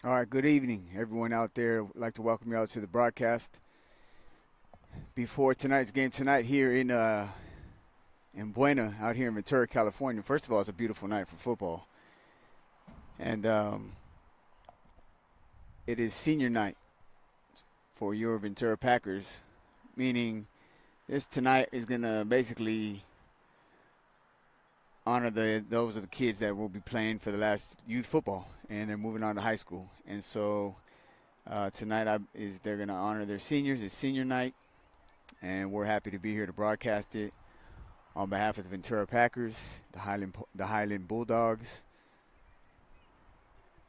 All right, good evening, everyone out there. I'd like to welcome you out to the broadcast before tonight's game tonight here in Buena, out here in Ventura, California. First of all, it's a beautiful night for football, and it is senior night for your Ventura Packers, meaning this tonight is gonna basically honor those are the kids that will be playing for the last youth football, and they're moving on to high school. And so tonight they're going to honor their seniors. It's senior night, and we're happy to be here to broadcast it on behalf of the Ventura Packers, the Highland Bulldogs.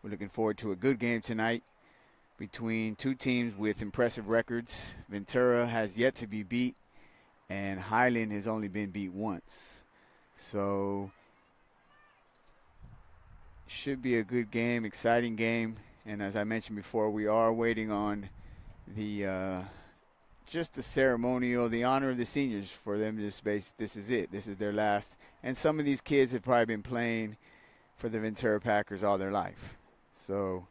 We're looking forward to a good game tonight between two teams with impressive records. Ventura has yet to be beat, and Highland has only been beat once. So should be a good game, exciting game. And as I mentioned before, we are waiting on the just the ceremonial, the honor of the seniors for them to this is it. This is their last. And some of these kids have probably been playing for the Ventura Packers all their life. So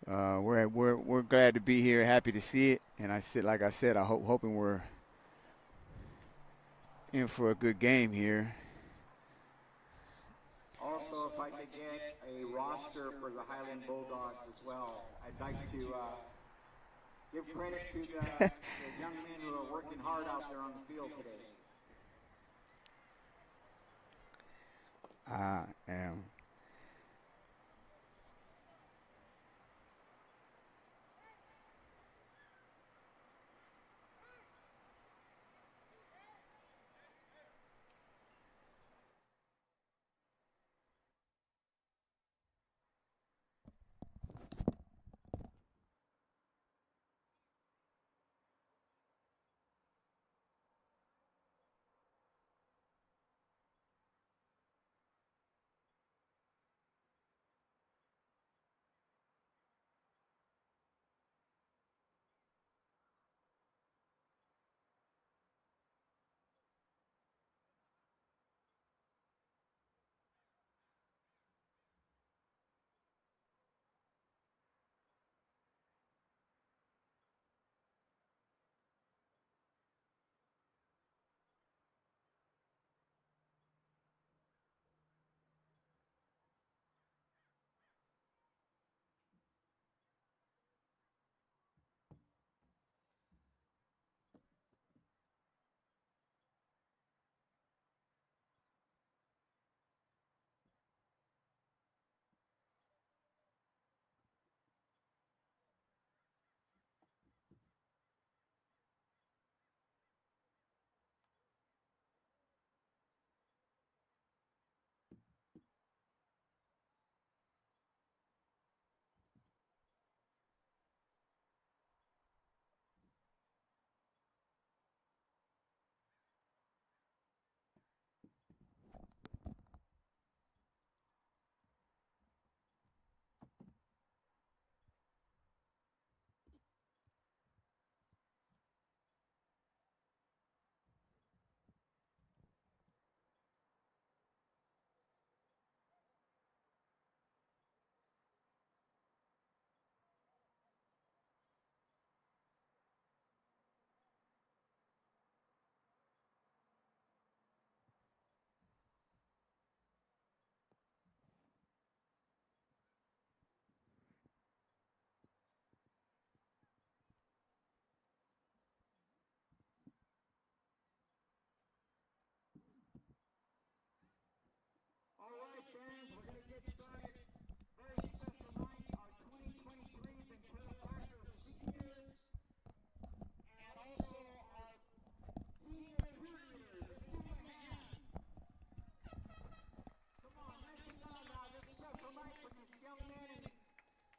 we're glad to be here, happy to see it. And like I said, hoping we're in for a good game here. Also, if I could get a roster for the Highland Bulldogs as well, I'd like to give credit to the young men who are working hard out there on the field today. I am. All right, fans, we're going to get started. Very special night, our 2023 Ventura Packers seniors, and also our senior cheerleaders. Let's give them a hand. Come on, nice and loud now. This special night for these young men and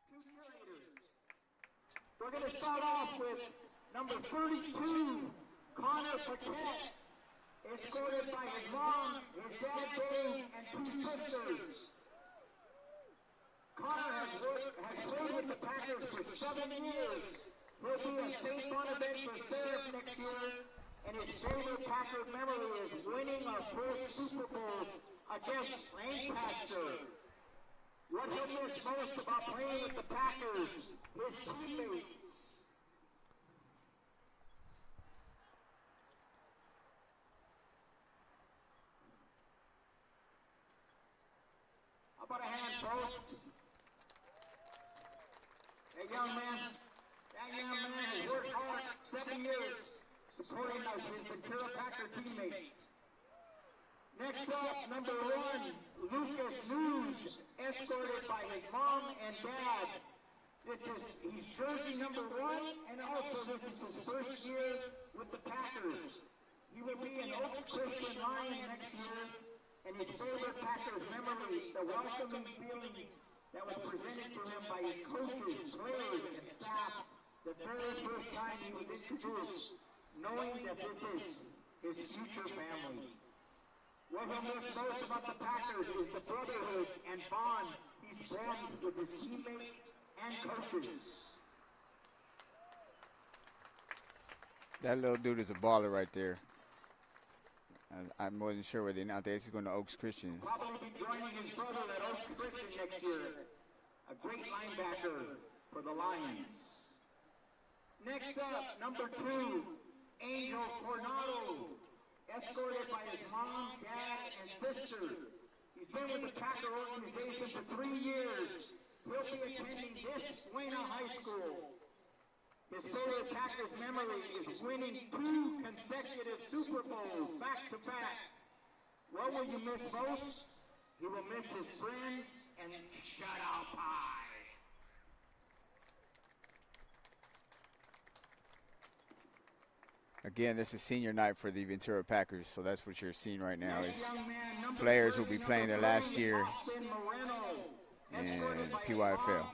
two cheerleaders. We're going to start off with number 32, Connor Paquette, escorted by his mom, his dad Dave, and two sisters. Connor has played with the Packers for 7 years. He'll be a St. Bonaventure Seraph next year, and his favorite Packer memory is winning our first Super Bowl against Lancaster. What he'll miss most about playing with the Packers, his teammates. How about a hand, folks? That young man has worked hard 7 years supporting his Ventura Packer teammates. Next up, number 1, Lucas News, escorted by his mom and dad. He's jersey number 1, and also this is his first year with the Packers. He will be an Oak Christian Lion next year, and his favorite Packers memory, the welcoming feeling that was presented to him by his coaches, players, and staff the very first time he was introduced, knowing that this is his future family. What he'll miss most about the Packers is the brotherhood and bond he's formed with his teammates and coaches. That little dude is a baller right there. I wasn't sure whether nowadays he's going to Oaks Christian. Probably be joining his brother at Oaks Christian next year. A great linebacker for the Lions. Next up, number 2, Angel Coronado, escorted by his mom, dad, and sister. He's been with the Packer organization for 3 years. He'll be attending this Buena High School. His favorite Packers memory is winning 2 consecutive Super Bowls back-to-back. What will you miss most? He will miss his friends and shutout pie. Again, this is senior night for the Ventura Packers, so that's what you're seeing right now is players who will be playing their last year in PYFL.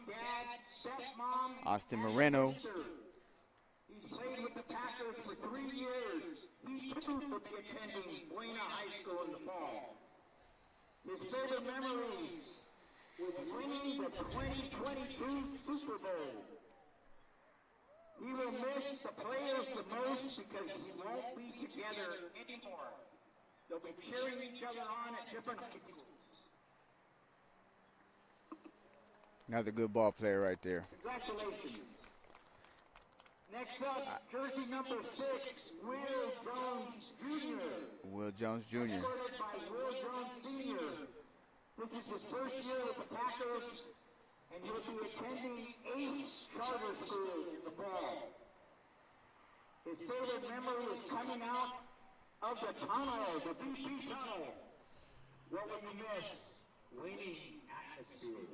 Austin Moreno. He's played with the Packers for 3 years. He too will be attending Buena High School in the fall. His favorite memories was winning the 2022 Super Bowl. He will miss the players the most because he won't be together anymore. They'll be cheering each other on at different high schools. Another good ball player right there. Congratulations. Next up, jersey number 6, Will Jones Jr. Will Jones Jr. Escorted by Will Jones Senior. This is his first year with the Packers, and he'll be attending Ace Charter School in the fall. His favorite memory is coming out of the tunnel, the BP tunnel. What will you miss? Winning atmosphere.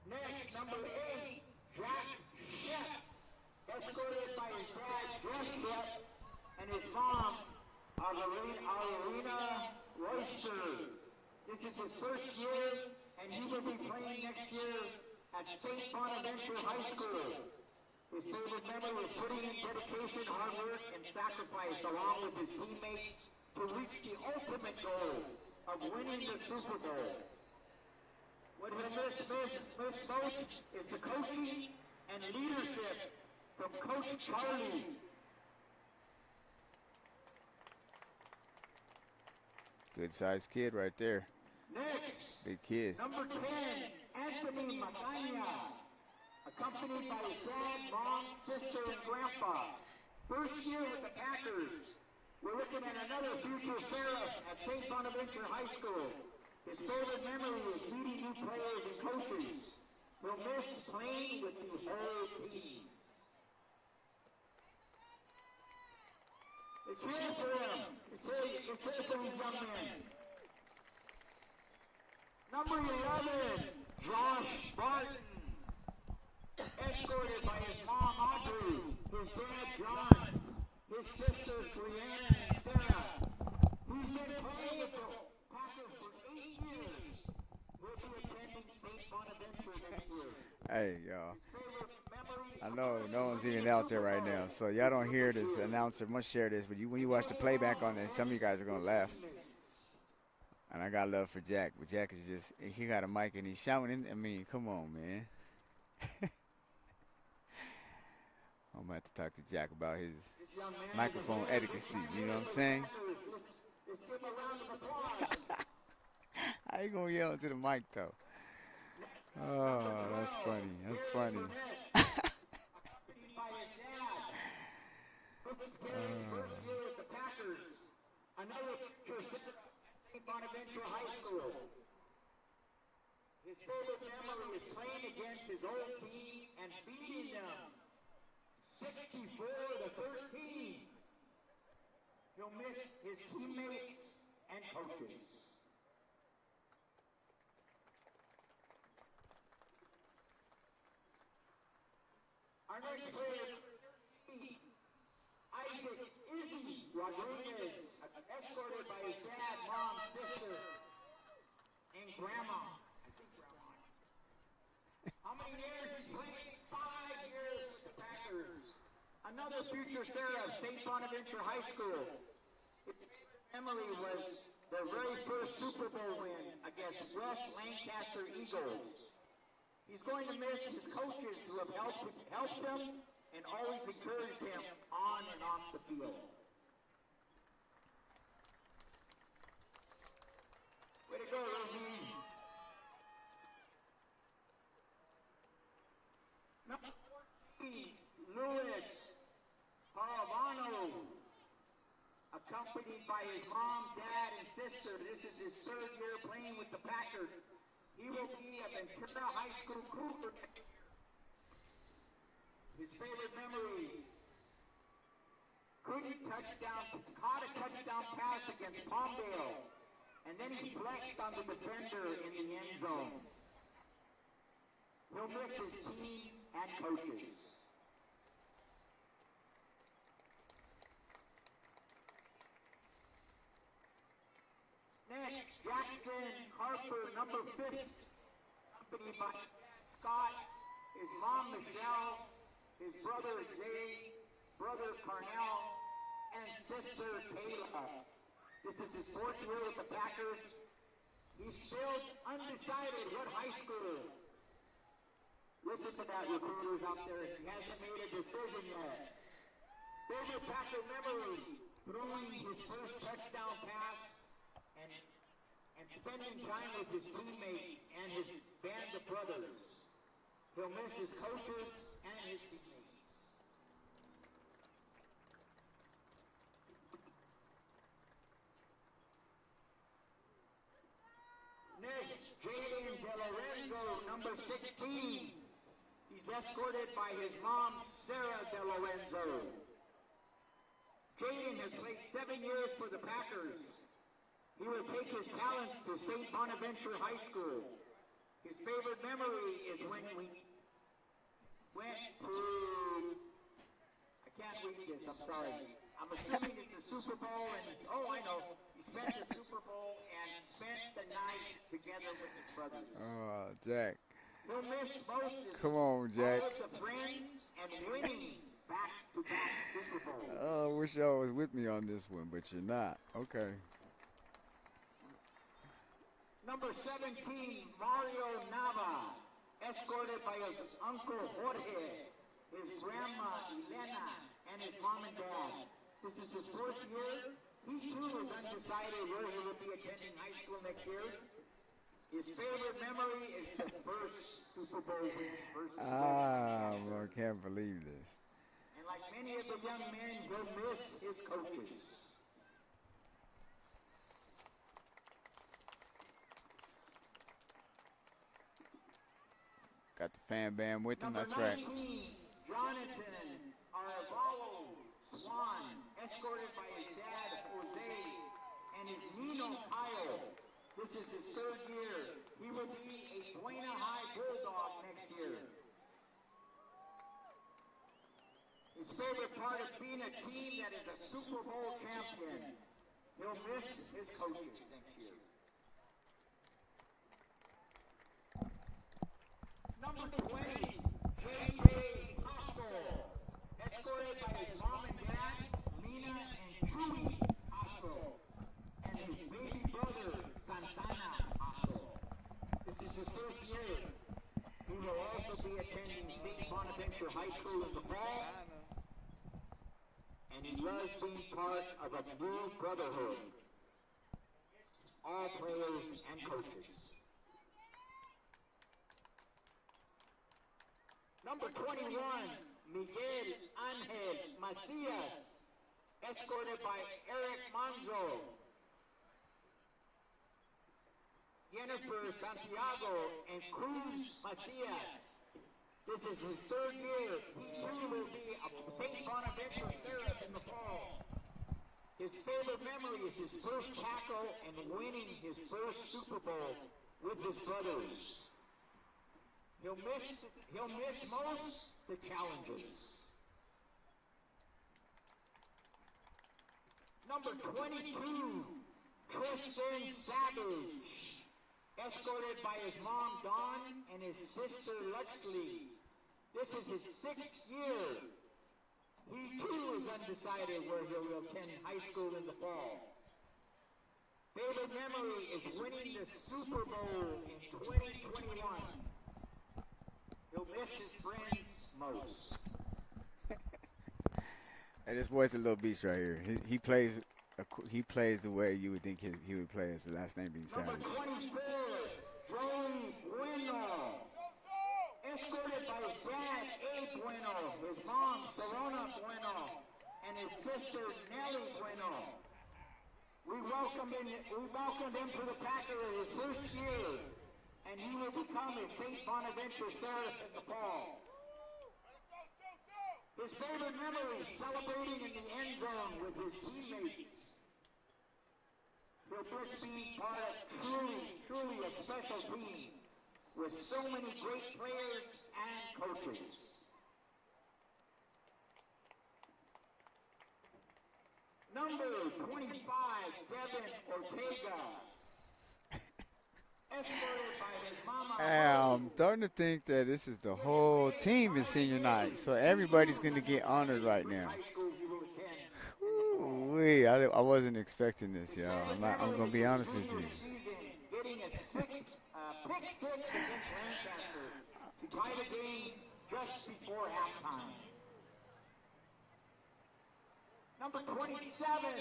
Next, number 8, Jack Shep, escorted by his dad, Jeff Shep, and his mom, Arena Royster. This is his first year, and he will be playing next year at St. Bonaventure High School. His favorite memory is putting in dedication, hard work, and sacrifice along with his teammates to reach the ultimate goal of winning the Super Bowl. What he'll miss most is the coaching and leadership from Coach Charlie. Good-sized kid right there. Next, big kid. Number 10, Anthony Magana, accompanied by his dad, mom, sister, and grandpa. First year with the Packers. We're looking at another future Seraph at St. Bonaventure High School. His favorite memory is meeting new players and coaches. He'll miss playing with the whole team. It's here for him. It's here for these young men. Number 11, Josh Barton, escorted by his mom, Audrey, his dad, John, his sisters, Brianna and Sarah. He's been playing with the Packers for 8 years. We'll be attending St. Bonaventure next year. Hey, y'all. I know no one's even out there right now, so y'all don't hear this announcer much share this, but when you watch the playback on this, some of you guys are going to laugh. And I got love for Jack, but Jack is just, he got a mic and he's shouting. I mean, come on, man. I'm going to have to talk to Jack about his This young man is microphone a etiquette, you know what I'm saying? Let's give him a round of applause. I ain't going to yell into the mic, though. Oh, that's funny. That's funny. Accompanied by his dad. This is Gary's first year with the Packers. Another future center at St. Bonaventure High School. His favorite memory is playing against his old team and beating them 64-13. He'll miss his teammates and coaches. Our next player, Isaac Izzy Rodriguez, escorted by his dad, mom, sister, and grandma. How many years he's played? 5 years with the Packers. Another future star of St. Bonaventure High School. His favorite memory was their very first Super Bowl win against West Lancaster Eagles. He's going to miss his coaches who have helped him and always encouraged him on and off the field. Way to go, Rosie. Number 14, Louis Paravano, accompanied by his mom, dad, and sister. This is his 3rd year playing with the Packers. He will be a Ventura High School Cougar. His favorite memory, caught a touchdown pass against Palmdale, and then he flexed on the defender in the end zone. He'll miss his team and coaches. Next, Jackson Harper, number 50, accompanied by Scott, his mom Michelle, his brother Jay, brother Carnell, and sister Kayla. This is his 4th year with the Packers. He's still undecided what high school. Listen to that, recruiters out there. He hasn't made a decision yet. Favorite Packer memory, throwing his first touchdown pass and spending time with his teammate and his band of brothers. He'll miss his coaches and his teammates. Next, Jaden De Lorenzo, number 16. He's escorted by his mom, Sarah De Lorenzo. Jaden has played 7 years for the Packers. He will take his talents to St. Bonaventure High School. His favorite memory is when we went to, I can't read this, I'm sorry. I'm assuming it's the Super Bowl and, oh, I know. He spent the Super Bowl and spent the night together with his brothers. Oh, Jack. He'll miss most Come on, Jack. all of the friends and winning back-to-back Super Bowls. Oh, I wish y'all was with me on this one, but you're not. Okay. Number 17, Mario Nava, escorted by his uncle Jorge, his grandma Elena, and his mom and dad. This is his 4th year. He too is undecided where he will be attending high school next year. His favorite memory is the first Super Bowl win versus I can't believe this. And like many of the young men, he'll miss his coaches. Got the fan band with him, that's Number right. 19, Jonathan Arvalo Swan, escorted by his dad, Jose, and his Nino Kyle. This is his 3rd year. He will be a Buena High Bulldog next year. His favorite part of being a team that is a Super Bowl champion. He'll miss his coaches next year. Number 20, J.J. Hassel, escorted by his mom and dad, Lena and Chewy Hassel, and his baby brother, Santana Hassel. This is his 1st year. He will also be attending St. Bonaventure High School in the fall. he loves being part of a new brotherhood. All players and coaches. Number 21, Miguel Ángel Macías, escorted by Eric Manzo. Jennifer Santiago and Cruz Macias. This is his third year. He too will be a St. Bonaventure Seraph in the fall. His favorite memory is his first tackle and winning his first Super Bowl with his brothers. He'll miss most the challenges. Number 22, Tristan Savage, escorted by his mom Dawn and his sister Luxley. This is his 6th year. He too is undecided where he'll attend high school in the fall. Favorite memory is winning the Super Bowl in 2021. He'll miss his friends most. Hey, this boy's a little beast right here. He plays the way you would think he would play, his last name being Savage. Number 24, Joey Bueno, escorted by his dad, Abe Bueno, his mom, Serona Bueno, and his sister, Nelly Bueno. We welcomed him to the Packers his first year, and he will become a St. Bonaventure Seraph in the fall. His favorite memory is celebrating in the end zone with his teammates. He'll just be part of truly a special team with so many great players and coaches. Number 25, Devin Ortega. Escorted by his mama. I'm starting to think that this is the whole team is senior night, so everybody's going to get honored right now. Ooh-wee, I wasn't expecting this, y'all. I'm going to be honest with you. Getting a pick six against Lancaster to tie the game just before halftime. Number 27,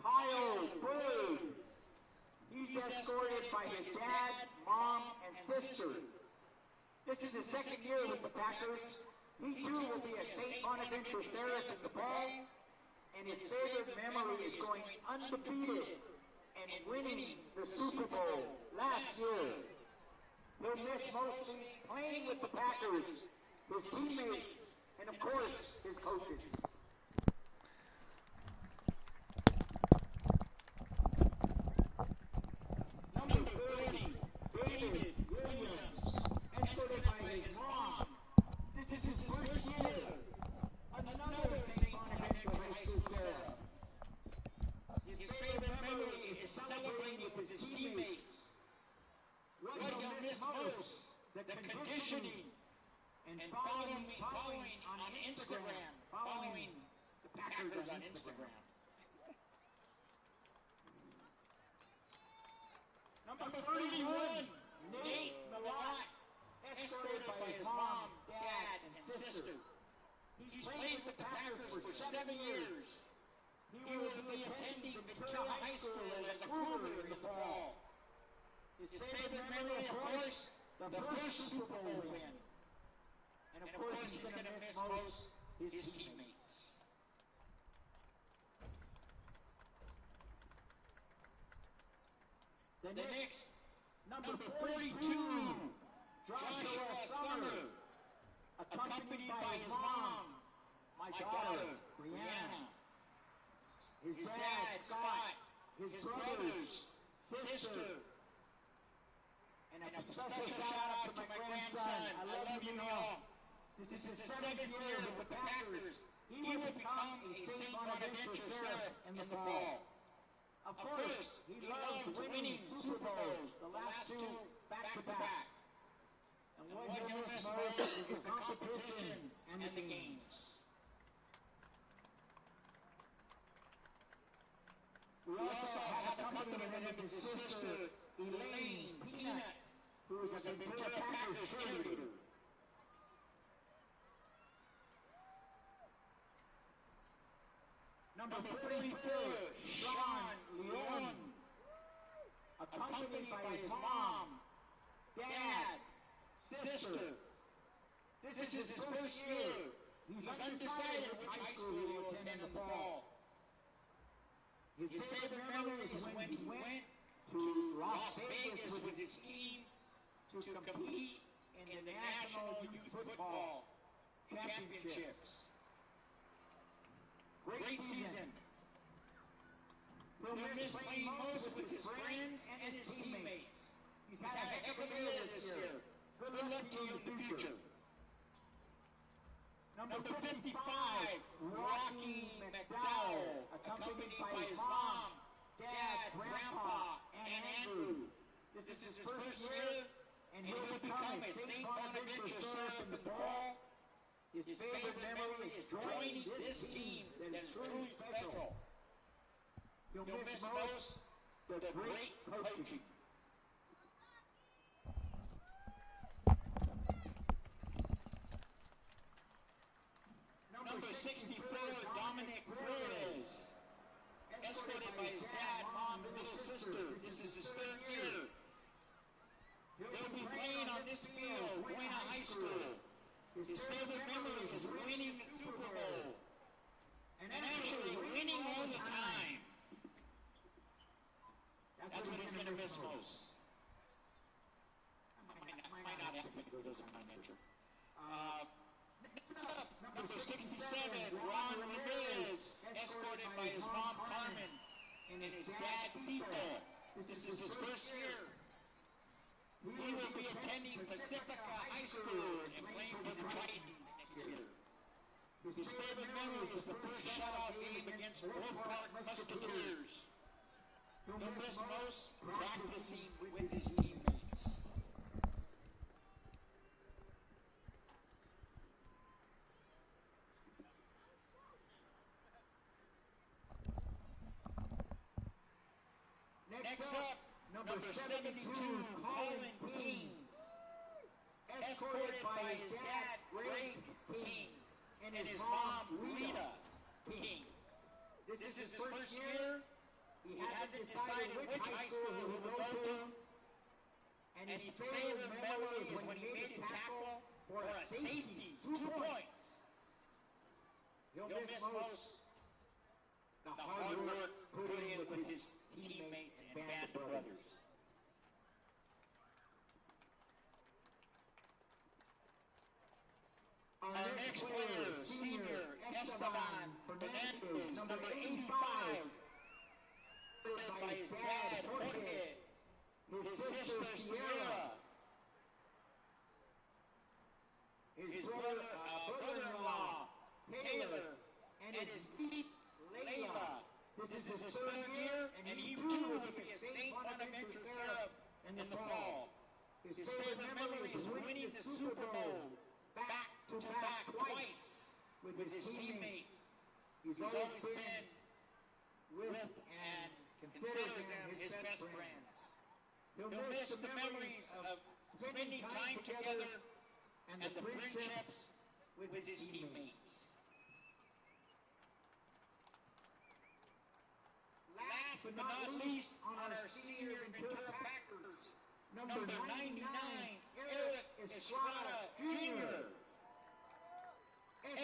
Kyle Bird. He's escorted by his dad, mom, and sister. This is his 2nd year with the Packers. He too will be a St. Bonaventure Seraph in the fall, and his favorite memory is going undefeated and winning the Super Bowl last year. He'll miss mostly playing with the Packers, his teammates, and of course, his coaches. Number 30, David Williams, escorted by his mom. This is his first year. Another St. Bonaventure High School Seraph. His favorite memory is celebrating with his teammates. What he'll miss most, the conditioning and following on Instagram, following the Packers on Instagram. Number 31, Nate Malott, escorted by his mom, dad, and sister. He's played with the Packers for 7 years. He will be attending Ventura High School as a Cougar in the fall. His favorite memory, of course, the first Super Bowl win. And of course, he's going to miss most his teammates. The next, number 42, Joshua Summer, accompanied by his mom, my daughter, Brianna, his dad, Scott, his brothers, sister, and a special shout out to my grandson. I love you, Noel. This is his 7th year with the Packers. He will become a St. Bonaventure Seraph in the fall. Of course, he loves winning Super Bowls, the last 2 back-to-back. And what he'll miss most is the competition and the games. We also have accompaniment of his sister, Elaine Peanut, who is a Ventura Packers cheerleader. number 34, Sean Leon, accompanied by his mom, dad, sister. This is his first year. He's undecided which high school he will attend in the fall. His favorite memory is when he went to Las Vegas with his team to compete in the National Youth Football Championships. Great season. He'll miss playing most with his friends and his teammates. He's had a heck of a year this year. Good luck to you in the future. Number 55, Rocky McDowell, accompanied by his mom, dad, grandpa, and Andrew. This is his first year, and he will become a St. Bonaventure serf in the fall. His favorite memory is joining this team that is truly special. He'll miss most the great coaching. Number 64, Dominic Flores, escorted by his dad, mom, and little sister. This is his third year. He'll be playing on this field, Buena High School. His favorite memory is winning the Super Bowl. And actually winning all the time. That's what he's going to miss most. Might not happen because those are my nature. Next up, number 67, Ron Ramirez, escorted by his mom, Carmen, and his dad, Tito. This is his first year. He will be attending Pacifica High School and playing for the Titans next year. His favorite memory is the first shutout game against Oak Park Musketeers. He'll miss most practicing with his teammates. Next up, number 72, Colin King, escorted by his dad, Greg King, and his mom, Rita King. This is his first year. He hasn't decided which high school he will go to, and his favorite memory is when he made a tackle for a safety, 2 points. He'll miss most the hard work put in with his teammates and band brothers. Our next player, senior Esteban Fernandez, number 85, by his dad, Jorge, his sister, Sierra, his brother-in-law, Taylor, and his niece, Layla. This is his third year, and he too will be a St. Bonaventure serf in the fall. His favorite memory is winning the Super Bowl back-to-back twice with his teammates. He's always been with and considers them his best friends. He'll miss the memories of spending time together and the friendships with his teammates. Last but not least, on our senior Ventura Packers, number 99, Eric Estrada Jr.,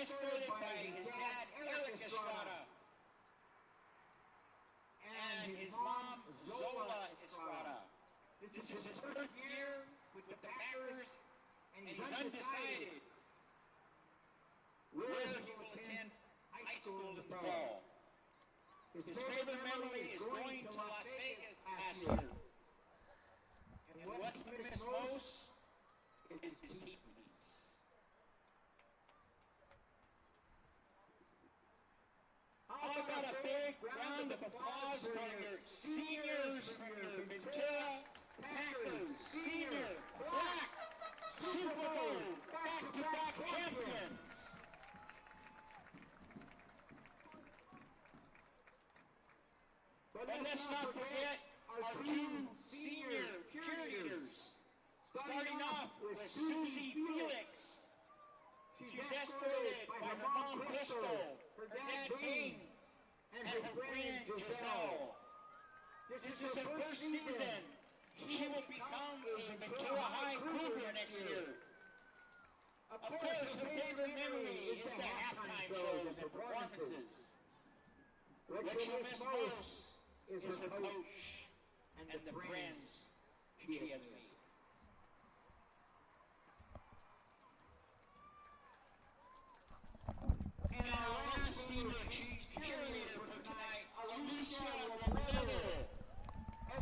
escorted by his dad, Eric Estrada, and his mom, Zola Estrada. This is his first year with the Packers, and he's undecided where he will attend high school in the fall. His favorite memory is going to Las Vegas last year. And what he missed most is his teammates. How about a big round of applause for your seniors from your Ventura Packers, senior black Super Bowl back-to-back champions. But let's not forget our two senior cheerleaders. Starting off with Susie Felix. She's escorted by her mom, Crystal, her dad, King, and her friend Giselle. This is her first season. She will become a Ventura High Cougar next year. Of course, her favorite memory is the halftime shows and performances. What she'll miss most is her coach and the friends she has made. And our last senior cheerleader for tonight, Alicia Romero,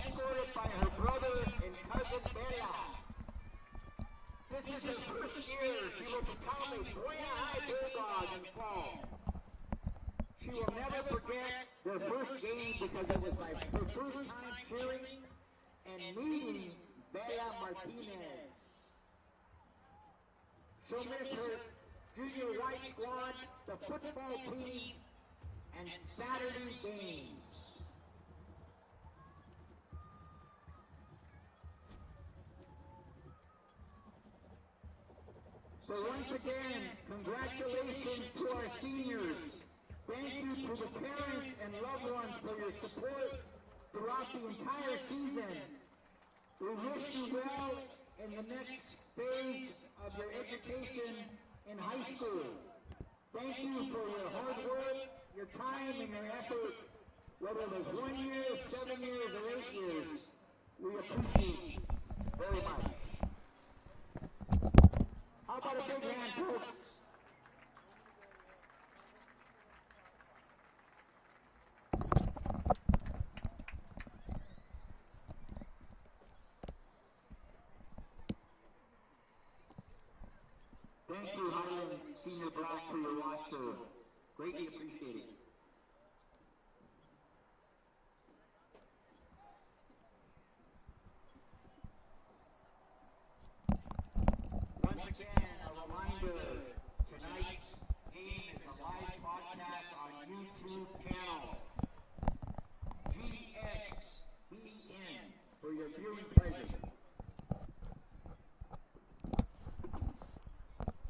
escorted by her brother and cousin Bella. This is her first year. She will become a Buena High Bulldog in fall. She will never forget their first game because it was her first time cheering and meeting Bella Martinez. She'll miss her junior white squad, the football team, and Saturday games. So once again, congratulations to our seniors. Thank you to the parents and loved ones for your support throughout the entire season. We wish you well in the next phase of your education in high school. Thank you for your hard work, your time, and your effort, whether it was 1 year, 7 years, or 8 years. We appreciate you very much. How about a big hand, folks? Thank you, Highland Senior Brass, for your watch, sir. Greatly appreciated. Once again, a reminder, tonight's game is a live podcast on YouTube channel, GXBN, for your viewing pleasure.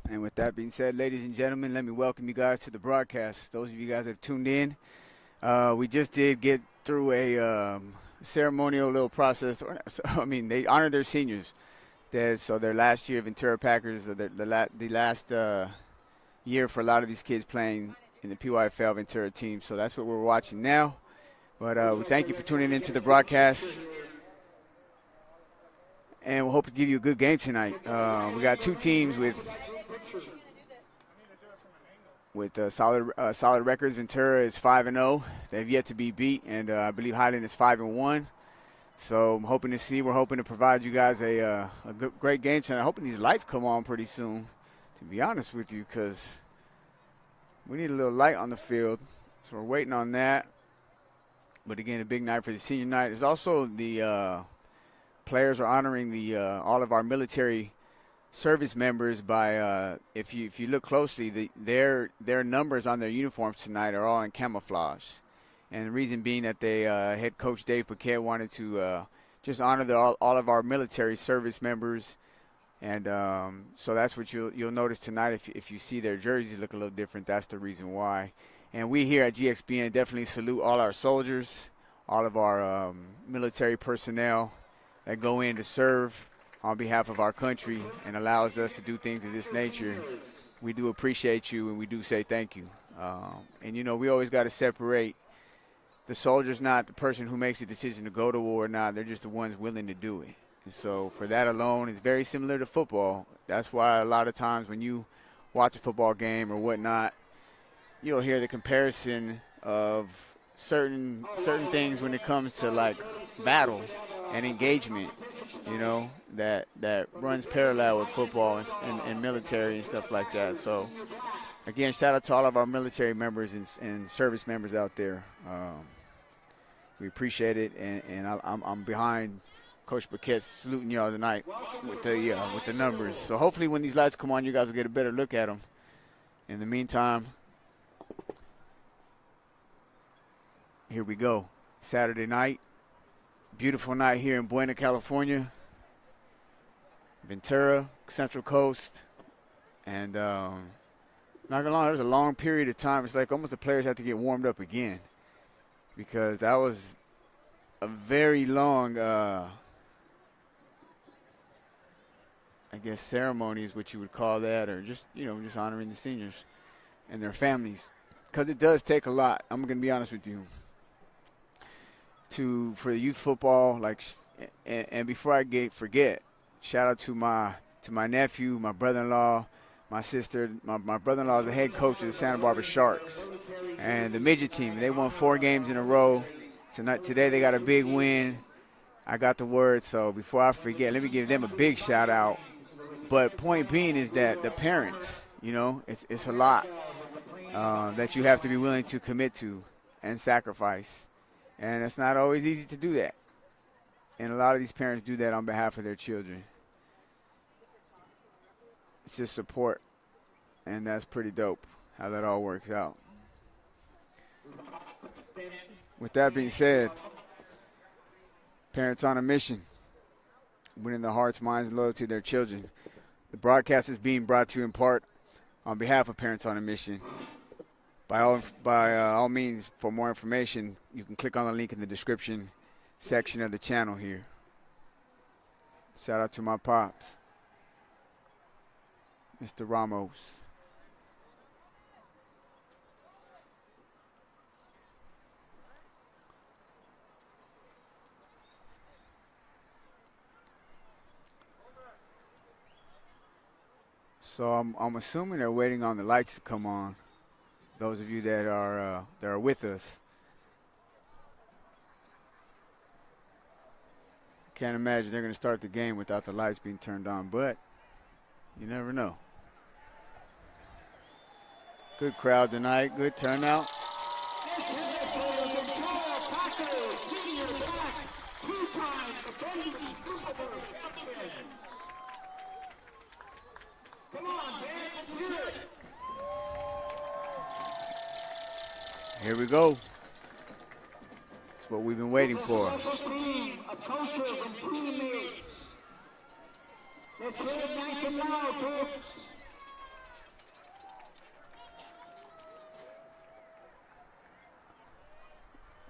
And with that being said, ladies and gentlemen, let me welcome you guys to the broadcast. Those of you guys that have tuned in, we just did get through a ceremonial little process. I mean, they honored their seniors. So their last year, Ventura Packers, the last year for a lot of these kids playing in the PYFL Ventura team. So that's what we're watching now. But we thank you for tuning into the broadcast. And we hope to give you a good game tonight. We got two teams with solid records. Ventura is 5-0. They've yet to be beat, and I believe Highland is 5-1. So I'm hoping we're hoping to provide you guys a great game tonight. I'm hoping these lights come on pretty soon, to be honest with you, because we need a little light on the field. So we're waiting on that. But again, a big night for the senior night. There's also the players are honoring all of our military service members by if you look closely, their numbers on their uniforms tonight are all in camouflage, and the reason being that they head coach Dave Paquette wanted to just honor all of our military service members, and so that's what you'll notice tonight. If you see their jerseys look a little different, that's the reason why. And we here at GXBN definitely salute all our soldiers, all of our military personnel that go in to serve on behalf of our country and allows us to do things of this nature. We do appreciate you, and we do say thank you. And, you know, we always got to separate. The soldier's not the person who makes the decision to go to war or not. They're just the ones willing to do it. And so for that alone, it's very similar to football. That's why a lot of times when you watch a football game or whatnot, you'll hear the comparison of certain things when it comes to, like, battle and engagement, you know, that runs parallel with football and military and stuff like that. So, again, shout out to all of our military members and service members out there. We appreciate it, and I'm behind Coach Paquette saluting y'all tonight with the numbers. So hopefully when these lights come on, you guys will get a better look at them. In the meantime, here we go. Saturday night. Beautiful night here in Buena, California. Ventura, Central Coast. And not gonna lie, there's a long period of time. It's like almost the players have to get warmed up again. because that was a very long, I guess, ceremony is what you would call that, or just, just honoring the seniors and their families, because it does take a lot. I'm going to be honest with you. For the youth football, and before I forget, shout out to my nephew, my brother-in-law, my sister. My brother-in-law is the head coach of the Santa Barbara Sharks, and the midget team. They won 4 games in a row. Today they got a big win. I got the word, so before I forget, let me give them a big shout out. But point being is that the parents, it's a lot that you have to be willing to commit to and sacrifice. And it's not always easy to do that. And a lot of these parents do that on behalf of their children. It's just support. And that's pretty dope how that all works out. With that being said, parents on a mission, winning the hearts, minds, and loyalty of their children. The broadcast is being brought to you in part on behalf of Parents on a Mission. By all means, for more information, you can click on the link in the description section of the channel here. Shout out to my pops, Mr. Ramos. So I'm assuming they're waiting on the lights to come on. Those of you that are with us. Can't imagine they're going to start the game without the lights being turned on, but you never know. Good crowd tonight, good turnout. Here we go. That's what we've been waiting for.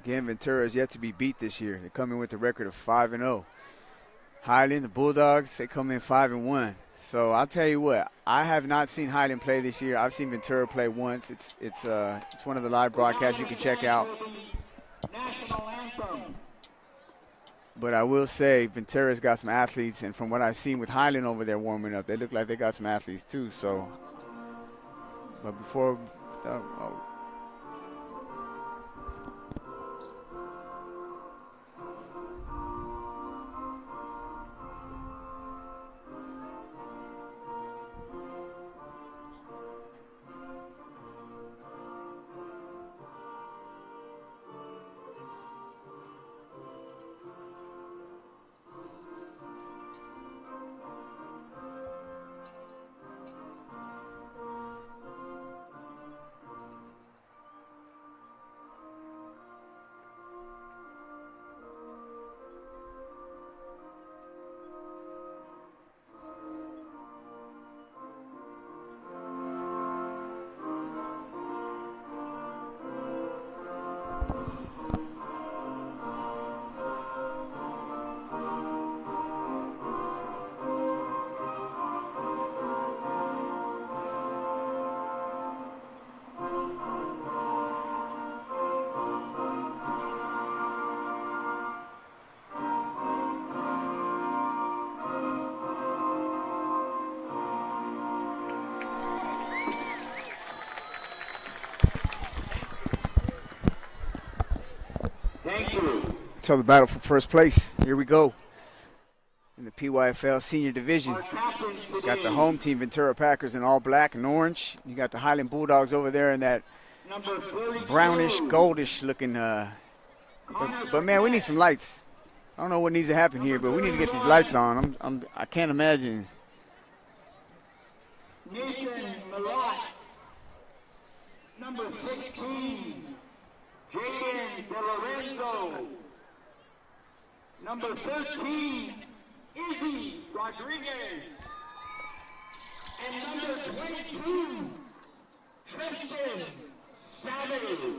Again, Ventura is yet to be beat this year. They come in with a record of 5-0. Highland, the Bulldogs, they come in 5-1. So I'll tell you what, I have not seen Highland play this year. I've seen Ventura play once. It's one of the live broadcasts you can check out. But I will say Ventura's got some athletes, and from what I've seen with Highland over there warming up, they look like they got some athletes too. So, but before, Thank you. So the battle for first place. Here we go. In the PYFL Senior Division. You got the home team, Ventura Packers, in all black and orange. You got the Highland Bulldogs over there in that brownish, goldish looking. But man, we need some lights. I don't know what needs to happen here, but we need to get these lights on. I can't imagine. Nathan Malott, number 16. Jaden De Lorenzo. Number 13, Izzy Rodriguez. And number 22, Tristan Savage.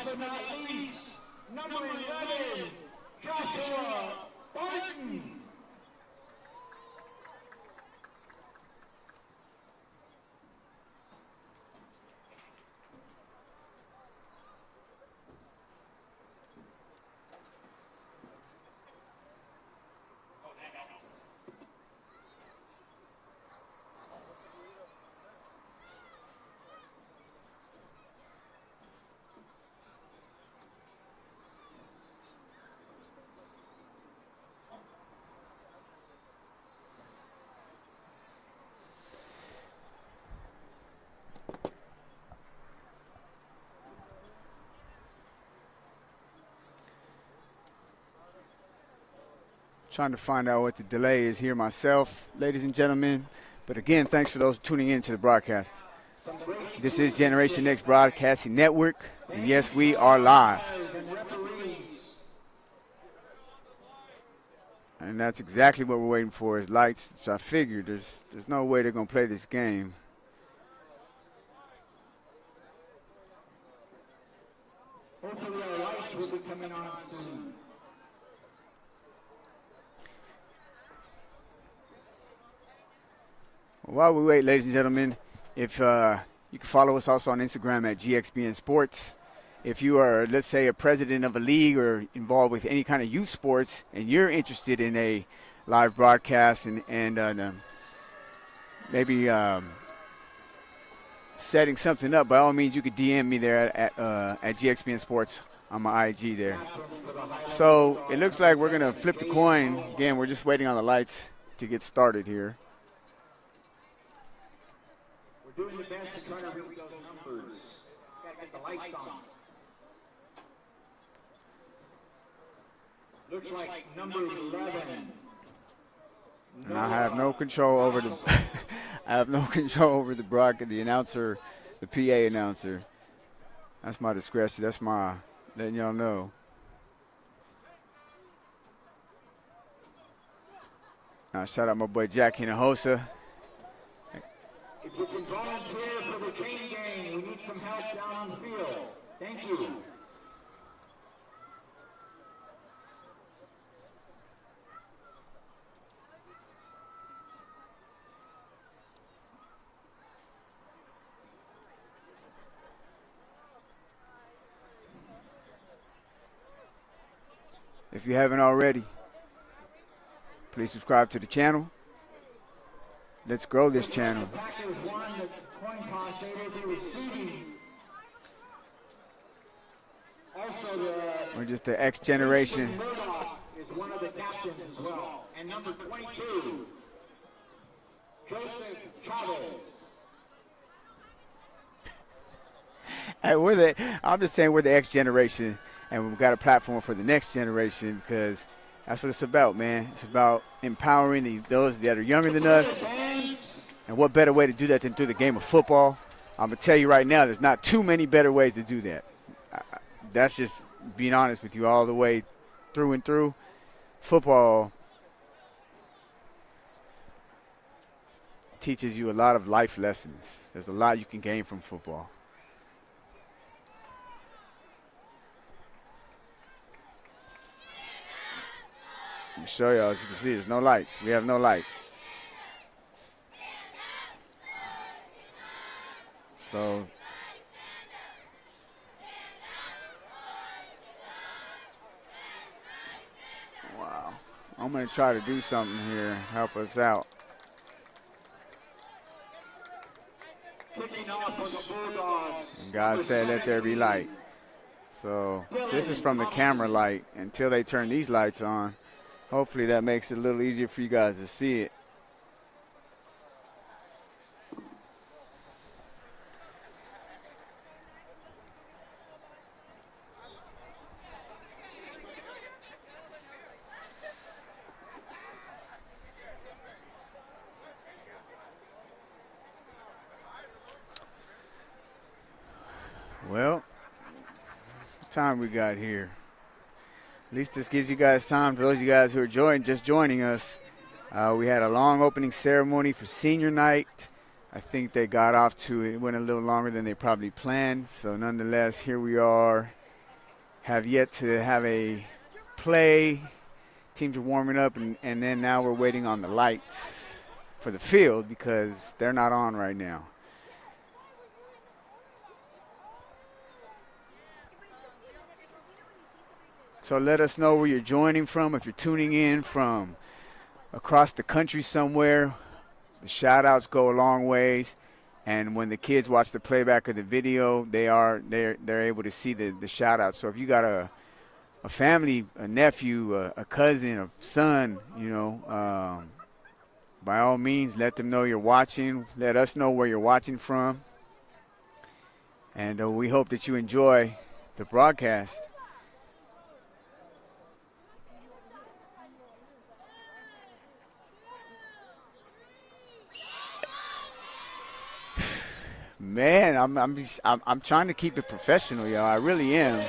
but not least, number 11, Joshua Barton. Trying to find out what the delay is here myself, ladies and gentlemen. But again, thanks for those tuning in to the broadcast. This is Generation X Broadcasting Network, and yes, we are live. And that's exactly what we're waiting for is lights. So I figured there's no way they're going to play this game. Hopefully our lights will be coming on soon. While we wait, ladies and gentlemen, if you can follow us also on Instagram at GXBN Sports. If you are, let's say, a president of a league or involved with any kind of youth sports and you're interested in a live broadcast and maybe setting something up, by all means, you could DM me there at GXBN Sports on my IG there. So it looks like we're going to flip the coin. Again, we're just waiting on the lights to get started here. Doing the best to try to read those numbers. Gotta get the lights on. Looks like number 11. And I have no control over the I have no control over the announcer, the PA announcer. That's my discretion. That's my letting y'all know. Shout out my boy Jack Hinojosa. If you can volunteer for the chain gang, we need some help down on the field. Thank you. If you haven't already, please subscribe to the channel. Let's grow this channel. We're just the X generation. Is one of the captains as well. And number 22, Joseph Chavez. Hey, I'm just saying we're the X generation, and we've got a platform for the next generation because that's what it's about, man. It's about empowering those that are younger than us. And what better way to do that than through the game of football? I'm going to tell you right now, there's not too many better ways to do that. That's just being honest with you all the way through and through. Football teaches you a lot of life lessons. There's a lot you can gain from football. Let me show y'all. As you can see, there's no lights. We have no lights. So wow. I'm going to try to do something here, help us out. Kicking off for the Bulldogs. And God said, let there be light. So this is from the camera light until they turn these lights on. Hopefully that makes it a little easier for you guys to see it. Well, what time we got here? At least this gives you guys time, for those of you guys who are just joining us. We had a long opening ceremony for senior night. I think they got off to it. Went a little longer than they probably planned. So nonetheless, here we are have yet to have a play. Teams are warming up, and then now we're waiting on the lights for the field because they're not on right now. So let us know where you're joining from. If you're tuning in from across the country somewhere, the shout-outs go a long ways. And when the kids watch the playback of the video, they're able to see the shout-outs. So if you got a family, a nephew, a cousin, a son, by all means, let them know you're watching. Let us know where you're watching from. And we hope that you enjoy the broadcast. Man, I'm trying to keep it professional, y'all. I really am.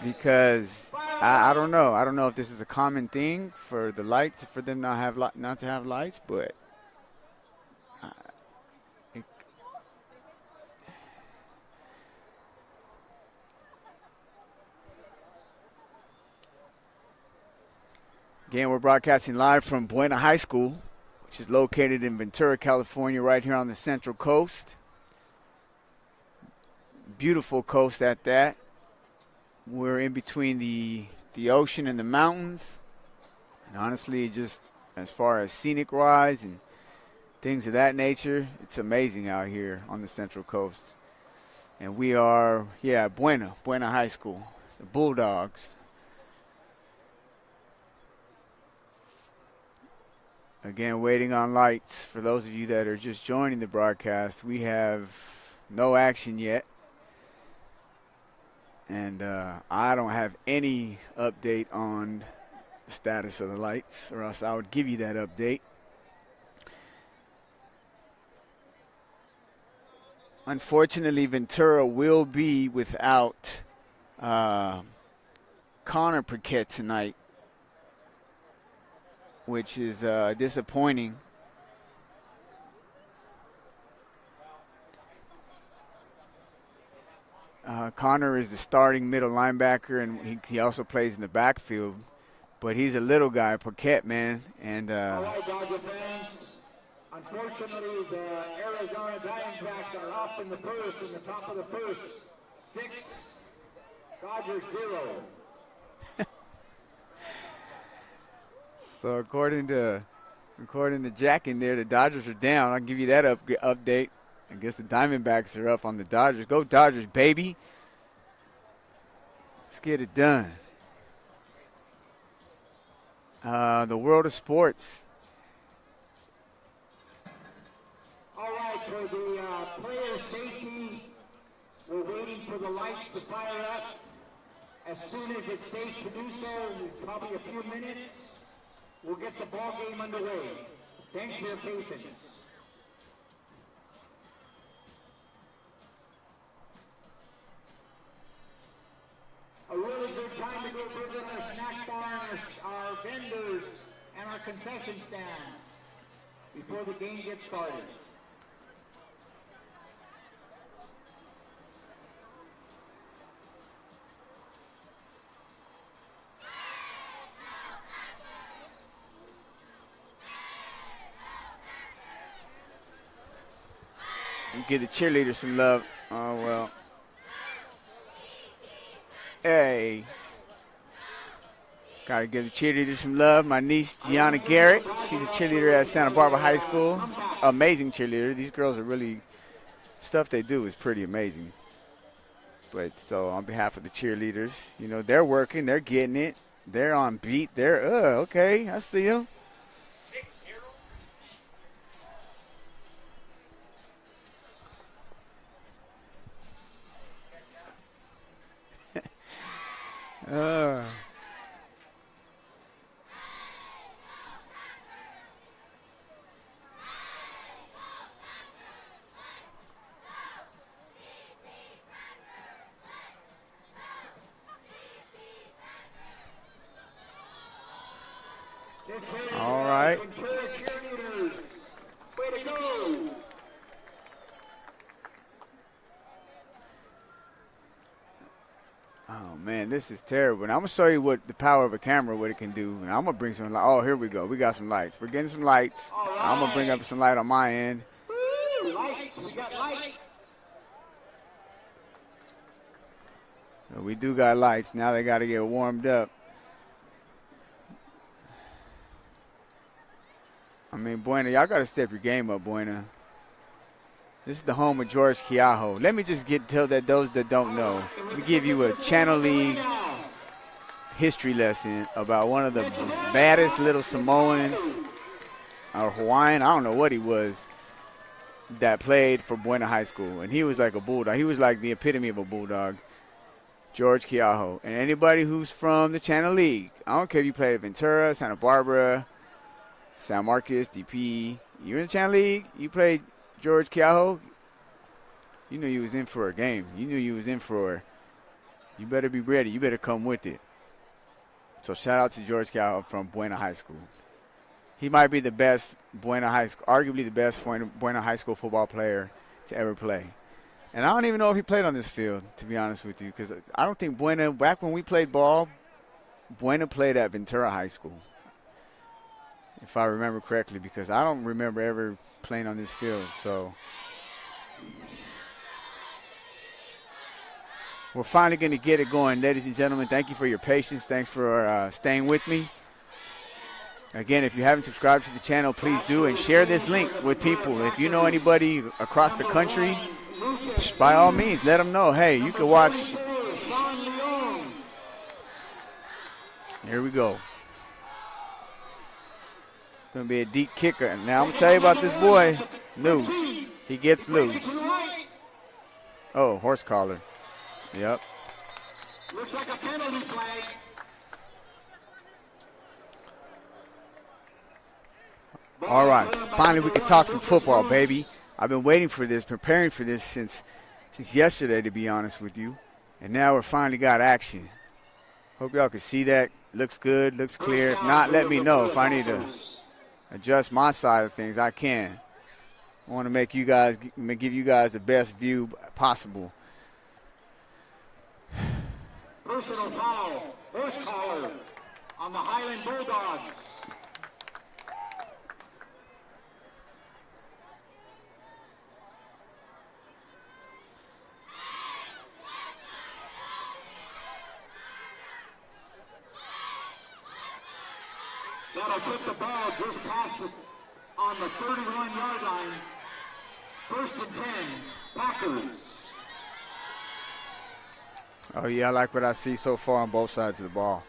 Because I don't know. I don't know if this is a common thing for the lights, for them not to have lights, but again, we're broadcasting live from Buena High School, which is located in Ventura, California, right here on the Central Coast. Beautiful coast at that. We're in between the ocean and the mountains. And honestly, just as far as scenic-wise and things of that nature, it's amazing out here on the Central Coast. And we are, Buena High School, the Bulldogs. Again, waiting on lights. For those of you that are just joining the broadcast, we have no action yet. And I don't have any update on the status of the lights, or else I would give you that update. Unfortunately, Ventura will be without Connor Paquette tonight, which is disappointing. Connor is the starting middle linebacker, and he also plays in the backfield. But he's a little guy, Paquette, man. And all right, Dodger fans. Unfortunately, the Arizona Diamondbacks are off in the top of the first. 6, Dodgers 0. So according to Jack in there, the Dodgers are down. I'll give you that update. I guess the Diamondbacks are up on the Dodgers. Go Dodgers, baby. Let's get it done. The world of sports. All right, for the player safety, we're waiting for the lights to fire up. As soon as it's safe to do so, probably a few minutes, we'll get the ball game underway. Thanks for your patience. A really good time to go visit our snack bar, our vendors, and our concession stands before the game gets started. Give the cheerleaders some love. Oh, well. Hey. Got to give the cheerleaders some love. My niece, Gianna Garrett. She's a cheerleader at Santa Barbara High School. Amazing cheerleader. These girls are really, stuff they do is pretty amazing. But so on behalf of the cheerleaders, they're working. They're getting it. They're on beat. They're, okay. I see them. All right. this is terrible. And I'm going to show you what the power of a camera, what it can do. And I'm going to bring some light. Oh, here we go. We got some lights. We're getting some lights. Right. I'm going to bring up some light on my end. Woo, lights. We got light. We do got lights. Now they got to get warmed up. I mean, Buena, y'all got to step your game up, Buena. This is the home of George Keaho. Let me just tell those that don't know. Let me give you a Channel League history lesson about one of the baddest little Samoans or Hawaiian, I don't know what he was, that played for Buena High School. And he was like a Bulldog. He was like the epitome of a Bulldog, George Keaho. And anybody who's from the Channel League, I don't care if you played at Ventura, Santa Barbara, San Marcos, DP, you're in the Channel League, you played George Keaho, you knew you was in for a game. You knew you was in for, you better be ready. You better come with it. So shout out to George Keaho from Buena High School. He might be the best Buena High School, arguably the best Buena High School football player to ever play. And I don't even know if he played on this field, to be honest with you, because I don't think Buena, back when we played ball, Buena played at Ventura High School, if I remember correctly, because I don't remember ever playing on this field. So we're finally going to get it going, ladies and gentlemen. Thank you for your patience. Thanks for staying with me. Again, if you haven't subscribed to the channel, please do, and share this link with people. If you know anybody across the country, by all means, let them know, hey, you can watch. Here we go. It's going to be a deep kicker. Now, I'm going to tell you about this boy, loose. He gets loose. Oh, horse collar. Yep. Looks like a penalty flag. All right. Finally, we can talk some football, baby. I've been waiting for this, preparing for this since yesterday, to be honest with you. And now we're finally got action. Hope y'all can see that. Looks good, looks clear. If not, let me know. If I need to adjust my side of things, I can. I want to give you guys the best view possible. Personal foul, horse collar on the Highland Bulldogs. That'll put the ball just past on the 31-yard line. 1st and 10, Packers. Oh, yeah, I like what I see so far on both sides of the ball.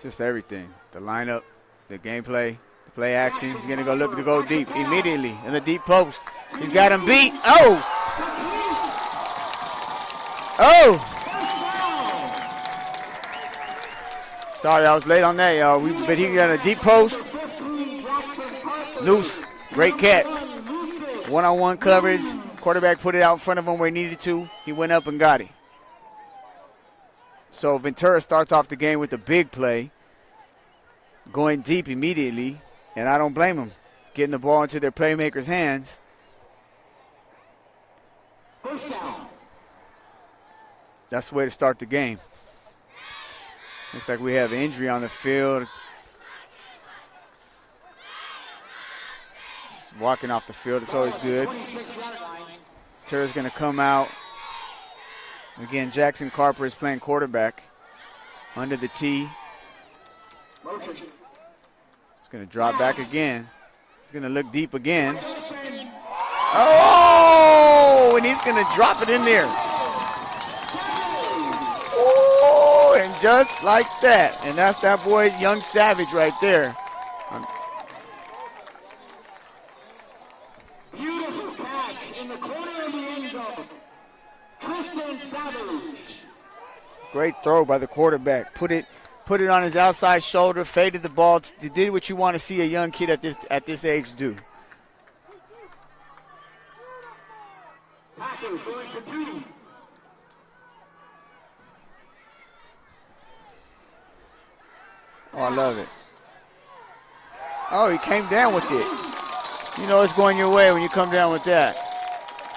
Just everything. The lineup, the gameplay, the play action. He's going to go look to go deep immediately in the deep post. He's got him beat. Oh! Oh! Sorry, I was late on that, y'all. But he got a deep post. Loose. Great catch. One-on-one coverage. Quarterback put it out in front of him where he needed to. He went up and got it. So Ventura starts off the game with a big play, going deep immediately, and I don't blame him. Getting the ball into their playmakers' hands. That's the way to start the game. Looks like we have an injury on the field. He's walking off the field. It's always good. Ventura's going to come out. Again, Jackson Carper is playing quarterback under the tee. He's going to drop back again. He's going to look deep again. Oh, and he's going to drop it in there. Oh, and just like that. And that's that boy, Young Savage, right there. Beautiful catch in the corner of the end zone. Great throw by the quarterback. Put it on his outside shoulder, faded the ball. Did what you want to see a young kid at this age do. Oh, I love it. Oh, he came down with it. You know it's going your way when you come down with that.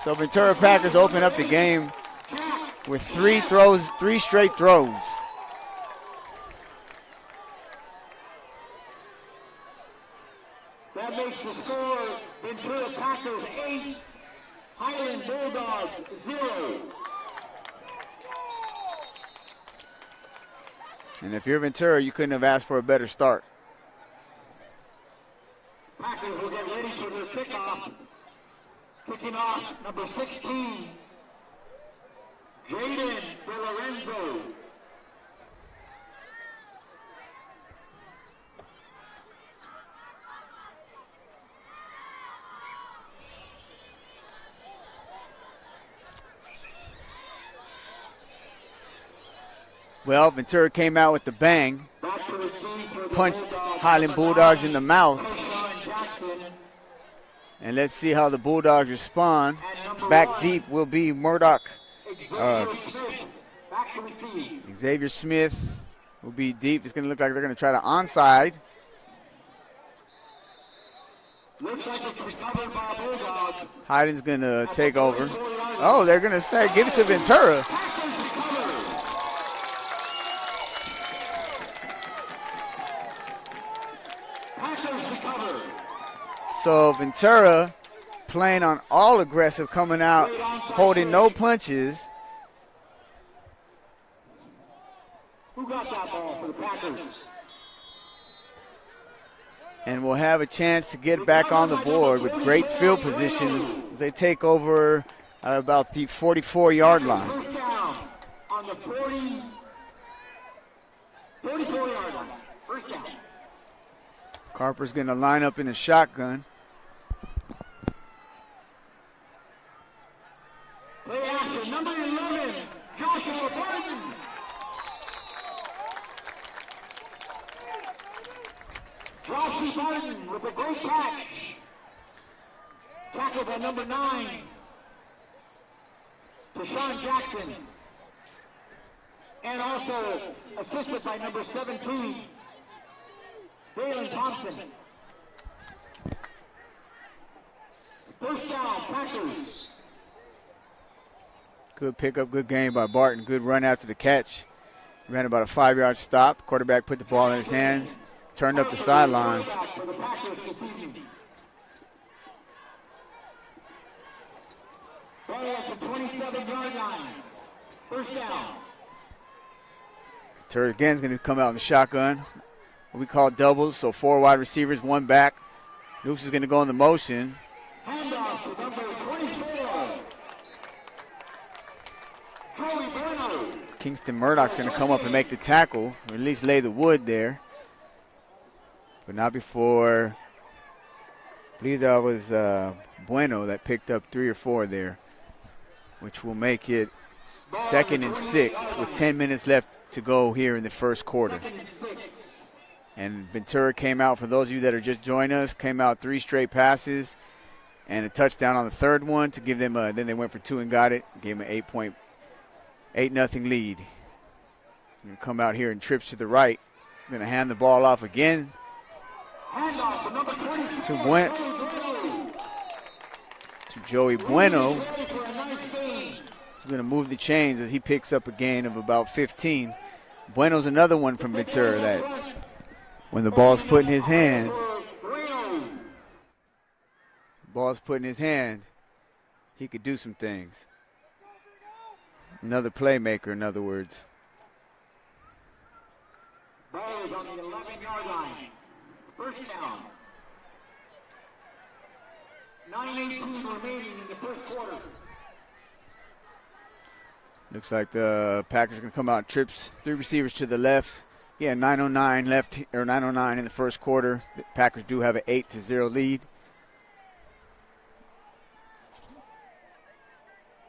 So Ventura Packers open up the game with three straight throws. Against the score, Ventura Packers 8, Highland Bulldogs 0. And if you're Ventura, you couldn't have asked for a better start. Packers will get ready for their kickoff. Kicking off, number 16, Jaden DeLorenzo. Well, Ventura came out with the bang, punched Highland Bulldogs in the mouth. And let's see how the Bulldogs respond. Back deep will be Murdoch. Xavier Smith will be deep. It's going to look like they're going to try to onside. Hyden's going to take over. Oh, they're going to say, give it to Ventura. So Ventura playing on all aggressive, coming out, holding no punches. Who got that ball for the Packers? And will have a chance to get back on the board with great field position as they take over at about the 44-yard line. First down on the 44-yard line. First down. Carper's going to line up in the shotgun. Play action, number 11, Joshua Barton. Joshua Barton with a great catch. Tackled by number 9, Deshaun Jackson. And also assisted by number 17, Dalen Thompson. First down, Packers. Good pickup, good game by Barton. Good run after the catch. Ran about a 5-yard stop. Quarterback put the ball in his hands, turned up the sideline. Ball at the 27-yard line. First down. Ventura again is going to come out in the shotgun. What we call doubles, so 4 wide receivers, 1 back. Nooks is going to go in the motion. Handoff to number 24. Joey Bueno. Kingston Murdoch's going to come up and make the tackle, or at least lay the wood there. But not before, I believe that was Bueno that picked up 3 or 4 there, which will make it 2nd and 6 with 10 minutes left to go here in the first quarter. And Ventura came out, for those of you that are just joining us, came out 3 straight passes and a touchdown on the 3rd one to give them then they went for 2 and got it, gave them an 8-0 lead. Going to come out here and trips to the right. Going to hand the ball off again to Joey Bueno. He's going to move the chains as he picks up a gain of about 15. Bueno's another one from Ventura that when the ball's put in his hand, he could do some things. Another playmaker, in other words. Ball is on the 11-yard line. First down. 9:18 remaining in the first quarter. Looks like the Packers are going to come out, trips 3 receivers to the left. Yeah, 9:09 left, or 9:09 in the first quarter. The Packers do have an 8-0 lead.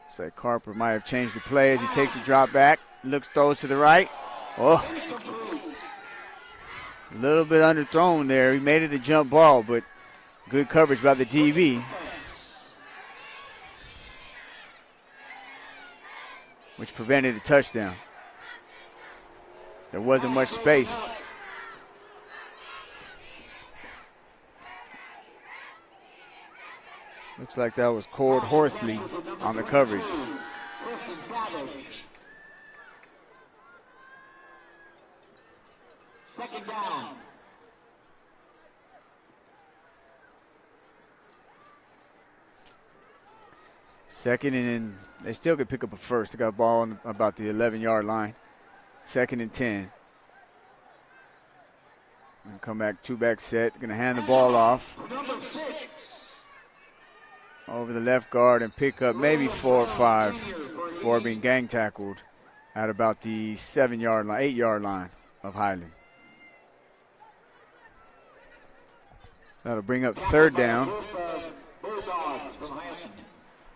Looks like Carper might have changed the play as he takes the drop back. Looks, throws to the right. Oh, a little bit underthrown there. He made it a jump ball, but good coverage by the DB, which prevented a touchdown. There wasn't much space. Looks like that was Cord Horsley on the coverage. Second down. Second and they still could pick up a first. They got a ball on about the 11-yard line. 2nd and 10. And come back, two-back set. Going to hand the ball off over the left guard and pick up maybe 4 or 5 before being gang tackled at about the 7-yard line, 8-yard line of Highland. That'll bring up 3rd down.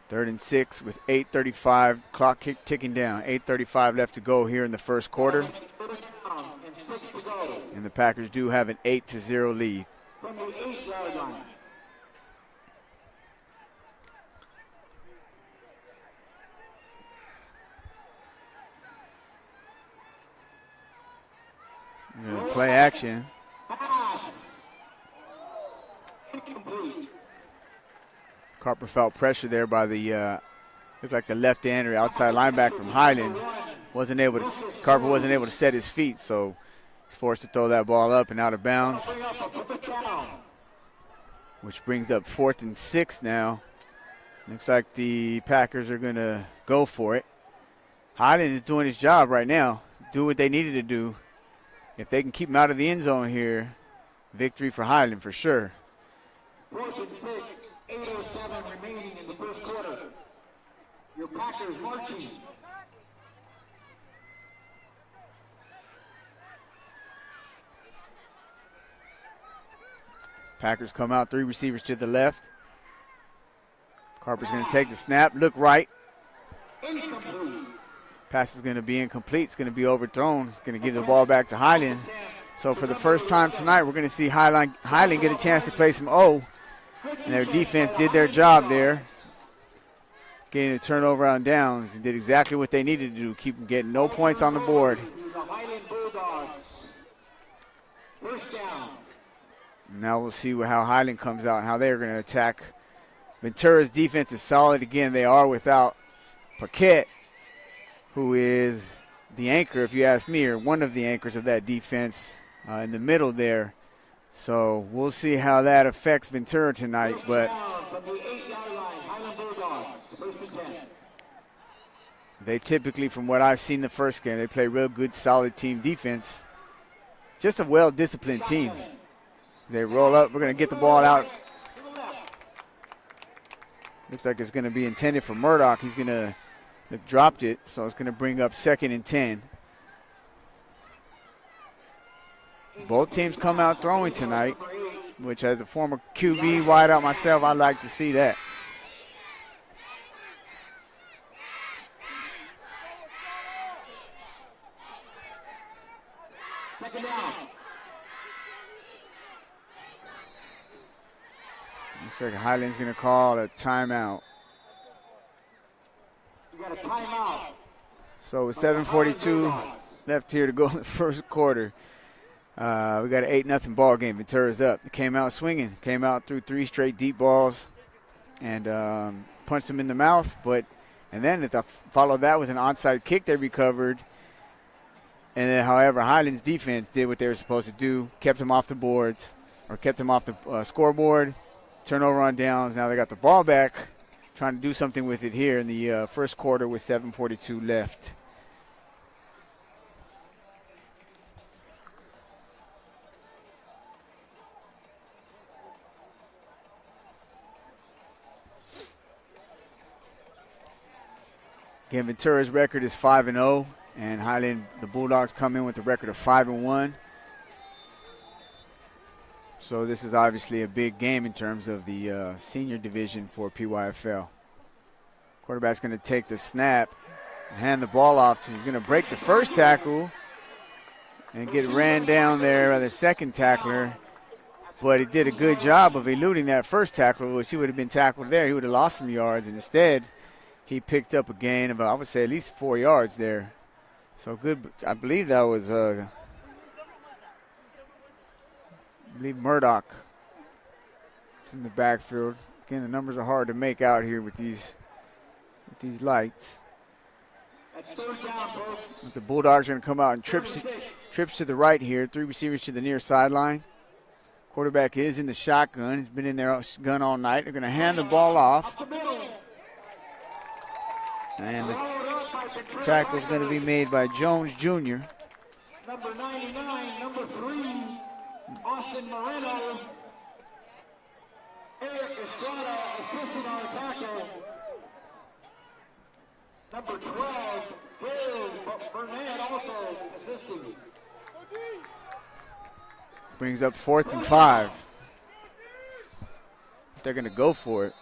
3rd and 6 with 8:35, clock ticking down. 8:35 left to go here in the first quarter. And the Packers do have an 8-0 lead. From the 8-yard line. Play action. Carper felt pressure there by the looked like the left end or outside linebacker from Highland. Carper wasn't able to set his feet, so he's forced to throw that ball up and out of bounds. Which brings up 4th and 6 now. Looks like the Packers are going to go for it. Highland is doing his job right now. Do what they needed to do. If they can keep him out of the end zone here, victory for Highland for sure. 4th and 6, 8:07 remaining in the first quarter. Your Packers marching. Packers come out, 3 receivers to the left. Carper's going to take the snap, look right. Incomplete. Pass is going to be incomplete. It's going to be overthrown. Going to give the ball back to Highland. So for the first time tonight, we're going to see Highland get a chance to play some O. And their defense did their job there, getting a turnover on downs, and did exactly what they needed to do, keep them getting no points on the board. The Highland Bulldogs. First down. Now we'll see how Highland comes out and how they're going to attack. Ventura's defense is solid again. They are without Paquette, who is the anchor, if you ask me, or one of the anchors of that defense in the middle there. So we'll see how that affects Ventura tonight. But they typically, from what I've seen the first game, they play real good, solid team defense. Just a well-disciplined team. They roll up. We're going to get the ball out. Looks like it's going to be intended for Murdoch. He's going to have dropped it, so it's going to bring up 2nd and 10. Both teams come out throwing tonight, which as a former QB wideout myself, I like to see that. Second down. Looks like Highland's going to call a timeout. You got a timeout. So with 7:42 left here to go in the first quarter, we got an 8-0 ball game. Ventura's up. They came out swinging. Came out through 3 straight deep balls and punched them in the mouth. And then if I followed that with an onside kick they recovered. And then, however, Highland's defense did what they were supposed to do, kept them off the boards, or kept them off the scoreboard, turnover on downs. Now they got the ball back, trying to do something with it here in the first quarter with 7:42 left. Again, Ventura's record is 5-0, and Highland, the Bulldogs, come in with a record of 5-1. So this is obviously a big game in terms of the senior division for PYFL. Quarterback's going to take the snap and hand the ball off. He's going to break the first tackle and get ran down there by the second tackler. But he did a good job of eluding that first tackle, which he would have been tackled there. He would have lost some yards, and instead he picked up a gain of, I would say, at least 4 yards there. So good. I believe that was Murdoch is in the backfield. Again, the numbers are hard to make out here with these lights. But the Bulldogs are going to come out and trips to the right here. 3 receivers to the near sideline. Quarterback is in the shotgun. He's been in there gun all night. They're going to hand the ball off. And the tackle is going to be made by Jones Jr. Number 99, number 3, Austin Moreno. Eric Estrada assisting on the tackle. Number 12, Gary Burnett also assisting. Brings up 4th and 5. They're going to go for it,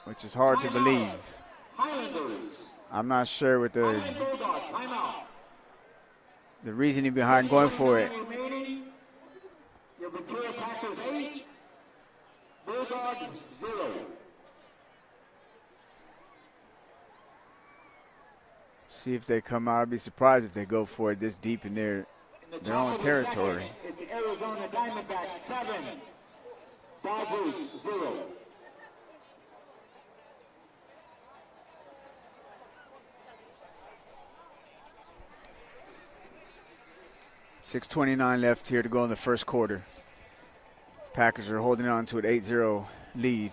which is hard to believe. I'm not sure what the reasoning behind going for it. Your Ventura Packers 8, Bulldogs 0. See if they come out. I'd be surprised if they go for it this deep in their own territory. It's Arizona Diamondbacks 7, Dodgers 0. .6:29 left here to go in the first quarter. Packers are holding on to an 8-0 lead.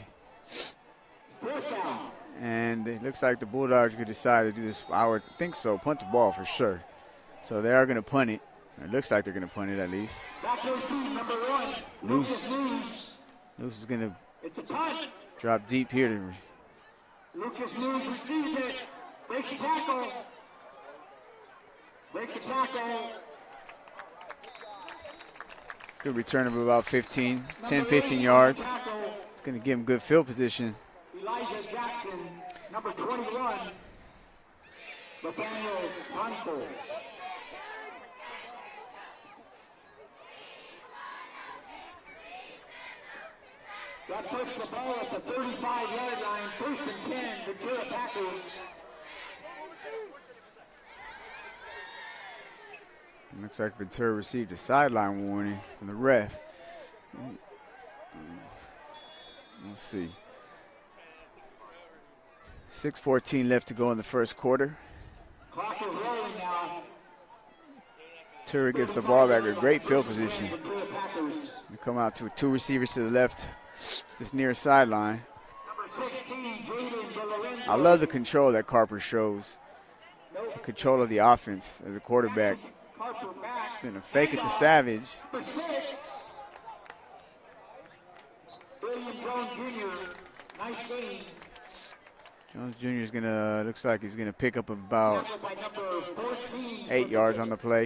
And it looks like the Bulldogs could decide to do this. I would think so. Punt the ball for sure. So they are going to punt it. It looks like they're going to punt it at least. Loose is going to drop deep here. Lucas Moose receives it. Breaks the tackle. Good return of about 10, 15 yards. It's going to give him good field position. Elijah Jackson, number 21, Nathaniel Hunter. That puts the ball at the 35-yard line, 1st and 10, Ventura Packers. Looks like Ventura received a sideline warning from the ref. Let's see. 6:14 left to go in the first quarter. Clock is rolling now. Ventura gets the ball back with great field position. They come out to 2 receivers to the left. It's this near sideline. I love the control that Carper shows. The control of the offense as a quarterback. He's going to fake it to Savage. Jones Jr. is going to, looks like he's going to pick up about 8 yards on the play.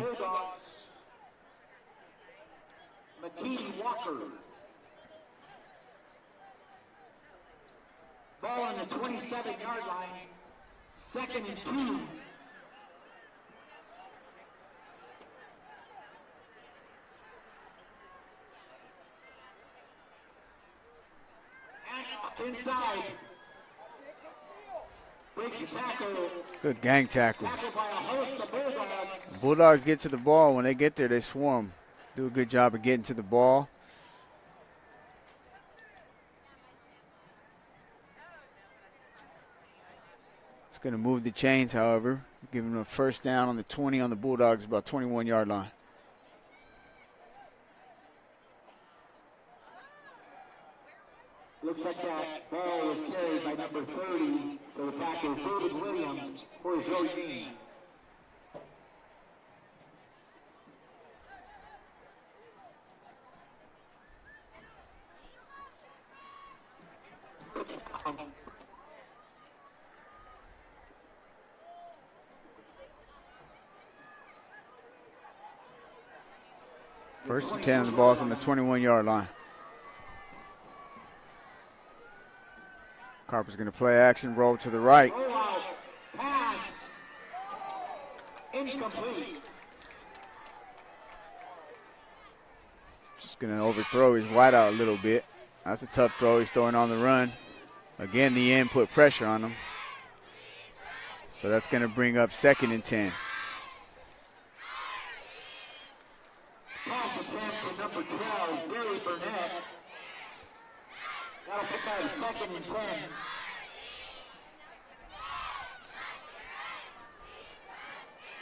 Ball on the 27-yard line, 2nd and 2. Inside. Good gang tackle. Bulldogs get to the ball. When they get there, they swarm. Do a good job of getting to the ball. It's going to move the chains, however. Giving them a first down on the 20 on the Bulldogs, about 21-yard line. Looks like that ball was carried by number 30 for the Packers, David Williams, for his own team. First and 10 on the ball from the 21-yard line. Carper's going to play action, roll to the right. Pass. Incomplete. Just going to overthrow his wideout a little bit. That's a tough throw. He's throwing on the run. Again, the end put pressure on him. So that's going to bring up 2nd and 10. Pass attempt for number 12, Gary Burnett. That'll pick out 2nd and 10.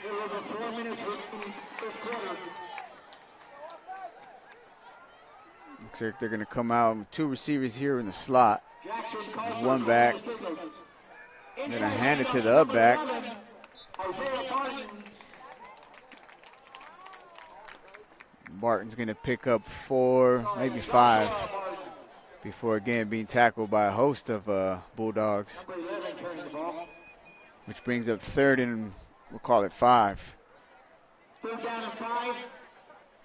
A little over 4 minutes remaining first quarter. Looks like they're going to come out with 2 receivers here in the slot. One back. Gonna hand it to the up back. Barton's gonna pick up 4, maybe 5, before again being tackled by a host of Bulldogs, which brings up 3rd and we'll call it 5. 3rd down and 5.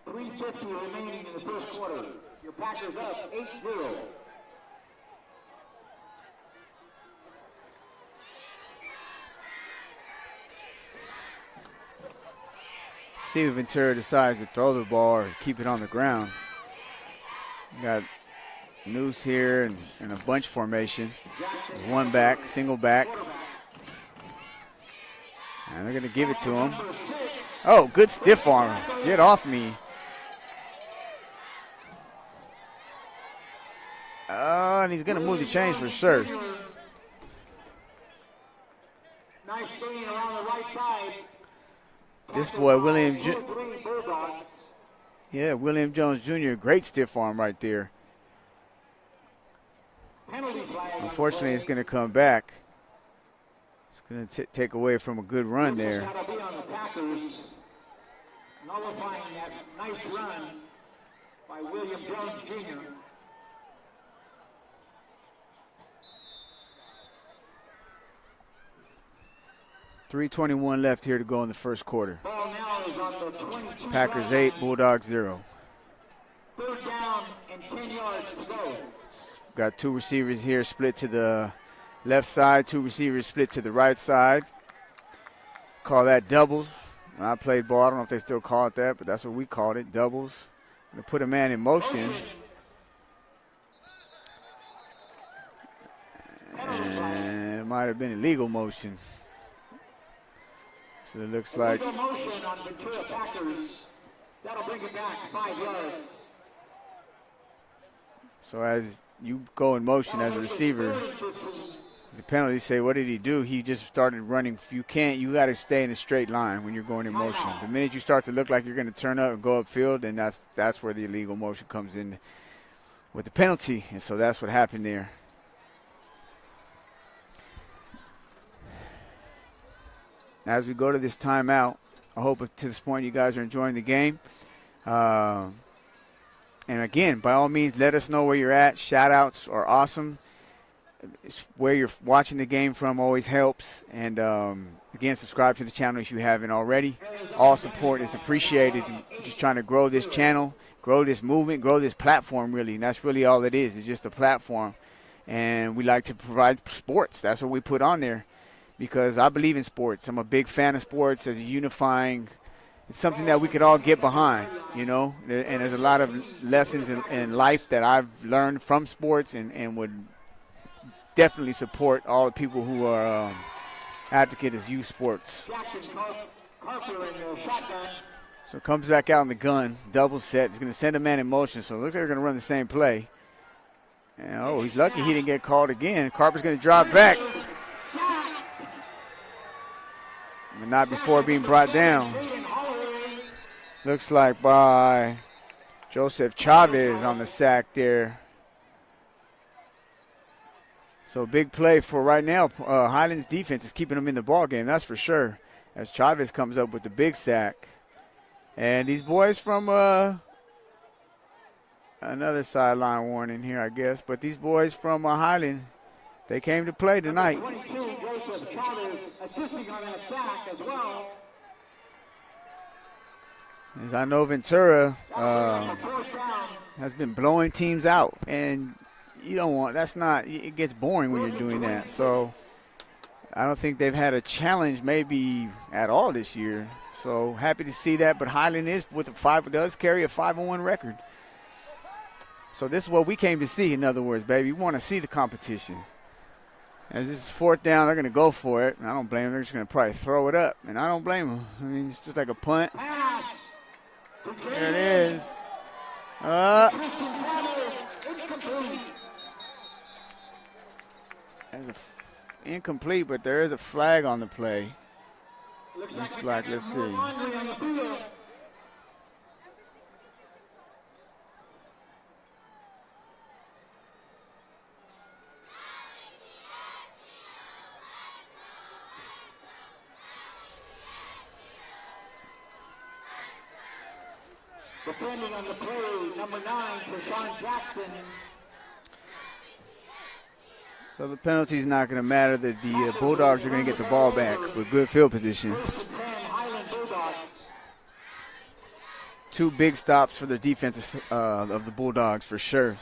3:50 remaining in the first quarter. Your Packers up 8-0. See if Ventura decides to throw the ball or keep it on the ground. You got Noose here and a bunch formation. There's one back, single back. And they're going to give it to him. Oh, good stiff arm. Get off me. And he's going to move the chains for sure. Nice gain around the right side. This boy, William Jones Jr., great stiff arm right there. Unfortunately, it's going to come back. It's going to take away from a good run there. Nullifying that nice run by William Jones Jr. .321 left here to go in the first quarter. Ball now is on the 22 Packers 8, Bulldogs 0. 3rd down and 10 yards to go. Got 2 receivers here split to the left side, 2 receivers split to the right side. Call that doubles. When I played ball, I don't know if they still call it that, but that's what we called it, doubles. To put a man in motion. And it might have been illegal motion. So it looks like. Motion on Ventura Packers. That'll bring it back 5 yards. So as you go in motion as a receiver, the penalty say, what did he do? He just started running. You got to stay in a straight line when you're going in motion. The minute you start to look like you're going to turn up and go upfield, then that's where the illegal motion comes in with the penalty. And so that's what happened there. As we go to this timeout, I hope to this point you guys are enjoying the game. And again, by all means, let us know where you're at. Shout-outs are awesome. It's where you're watching the game from always helps. And, again, subscribe to the channel if you haven't already. All support is appreciated. Just trying to grow this channel, grow this movement, grow this platform, really. And that's really all it is. It's just a platform. And we like to provide sports. That's what we put on there because I believe in sports. I'm a big fan of sports as a unifying – it's something that we could all get behind, you know, and there's a lot of lessons in life that I've learned from sports and would definitely support all the people who are advocates of youth sports. So comes back out in the gun, double set. He's going to send a man in motion, so it looks like they're going to run the same play. And, he's lucky he didn't get called again. Carper's going to drop back. But not before being brought down. Looks like by Joseph Chavez on the sack there. So big play for right now. Highland's defense is keeping them in the ball game, that's for sure, as Chavez comes up with the big sack. And these boys from another sideline warning here, I guess, but these boys from Highland, they came to play tonight. 22, Joseph Chavez assisting on that sack as well. As I know, Ventura has been blowing teams out, and you don't want, it gets boring when you're doing that. So I don't think they've had a challenge maybe at all this year. So happy to see that, but Highland does carry a 5-1 record. So this is what we came to see, in other words, baby. We want to see the competition. As this is 4th down, they're going to go for it. And I don't blame them. They're just going to probably throw it up, and I don't blame them. I mean, it's just like a punt. There it is. Incomplete, but there is a flag on the play. Looks like, let's see. defending on the play, number 9, Deshaun Jackson. So the penalty's not going to matter. The Bulldogs are going to get the ball back with good field position. First and 10, Highland Bulldogs. 2 big stops for the defense of the Bulldogs for sure.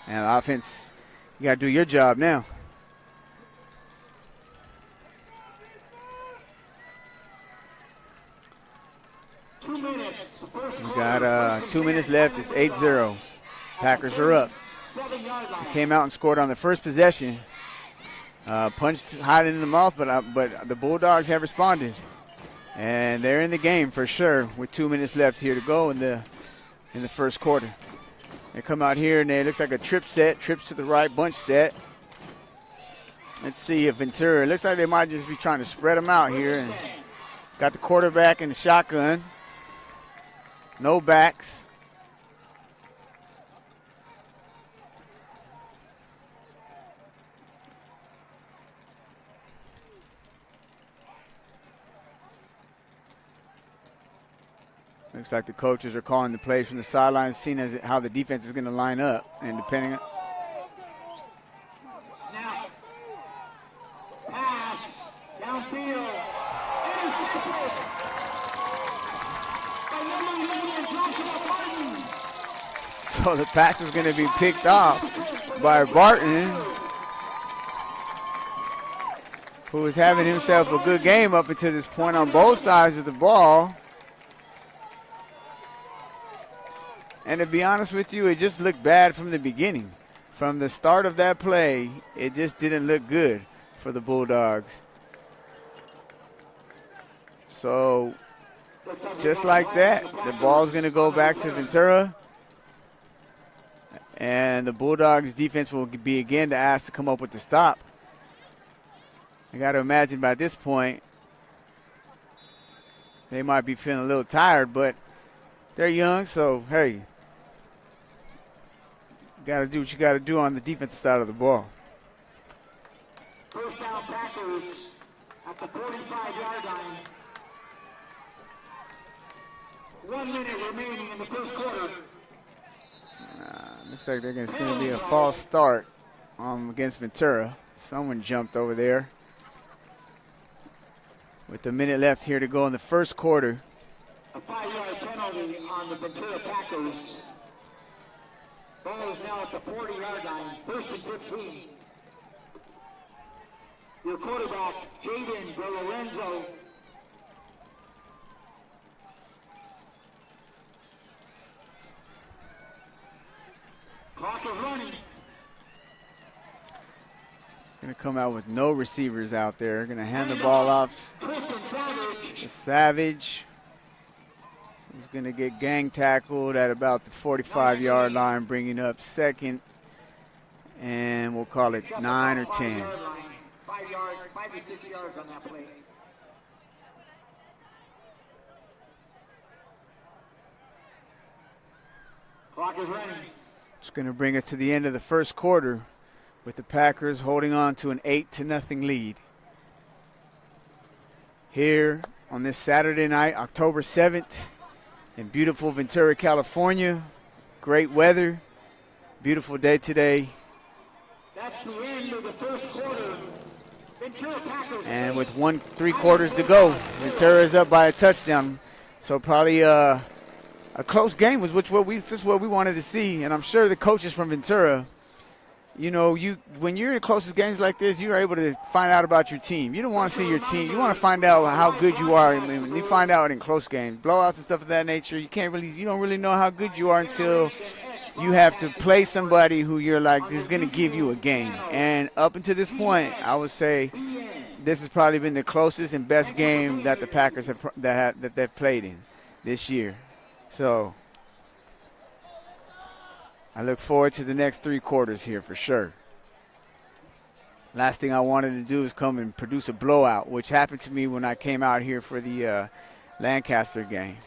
And offense, you got to do your job now. We got 2 minutes left. It's 8-0. Packers are up. They came out and scored on the first possession. Punched Highland in the mouth, but the Bulldogs have responded. And they're in the game for sure with 2 minutes left here to go in the first quarter. They come out here and it looks like a trip set, trips to the right, bunch set. Let's see if Ventura, it looks like they might just be trying to spread them out here. And got the quarterback in the shotgun. No backs. Looks like the coaches are calling the plays from the sidelines, seeing as how the defense is going to line up, and depending on. Now, pass, downfield, so the pass is going to be picked off by Barton, who is having himself a good game up until this point on both sides of the ball. And to be honest with you, it just looked bad from the beginning. From the start of that play, it just didn't look good for the Bulldogs. So, just like that, the ball's going to go back to Ventura. And the Bulldogs defense will be again asked to come up with the stop. I got to imagine by this point, they might be feeling a little tired, but they're young, so hey, got to do what you got to do on the defensive side of the ball. First down Packers at the 45-yard line. 1 minute remaining in the first quarter. Looks like it's going to be a false start against Ventura. Someone jumped over there. With a minute left here to go in the first quarter. A 5-yard penalty on the Ventura Packers. Ball is now at the 40-yard line, first and 15. Your quarterback, Jaden Lorenzo. Clock is running. Going to come out with no receivers out there. Going to hand the ball off to Savage. He's going to get gang tackled at about the 45-yard line, bringing up second. And we'll call it 9 or 10. 5 to 6 yards on that play. Clock is running. It's going to bring us to the end of the first quarter with the Packers holding on to an 8-0 lead. Here on this Saturday night, October 7th, in beautiful Ventura, California. Great weather, beautiful day today. That's the end of the first quarter. Ventura Packers. And with 3 quarters to go, Ventura is up by a touchdown. So probably a close game was this is what we wanted to see. And I'm sure the coaches from Ventura, you know, when you're in closest games like this, you're able to find out about your team. You don't want to see your team. You want to find out how good you are. I mean, when you find out in close games, blowouts and stuff of that nature, you don't really know how good you are until you have to play somebody who you're like, this is going to give you a game. And up until this point, I would say this has probably been the closest and best game that the Packers that they've played in this year. So I look forward to the next 3 quarters here for sure. Last thing I wanted to do is come and produce a blowout, which happened to me when I came out here for the Lancaster game.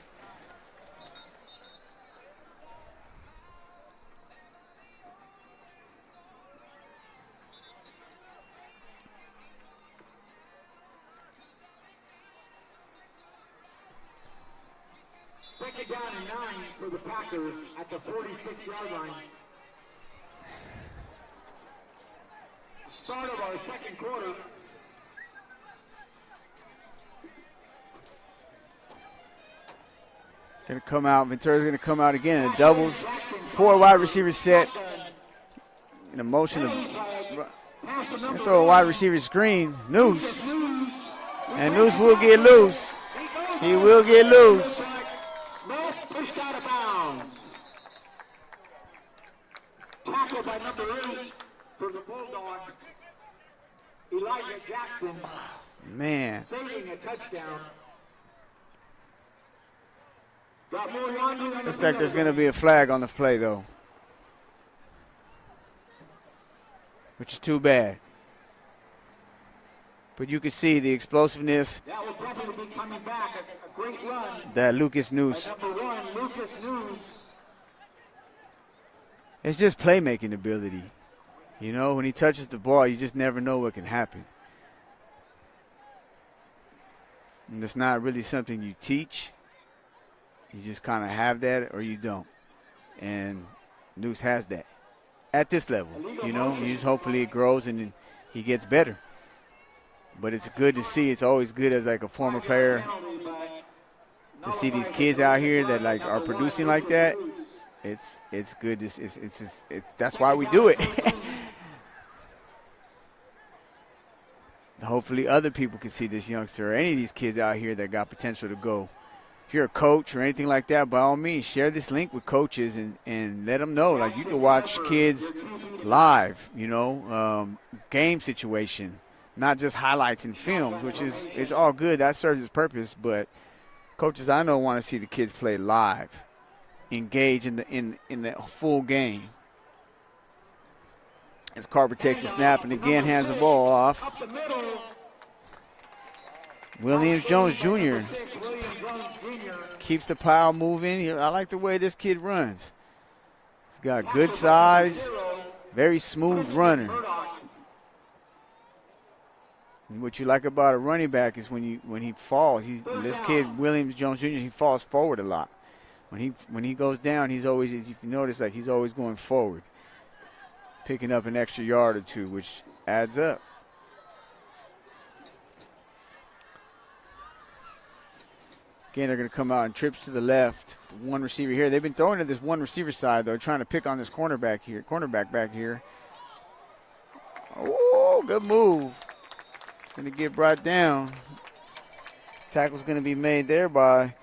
Second down and 9 for for the Packers at the 46-yard line. Start of our second quarter. Going to come out. Ventura's going to come out again in a doubles. 4 wide receiver set. In a motion of throw a wide receiver screen. Noose. And Noose will get loose. He will get loose. Pushed out of bounds. Tackled by number 8 for the Bulldogs. Elijah Jackson. Man. Saving a touchdown. Got more yardage. Looks like there's going to be a flag on the play, though. Which is too bad. But you can see the explosiveness That will definitely be coming back. A great run. that Lucas Noose. Number 1, Lucas News. It's just playmaking ability. You know, when he touches the ball, you just never know what can happen. And it's not really something you teach. You just kind of have that or you don't. And Noose has that at this level. You know, hopefully it grows and he gets better. But it's good to see. It's always good as like a former player to see these kids out here that like are producing like that. It's good. It's that's why we do it. Hopefully other people can see this youngster or any of these kids out here that got potential to go. If you're a coach or anything like that, by all means, share this link with coaches and let them know. Like, you can watch kids live, you know, game situation, not just highlights and films, which is it's all good. That serves its purpose. But coaches I know want to see the kids play live, engage in the full game. As Carper takes a snap and again hands the ball off. Williams Jones Jr. keeps the pile moving. I like the way this kid runs. He's got good size, very smooth runner. And what you like about a running back is when he falls. This kid Williams Jones Jr. he falls forward a lot. When he goes down, he's always, if you notice, like he's always going forward, picking up an extra yard or two, which adds up. Again, they're going to come out and trips to the left. One receiver here. They've been throwing to this one receiver side, though, trying to pick on this cornerback back here. Oh, good move. Going to get brought down. Tackle's going to be made there by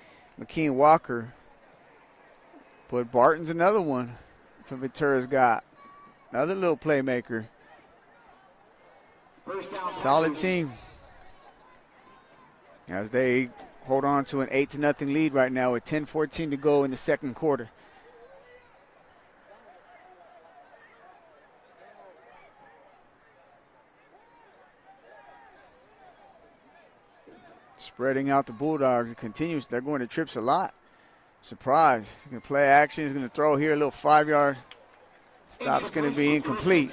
McKean Walker. But Barton's another one for Ventura's got. Another little playmaker. Solid team. As they hold on to an 8-0 lead right now with 10:14 to go in the second quarter. Spreading out the Bulldogs. It continues. They're going to trips a lot. Surprise. He's going to play action. He's going to throw here a little 5-yard. Stop's going to be incomplete.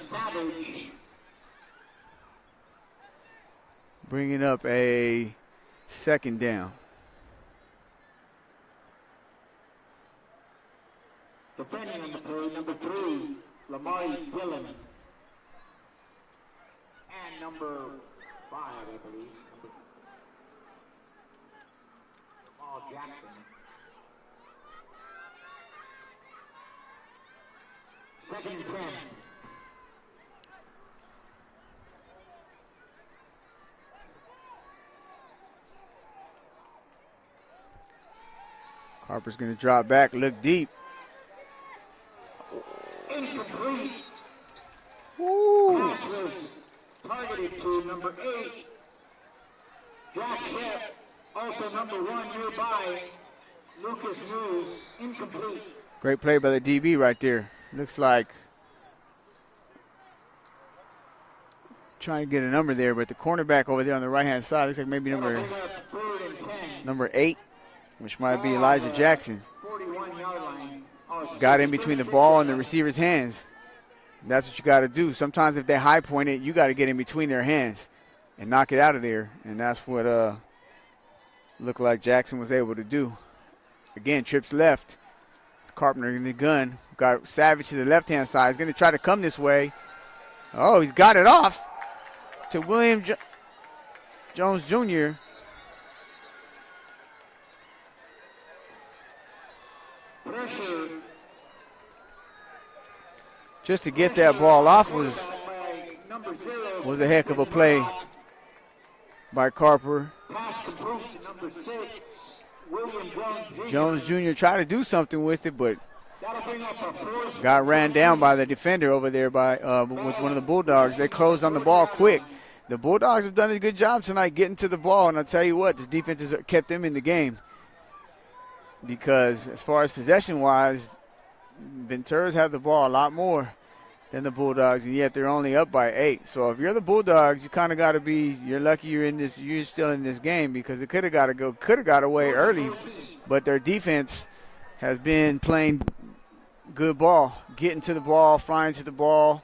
Bringing up a second down. Defending on the play, number 3, Lamar Dillon. And number 5, I believe. Lamar Jackson. Second and 10. Harper's going to drop back, look deep. Incomplete. Woo. Pass was targeted to number 8, Jack Shep. Also number 1 nearby, Lucas News. Incomplete. Great play by the DB right there. Looks like trying to get a number there, but the cornerback over there on the right-hand side looks like maybe number 8, which might be Elijah Jackson. 41-yard line. Got in between the ball and the receiver's hands. That's what you got to do. Sometimes if they high point it, you got to get in between their hands and knock it out of there, and that's what looked like Jackson was able to do. Again, trips left. Carpenter in the gun. Got Savage to the left-hand side. He's going to try to come this way. Oh, he's got it off to William Jones Jr. Pressure. Just to get that ball off was a heck of a play by Carper. Pass complete to number 6, William Jones Jr. tried to do something with it, but That'll bring up a fourth. got ran down by the defender over there by with one of the Bulldogs. They closed on the ball quick. The Bulldogs have done a good job tonight getting to the ball, and I'll tell you what, the defense has kept them in the game. Because as far as possession-wise, Ventura's had the ball a lot more than the Bulldogs, and yet they're only up by 8. So if you're the Bulldogs, you kind of got to be. You're lucky you're still in this game, because it could have got away early, but their defense has been playing good ball, getting to the ball, flying to the ball,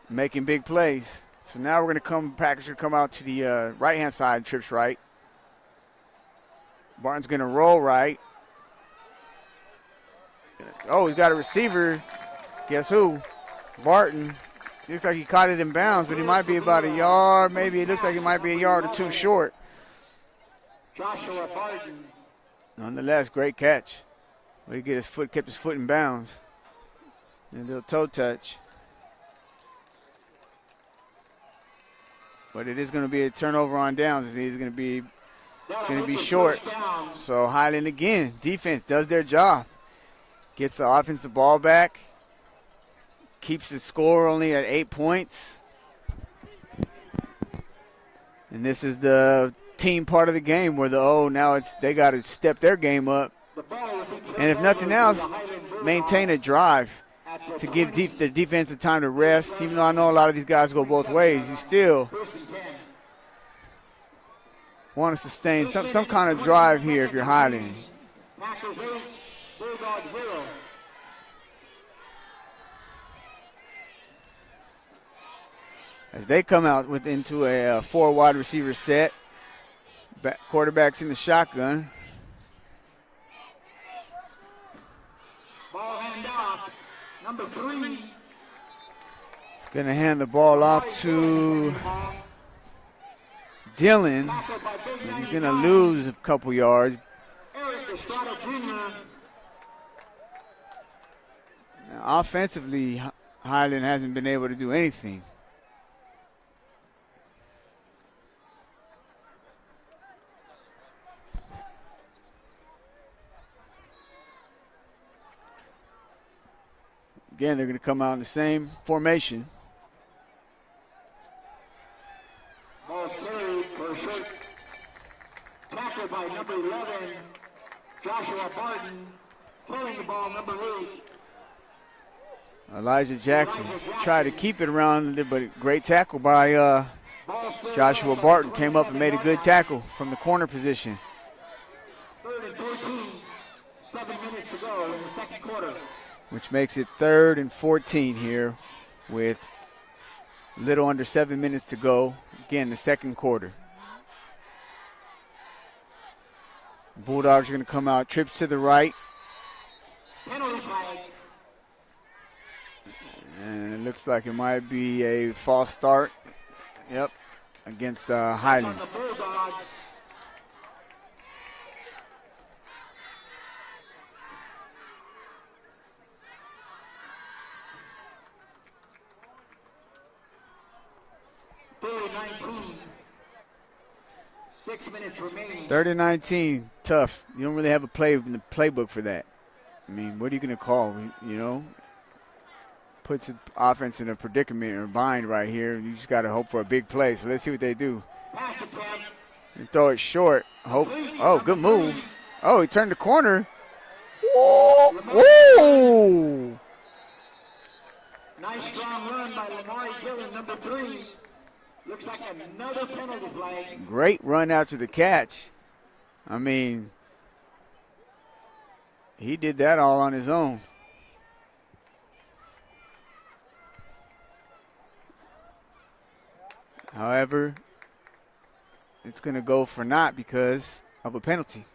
making big plays. So now we're going to come out to the right-hand side, trips right. Barton's going to roll right. Oh, he's got a receiver. Guess who? Barton. Looks like he caught it in bounds, but he might be about a yard. Maybe it looks like he might be a yard or two short. Joshua Barton. Nonetheless, great catch. But he kept his foot in bounds. And a little toe touch. But it is going to be a turnover on downs. It's going to be short. So Highland again, defense does their job. Gets the offense the ball back. Keeps the score only at 8 points. And this is the team part of the game where they got to step their game up. And if nothing else, maintain a drive to give the defense the time to rest. Even though I know a lot of these guys go both ways, you still want to sustain some kind of drive here if you're Highland. As they come out into a 4 wide receiver set, quarterback's in the shotgun. Ball hand off. Number 3. He's going to hand the ball off to Dylan. He's going to lose a couple yards. Now, offensively, Highland hasn't been able to do anything. Again, they're going to come out in the same formation. Ball carried for a short tackle by number 11, Joshua Barton. Pulling the ball, number 8. Elijah Jackson tried to keep it around, but great tackle by Joshua Barton. Came up and made a good tackle from the corner position. 3rd and 14, 7 minutes to go in the second quarter. Which makes it 3rd and 14 here with a little under 7 minutes to go. Again, the second quarter. Bulldogs are going to come out, trips to the right. Penalty flag. And it looks like it might be a false start. Yep, against Highland. The Bulldogs. Remaining. 3rd and 19, tough. You don't really have a play in the playbook for that. I mean, what are you going to call? You know, puts the offense in a predicament or bind right here. You just got to hope for a big play. So let's see what they do. And throw it short. Hope. Oh, good move. Oh, he turned the corner. Whoa! Whoa! Nice strong run by Lamar Gillen, number 3. Looks like another penalty flag. Great run after the catch. I mean, he did that all on his own. However, it's going to go for naught because of a penalty.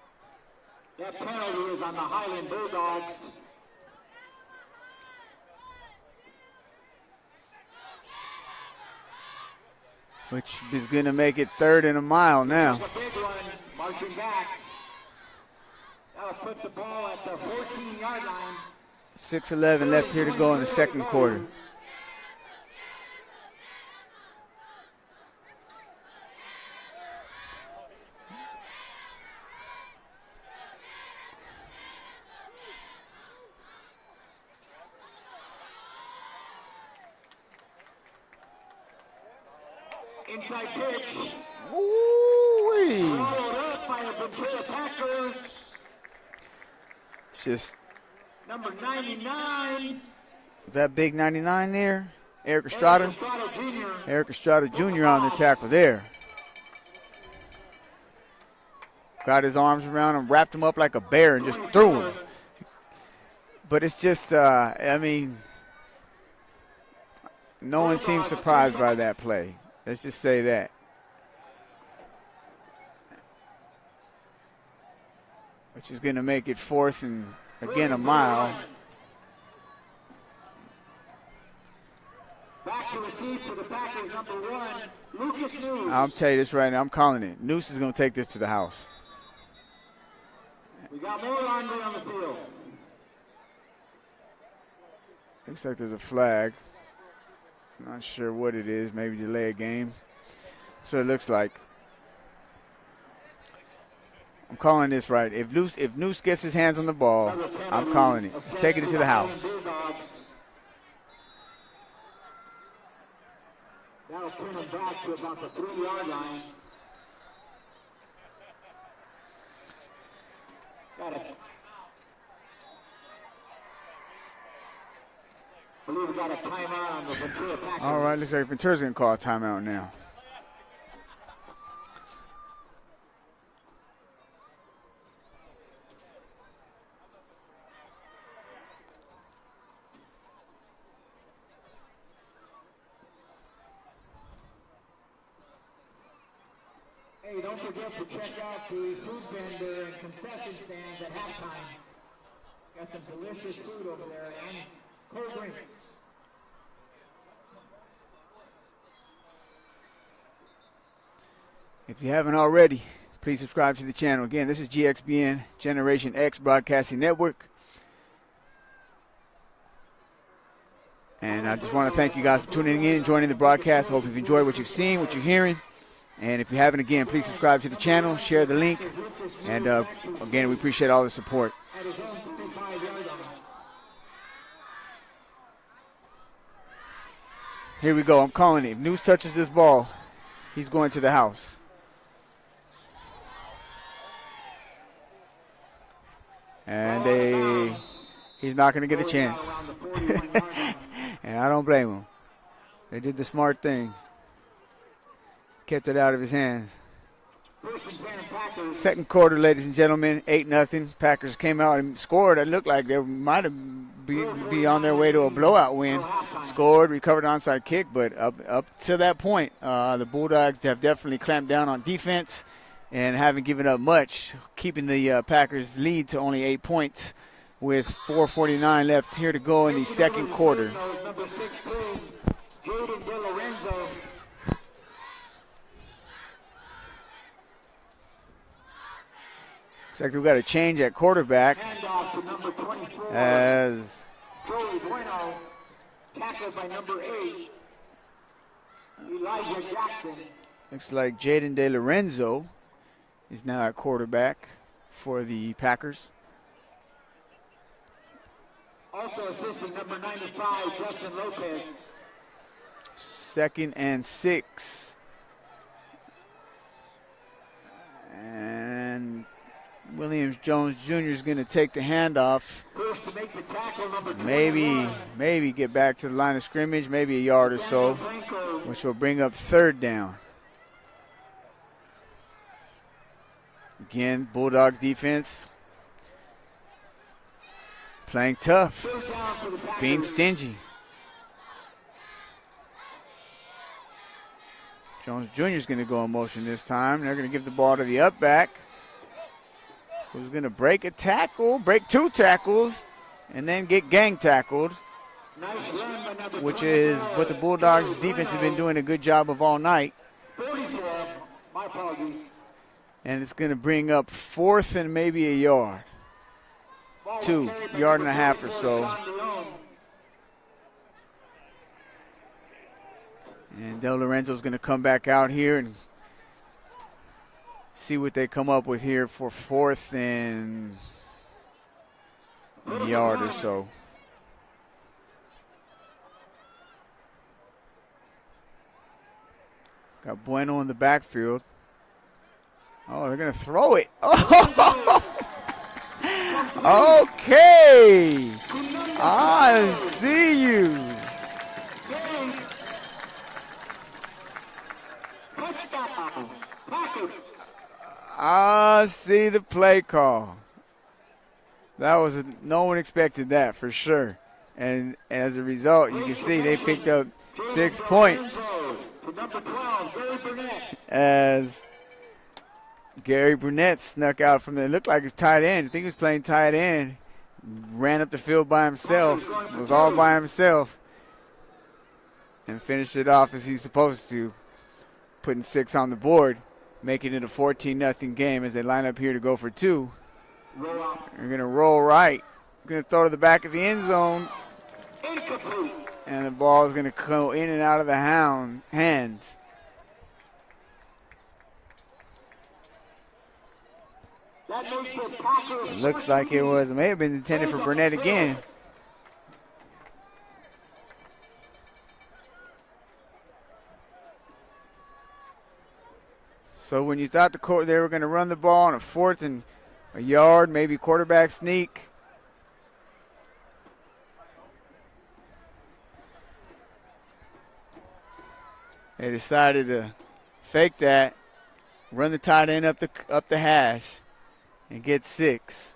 That penalty is on the Highland Bulldogs. Which is going to make it 3rd and a mile now. It's a big one, marching back. That'll put the ball at the 14-yard line. 6:11 left here to go in the second quarter. Inside pitch. Ooh-wee. Followed up by the Ventura Packers. It's just, Number 99. was that big 99 there? Eric Estrada? Eric Estrada Jr. on the tackle there. Got his arms around him, wrapped him up like a bear, and just threw him. But it's just, I mean, no one seems surprised by that play. Let's just say that. Which is going to make it 4th and, again, a mile. Back to receive for the Packers, number 1, Lucas News. I'll tell you this right now. I'm calling it. Noose is going to take this to the house. We got more laundry on the field. Looks like there's a flag. Not sure what it is. Maybe delay a game. That's what it looks like. I'm calling this right. If Noose gets his hands on the ball, I'm calling it. He's taking it to the house. That'll turn him back to about the 3-yard line. Got it. I believe we got a timeout on the Ventura Packers. All right, looks like Ventura's going to call a timeout now. Hey, don't forget to check out the food vendor and concession stands at halftime. Got some delicious food over there and cold drinks. If you haven't already, please subscribe to the channel. Again, this is GXBN, Generation X Broadcasting Network. And I just want to thank you guys for tuning in and joining the broadcast. I hope you've enjoyed what you've seen, what you're hearing. And if you haven't, again, please subscribe to the channel, share the link. And, again, we appreciate all the support. Here we go. I'm calling it. If Noose touches this ball, he's going to the house. And he's not going to get a chance. And I don't blame him. They did the smart thing. Kept it out of his hands. Second quarter, ladies and gentlemen, 8-0. Packers came out and scored. It looked like they might have be on their way to a blowout win. Scored, recovered onside kick, but up to that point, the Bulldogs have definitely clamped down on defense and haven't given up much, keeping the Packers' lead to only 8 points with 4:49 left here to go in the second quarter. Looks like we've got a change at quarterback as Joey Bueno, tackled by number 8, Elijah Jackson. looks like Jaden De Lorenzo is now at quarterback for the Packers. Also assistant number 95, Justin Lopez. 2nd and 6. And Williams Jones Jr. is going to take the handoff. First to make the tackle, number 21. Maybe get back to the line of scrimmage, maybe a yard or so, which will bring up 3rd down. Again, Bulldogs defense playing tough, being stingy. Jones Jr. is going to go in motion this time. They're going to give the ball to the up back, who's going to break a tackle, break 2 tackles, and then get gang tackled, which is what the Bulldogs defense has been doing a good job of all night. And it's going to bring up 4th and maybe a yard. 2 yard and a half or so. And Del Lorenzo's going to come back out here and see what they come up with here for 4th and a yard or so. Got Bueno in the backfield. Oh, they're going to throw it. Oh! Okay. I see you. I see the play call. That was no one expected that for sure. And as a result, you can see they picked up 6 points as Gary Burnett snuck out from there. It looked like a tight end. I think he was playing tight end. Ran up the field by himself. Was all by himself. And finished it off as he's supposed to. Putting 6 on the board. Making it a 14-0 game as they line up here to go for 2. They're going to roll right. Going to throw to the back of the end zone. And the ball is going to go in and out of the hands. Looks like it may have been intended for Burnett again. So when you thought they were going to run the ball on a 4th and a yard, maybe quarterback sneak, they decided to fake that, run the tight end up the hash, and get 6.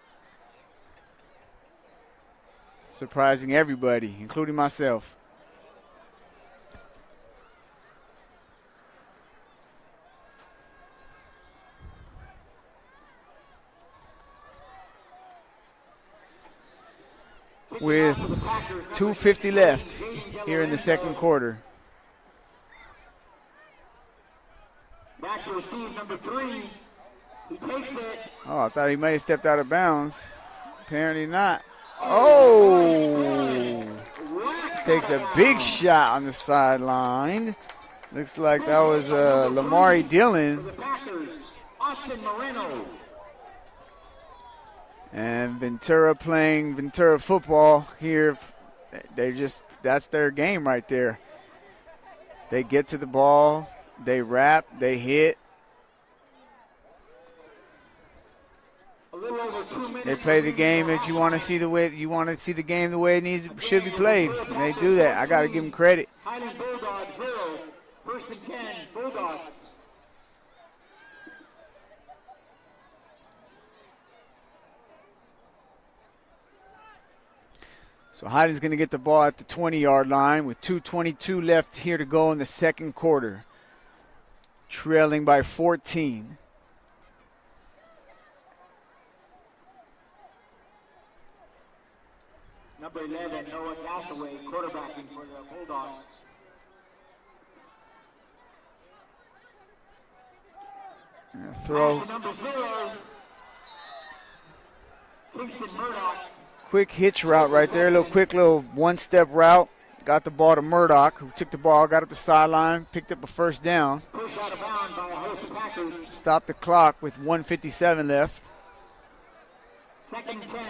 Surprising everybody, including myself. With 2:50 left here in the second quarter. Back to receive number 3. He takes it. Oh, I thought he might have stepped out of bounds. Apparently not. Oh! Takes a big shot on the sideline. Looks like that was Lamari Dillon. And Ventura playing Ventura football here. That's their game right there. They get to the ball, they wrap, they hit. They play the game that you want to see the game the way it should be played. And they do that. I got to give them credit. Highland Bulldogs 0, 1st and 10, Bulldogs. So Highland's going to get the ball at the 20-yard line with 2:22 left here to go in the second quarter. Trailing by 14. Number 11, Noah Castaway, quarterbacking for the Bulldogs. Throw. Number 0, Kingston Murdoch. Quick hitch route right there, quick little one-step route. Got the ball to Murdoch, who took the ball, got up the sideline, picked up a first down. Push out of bounds by a host of Packers. Stopped the clock with 1:57 left. 2nd and 10.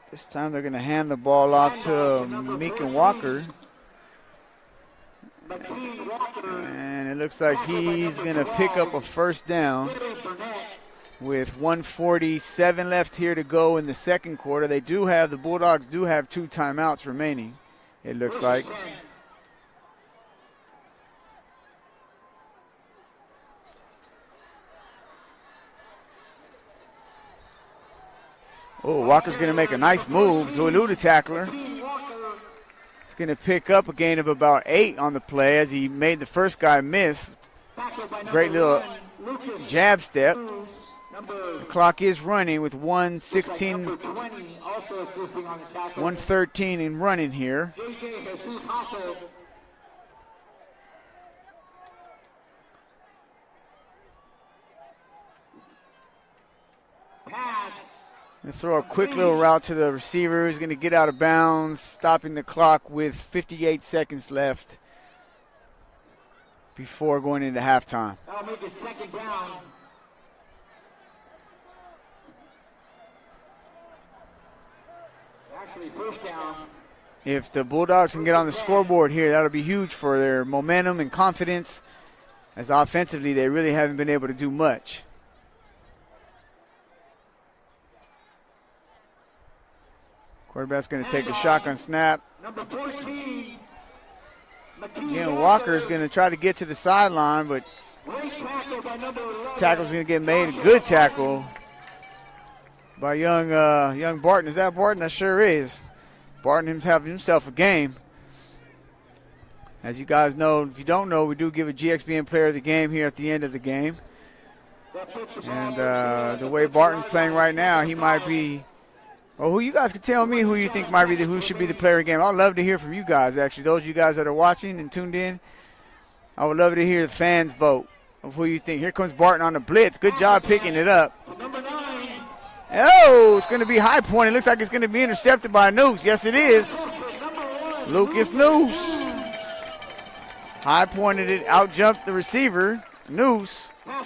This time they're going to hand the ball off to Meekin Walker. And it looks like he's going to pick up a first down with 1:47 left here to go in the second quarter. The Bulldogs do have 2 timeouts remaining, it looks like. Oh, Walker's going to make a nice move. Zulu the tackler. He's going to pick up a gain of about 8 on the play as he made the first guy miss. Great little jab step. The clock is running with 1:13 and running here. Gonna throw a quick little route to the receiver. He's going to get out of bounds, stopping the clock with 58 seconds left before going into halftime. That'll make it second down. Actually, first down. If the Bulldogs can get on the scoreboard here, that'll be huge for their momentum and confidence, as offensively they really haven't been able to do much. Quarterback's going to take the shotgun snap. Number 14. Again, Walker's going to try to get to the sideline, but tackle's going to get made. A good tackle by young Barton. Is that Barton? That sure is. Barton having himself a game. As you guys know, if you don't know, we do give a GXBN player of the game here at the end of the game. And the way Barton's playing right now, he might be. Well, who you guys can tell me who you think might be who should be the player of the game. I'd love to hear from you guys, actually. Those of you guys that are watching and tuned in, I would love to hear the fans vote of who you think. Here comes Barton on the blitz. Good job picking it up. Oh, it's going to be high point. It looks like it's going to be intercepted by Noose. Yes, it is. Lucas Noose. High pointed it, out jumped the receiver. Noose. Went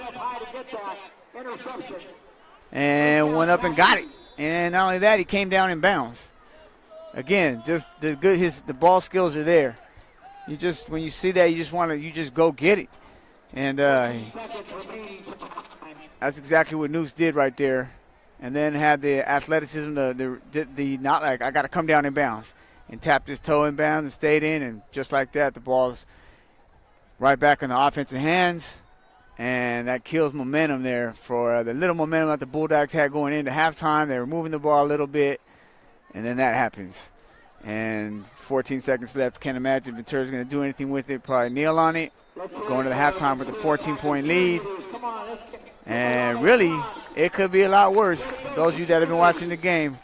up high to get that interception. And went up and got it. And not only that, he came down in bounds. Again, just the ball skills are there. You just, when you see that, you just go get it. And that's exactly what Noose did right there. And then had the athleticism, the not like I got to come down in bounds, and tapped his toe in bounds and stayed in, and just like that, the ball's right back in the offensive hands. And that kills momentum there for the little momentum that the Bulldogs had going into halftime. They were moving the ball a little bit, and then that happens. And 14 seconds left. Can't imagine Ventura's going to do anything with it. Probably kneel on it. Going to the halftime with a 14-point lead. And really, it could be a lot worse. Those of you that have been watching the game,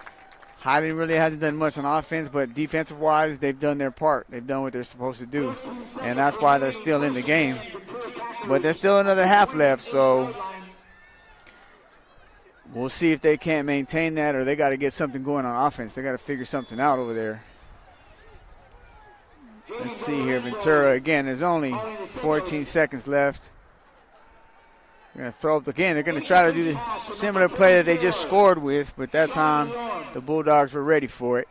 Highland really hasn't done much on offense, but defensive-wise, they've done their part. They've done what they're supposed to do. And that's why they're still in the game. But there's still another half left, so we'll see if they can't maintain that, or they got to get something going on offense. They got to figure something out over there. Let's see here, Ventura. Again, there's only 14 seconds left. They're going to throw up again. They're going to try to do the similar play that they just scored with, but that time the Bulldogs were ready for it.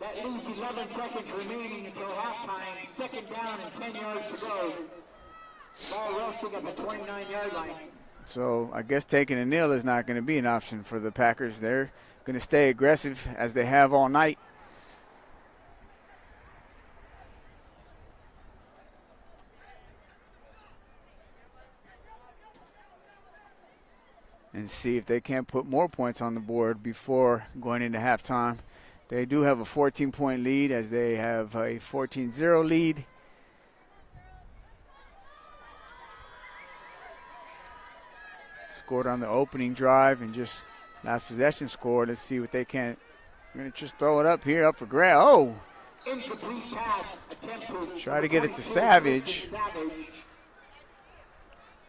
That leaves 11 seconds remaining until halftime. Second down and 10 yards to go. Ball rushing at the 29-yard line. So I guess taking a kneel is not going to be an option for the Packers. They're going to stay aggressive as they have all night. And see if they can't put more points on the board before going into halftime. They do have a 14-point lead as they have a 14-0 lead. Scored on the opening drive and just last possession scored. Let's see what they can. I'm going to just throw it up here, up for grab. Oh! Try to get it to Savage.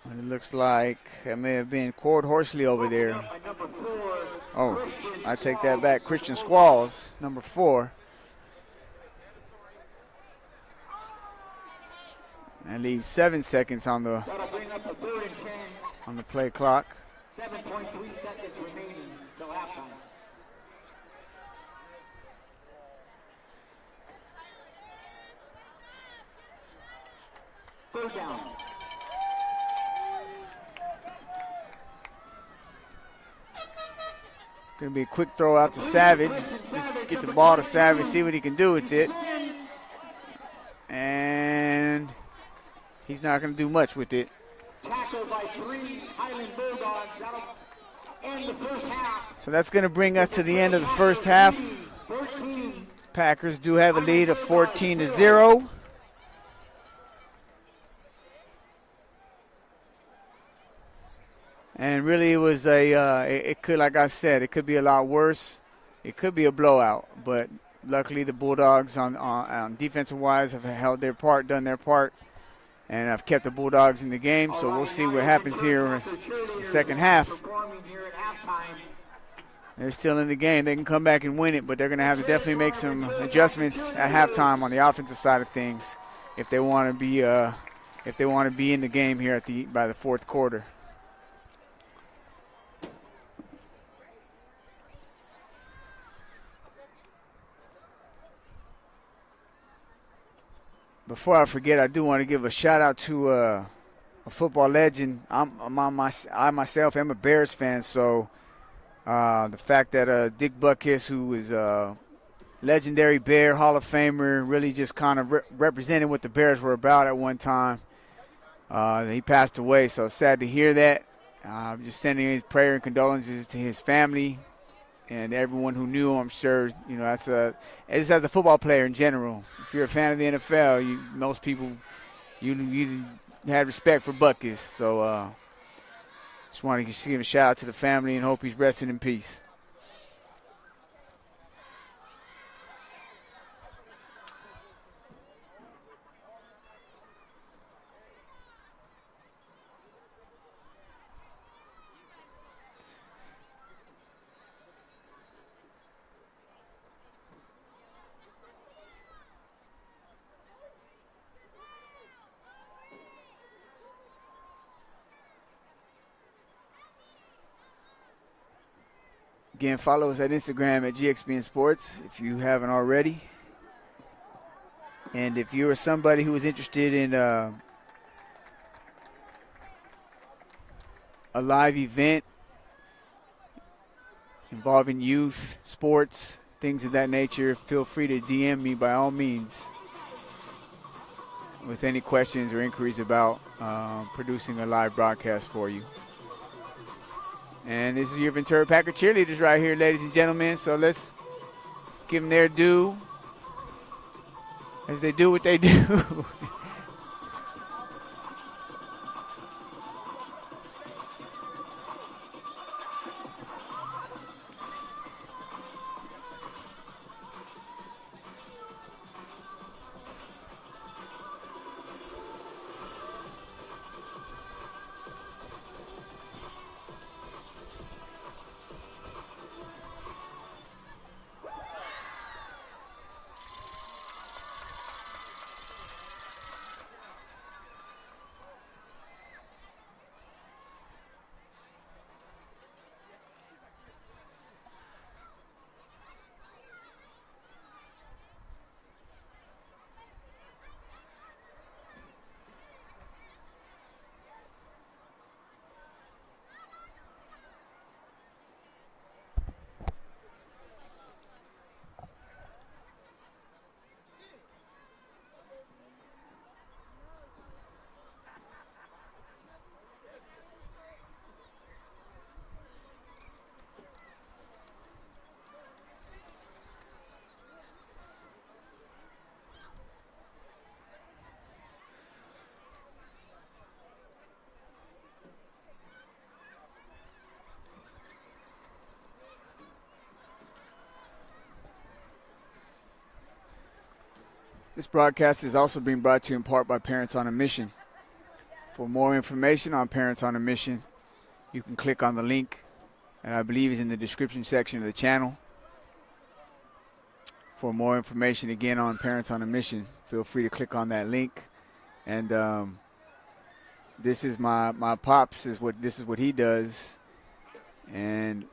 And it looks like it may have been Cord Horsley over there. Oh, I take that back. Christian Squalls, number 4. And leaves 7 seconds on the play clock. 7.3 seconds remaining till halftime. Third down. Going to be a quick throw out to Savage. Just get the ball to Savage, see what he can do with it. And he's not going to do much with it. Paso by 3 Highland Bulldogs. That'll end the first half. So that's going to bring us to the end of the first half. 13. Packers do have a lead of 14-0. And really, it was it could, like I said, it could be a lot worse. It could be a blowout, but luckily the Bulldogs on defensive wise have held their part, done their part, and have kept the Bulldogs in the game. So we'll see what happens here in the second half. They're still in the game. They can come back and win it, but they're going to have to definitely make some adjustments at halftime on the offensive side of things if they want to be in the game here by the fourth quarter. Before I forget, I do want to give a shout out to a football legend. I myself am a Bears fan, so the fact that Dick Butkus, who is a legendary Bear Hall of Famer, really just kind of represented what the Bears were about at one time. He passed away, so sad to hear that. I'm just sending his prayer and condolences to his family and everyone who knew him. I'm sure, it's just as a football player in general. If you're a fan of the NFL, most people, you had respect for Butkus. So just want to give a shout out to the family and hope he's resting in peace. Again, follow us at Instagram at GXBN Sports if you haven't already. And if you're somebody who is interested in a live event involving youth, sports, things of that nature, feel free to DM me by all means with any questions or inquiries about producing a live broadcast for you. And this is your Ventura Packer cheerleaders right here, ladies and gentlemen. So let's give them their due as they do what they do. This broadcast is also being brought to you in part by Parents on a Mission. For more information on Parents on a Mission, you can click on the link, and I believe is in the description section of the channel. For more information, again, on Parents on a Mission, feel free to click on that link. And this is my pops. This is what he does. And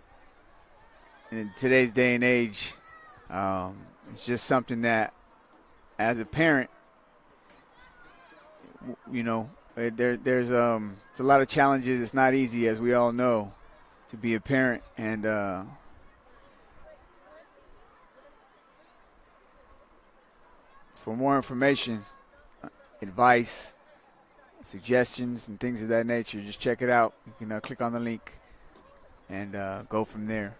in today's day and age, it's just something that, as a parent, there's it's a lot of challenges. It's not easy, as we all know, to be a parent. And for more information, advice, suggestions and things of that nature, just check it out. You can click on the link and go from there.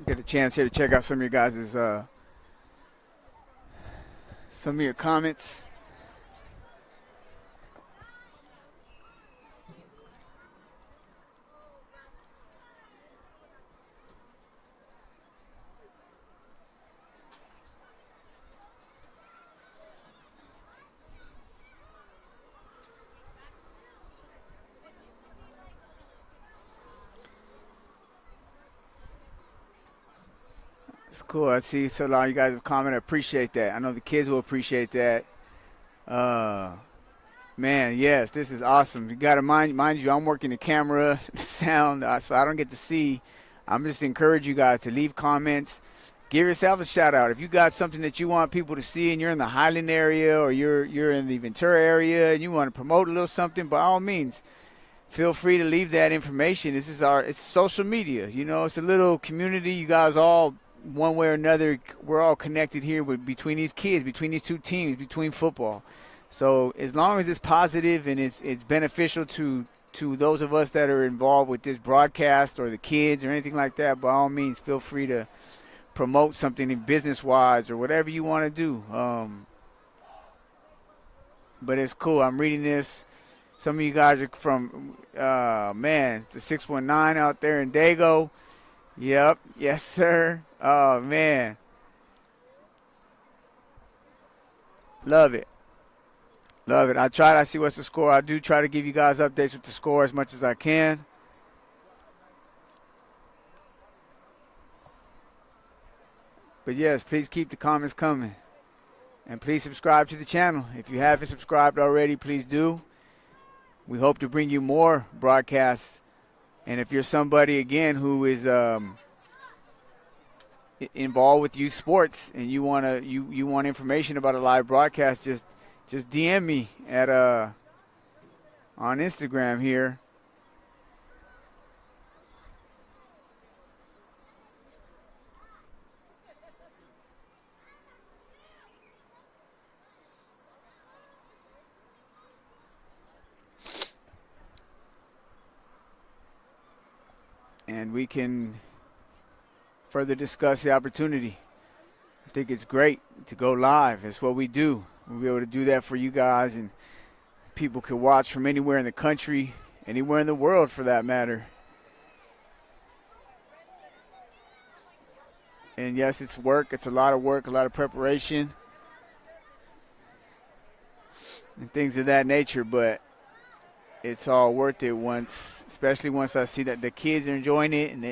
Get a chance here to check out some of your guys' some of your comments. It's cool. I see so a lot of you guys have commented. I appreciate that. I know the kids will appreciate that. Man, yes, this is awesome. You got to mind you, I'm working the camera, the sound, so I don't get to see. I'm just encourage you guys to leave comments. Give yourself a shout out. If you got something that you want people to see and you're in the Highland area or you're in the Ventura area and you want to promote a little something, by all means, feel free to leave that information. This is it's social media. You know, it's a little community. You guys all, one way or another, we're all connected here between these kids, between these two teams, between football. So as long as it's positive and it's beneficial to those of us that are involved with this broadcast or the kids or anything like that, by all means, feel free to promote something in business-wise or whatever you want to do. But it's cool. I'm reading this. Some of you guys are from, the 619 out there in Dago. Yep. Yes, sir. Oh, man. Love it. Love it. I see what's the score. I do try to give you guys updates with the score as much as I can. But, yes, please keep the comments coming. And please subscribe to the channel. If you haven't subscribed already, please do. We hope to bring you more broadcasts. And if you're somebody, again, who is involved with youth sports and you want information about a live broadcast, just DM me at on Instagram here. And we can further discuss the opportunity. I think it's great to go live. It's what we do. We'll be able to do that for you guys, and people can watch from anywhere in the country, anywhere in the world for that matter. And yes, it's work. It's a lot of work, a lot of preparation, and things of that nature, but it's all worth it especially once I see that the kids are enjoying it and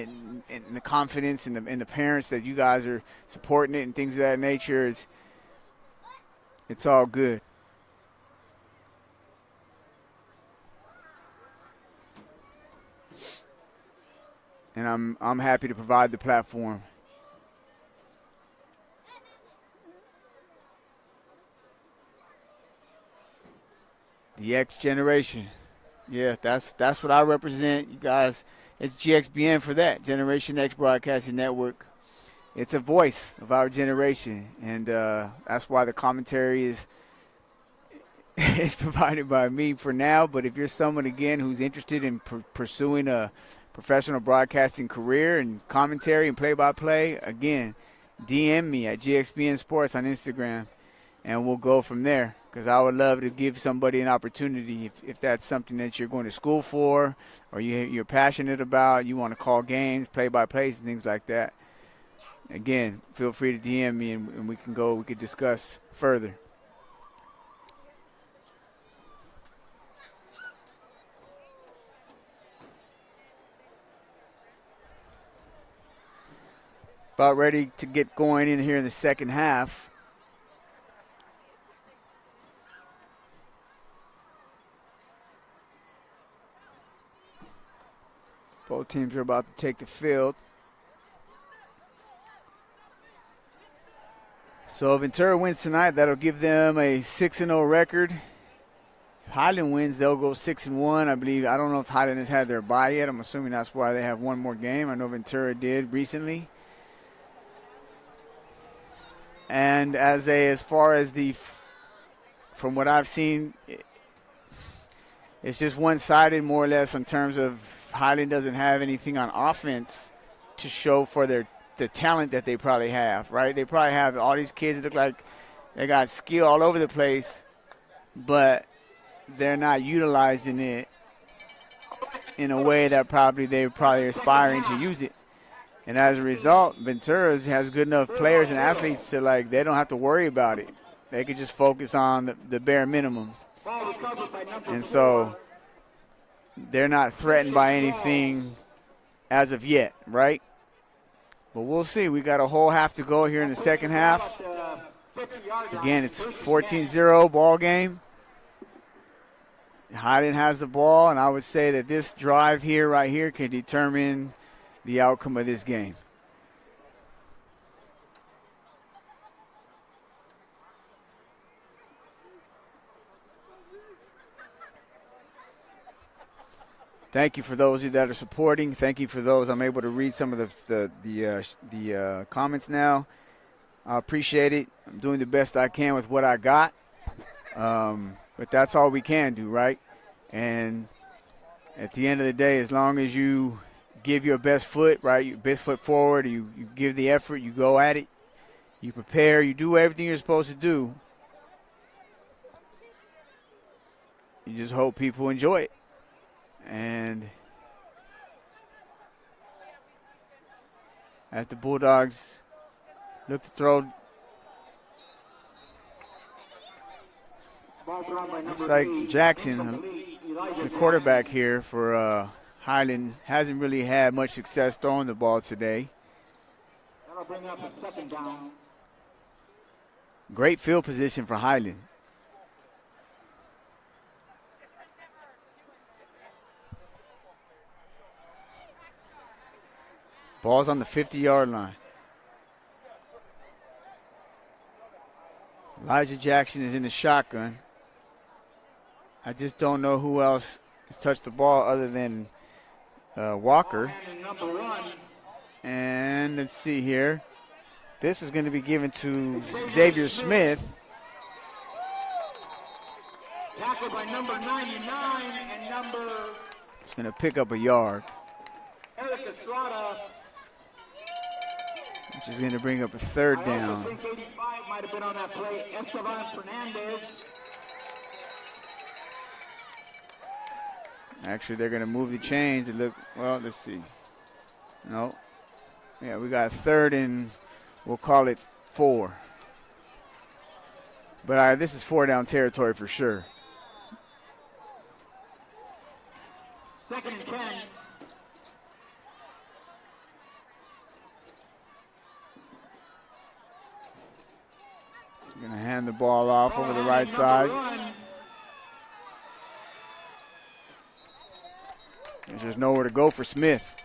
the confidence and the parents that you guys are supporting it and things of that nature. It's all good. And I'm happy to provide the platform. The X generation. Yeah, that's what I represent. You guys, it's GXBN for that, Generation X Broadcasting Network. It's a voice of our generation, and that's why the commentary is provided by me for now. But if you're someone, again, who's interested in pursuing a professional broadcasting career and commentary and play-by-play, again, DM me at GXBN Sports on Instagram, and we'll go from there. because I would love to give somebody an opportunity if that's something that you're going to school for or you're passionate about, you want to call games, play-by-plays and things like that. Again, feel free to DM me and we could discuss further. About ready to get going in here in the second half. Both teams are about to take the field. So Ventura wins tonight. That'll give them a 6-0 record. Highland wins, they'll go 6-1. I believe, I don't know if Highland has had their bye yet. I'm assuming that's why they have one more game. I know Ventura did recently. And as far as from what I've seen, it's just one-sided more or less in terms of Highland doesn't have anything on offense to show for the talent that they probably have, right? They probably have all these kids that look like they got skill all over the place, but they're not utilizing it in a way that they're probably aspiring to use it. And as a result, Ventura has good enough players and athletes to, like, they don't have to worry about it. They could just focus on the bare minimum. And so they're not threatened by anything as of yet, right? But we'll see. We got a whole half to go here in the second half. Again, it's 14-0 ball game. Highland has the ball, and I would say that this drive here, right here, can determine the outcome of this game. Thank you for those of you that are supporting. Thank you for those. I'm able to read some of the comments now. I appreciate it. I'm doing the best I can with what I got. But that's all we can do, right? And at the end of the day, as long as you give your best foot, right, your best foot forward, you give the effort, you go at it, you prepare, you do everything you're supposed to do, you just hope people enjoy it. And as the Bulldogs look to throw, looks like Jackson, the quarterback here for Highland, hasn't really had much success throwing the ball today. That'll bring up a second down. Great field position for Highland. Ball's on the 50-yard line. Elijah Jackson is in the shotgun. I just don't know who else has touched the ball other than Walker. And let's see here. This is going to be given to Xavier Smith. Tackled by number 99 and number. It's going to pick up a yard, Eric Estrada. which is going to bring up a third I down. also think 85 might have been on that play. Esteban Fernandez. Actually, they're going to move the chains. It look, well, let's see. No. Yeah, we got third and we'll call it 4. But this is 4-down territory for sure. Second and 10. Going to hand the ball off over the right side. There's just nowhere to go for Smith.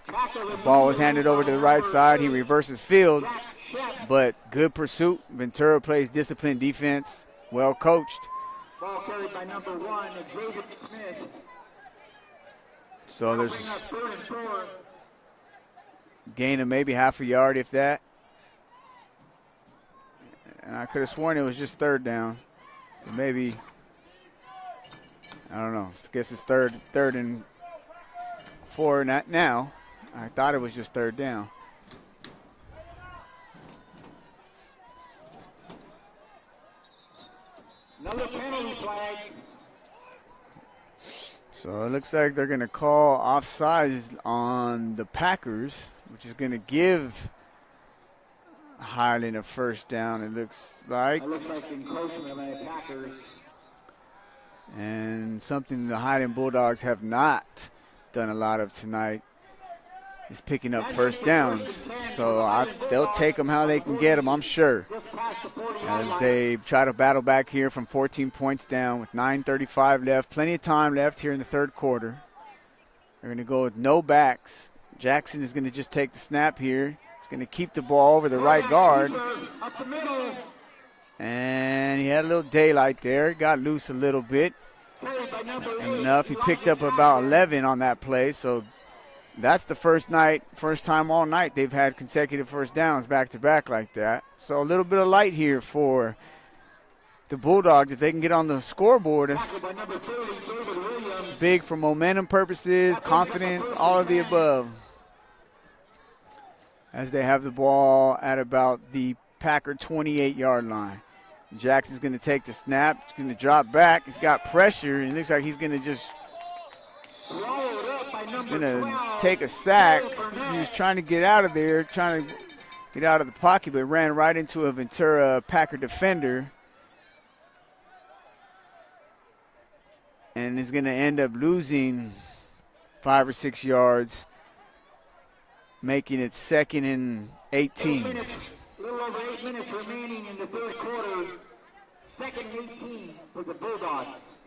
The ball was handed over to the right side. He reverses field, but good pursuit. Ventura plays disciplined defense, well coached. Ball carried by number 1, Xavier Smith. So there's Bring up third and 4. gain of maybe half a yard, if that. And I could have sworn it was just third down. Maybe, I don't know. I guess it's third and 4 not now. I thought it was just third down. Another penalty flag. So it looks like they're going to call offsides on the Packers, which is going to give Highland a first down, it looks like. It looks like encroachment by the Packers. And something the Highland Bulldogs have not done a lot of tonight is picking up first downs. So they'll take them how they can get them, I'm sure, as they try to battle back here from 14 points down with 9:35 left. Plenty of time left here in the third quarter. They're going to go with no backs. Jackson is going to just take the snap here. He's going to keep the ball over the right guard. And he had a little daylight there. Got loose a little bit. Enough. He picked up about 11 on that play. So that's the first time all night they've had consecutive first downs back-to-back like that. So a little bit of light here for the Bulldogs. If they can get on the scoreboard, it's big for momentum purposes, confidence, all of the above. As they have the ball at about the Packer 28-yard line. Jackson's going to take the snap. He's going to drop back. He's got pressure, and it looks like he's going to just take a sack. He was trying to get out of there, trying to get out of the pocket, but ran right into a Ventura Packer defender. And is going to end up losing 5 or 6 yards, making it 2nd and 18. A little over 8 minutes remaining in the third quarter. 2nd and 18 for the Bulldogs.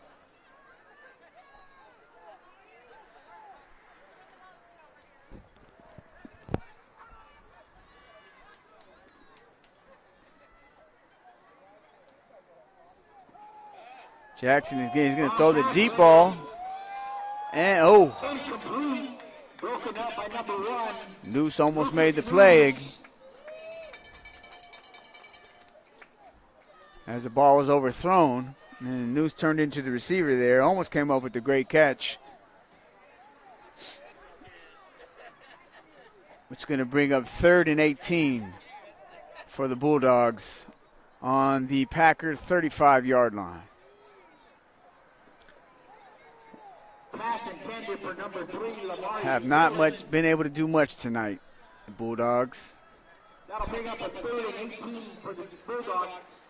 Jackson is going to throw the deep ball. And, Incomplete. Broken up by number 1. Noose almost made the play. As the ball was overthrown, and Noose turned into the receiver there. Almost came up with the great catch. Which is going to bring up 3rd and 18 for the Bulldogs on the Packers 35-yard line. For number 3, Have not been able to do much tonight, the Bulldogs. That'll bring up a 3rd and 18 for the Bulldogs.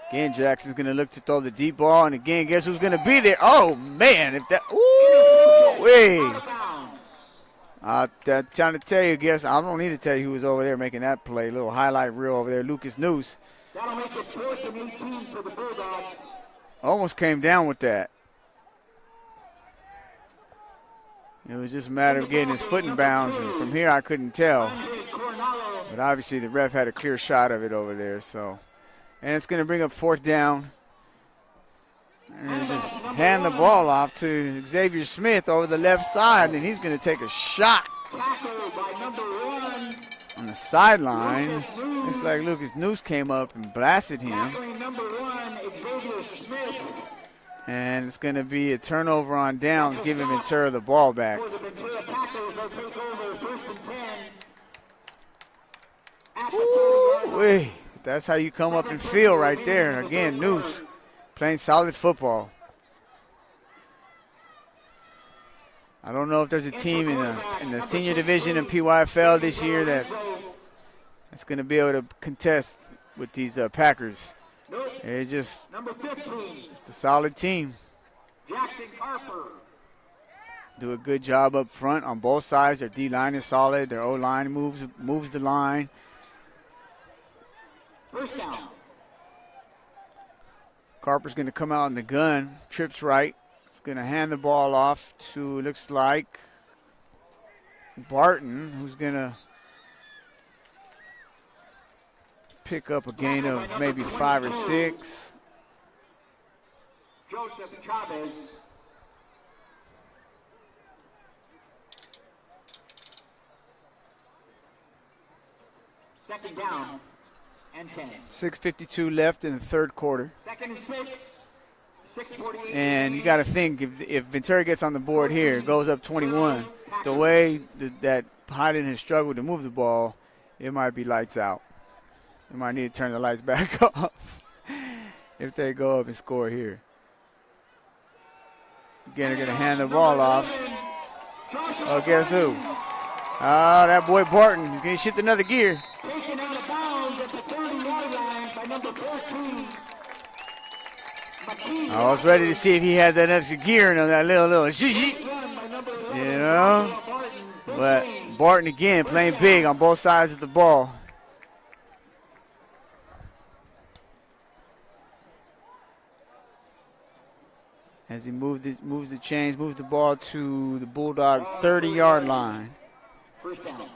Again, Jackson's going to look to throw the deep ball, and again, guess who's going to be there? Oh, man, if that – ooh, wait. I'm trying to tell you, I don't need to tell you who was over there making that play. Little highlight reel over there, Lucas Noose. That'll make it 4th and 18 for the Bulldogs. Almost came down with that. It was just a matter of getting his foot in bounds, and from here I couldn't tell. But obviously the ref had a clear shot of it over there. So, and it's going to bring up 4th down. And just hand the ball off to Xavier Smith over the left side, and he's going to take a shot on the sideline. It's like Lucas Noose came up and blasted him. And it's going to be a turnover on downs, giving Ventura the ball back. Ooh, that's how you come up and feel right there. Again, Noose playing solid football. I don't know if there's a team in the senior division in PYFL this year that's going to be able to contest with these Packers. They're just a solid team. Do a good job up front on both sides. Their D-line is solid. Their O-line moves the line. First down. Carper's going to come out in the gun. Trips right. He's going to hand the ball off to, looks like, Barton, who's going to pick up a gain of maybe 5 or 6. Joseph Chavez. Second down and 10. 6:52 left in the third quarter. 2nd and 6. 6:48. And you got to think, if Ventura gets on the board here, goes up 21, the way that Highland has struggled to move the ball, it might be lights out. We might need to turn the lights back off if they go up and score here. Again, they're going to hand the ball off. Oh, guess who? Oh, that boy Barton. He's going to shift another gear. Taken out of bounds at the 30-yard line by number 14. I was ready to see if he had that extra gear in him, that little you know. But Barton again playing big on both sides of the ball. As he moves the chains, moves the ball to the Bulldog 30-yard line. First down.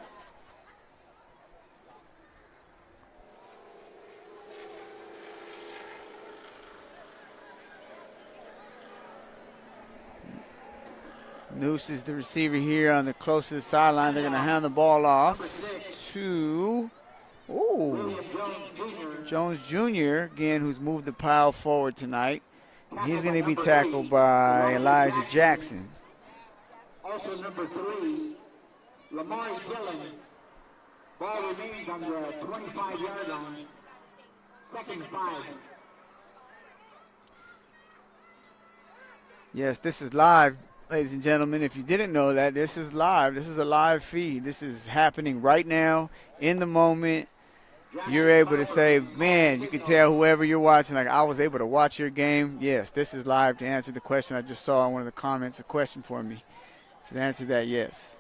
Noose is the receiver here on the close to the sideline. They're going to hand the ball off to Jones Jr. again, who's moved the pile forward tonight. He's going to be tackled by Elijah Jackson. Also number 3, Lamar Dillon. Ball remains on the 25-yard line. Second 5. Yes, this is live, ladies and gentlemen. If you didn't know that, this is live. This is a live feed. This is happening right now, in the moment. You're able to say, man, you can tell whoever you're watching, like, I was able to watch your game. Yes, this is live to answer the question I just saw in one of the comments, a question for me. So to answer that, yes.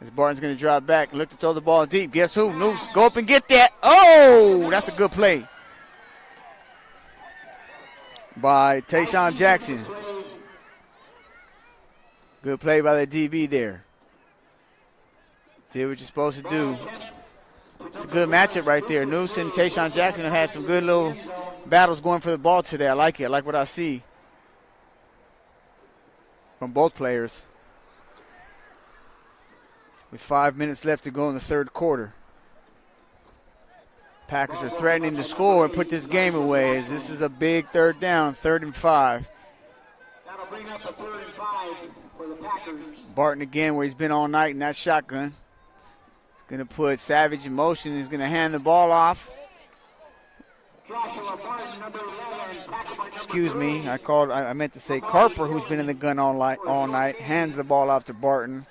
As Barton's going to drop back, look to throw the ball deep. Guess who? Noose, go up and get that. Oh, that's a good play by Tayshawn Jackson. Good play by the DB there. Did what you're supposed to do. It's a good matchup right there. Noose and Tayshawn Jackson have had some good little battles going for the ball today. I like it. I like what I see from both players. With 5 minutes left to go in the third quarter. Packers are threatening to score and put this game away, as this is a big third down, 3rd and 5. That'll bring up a 3rd and 5 for the Packers. Barton again, where he's been all night in that shotgun. He's going to put Savage in motion. He's going to hand the ball off. Joshua Barton, number 11, tackled by number Excuse me, 3. I meant to say Carper, who's been in the gun all night, hands the ball off to Barton.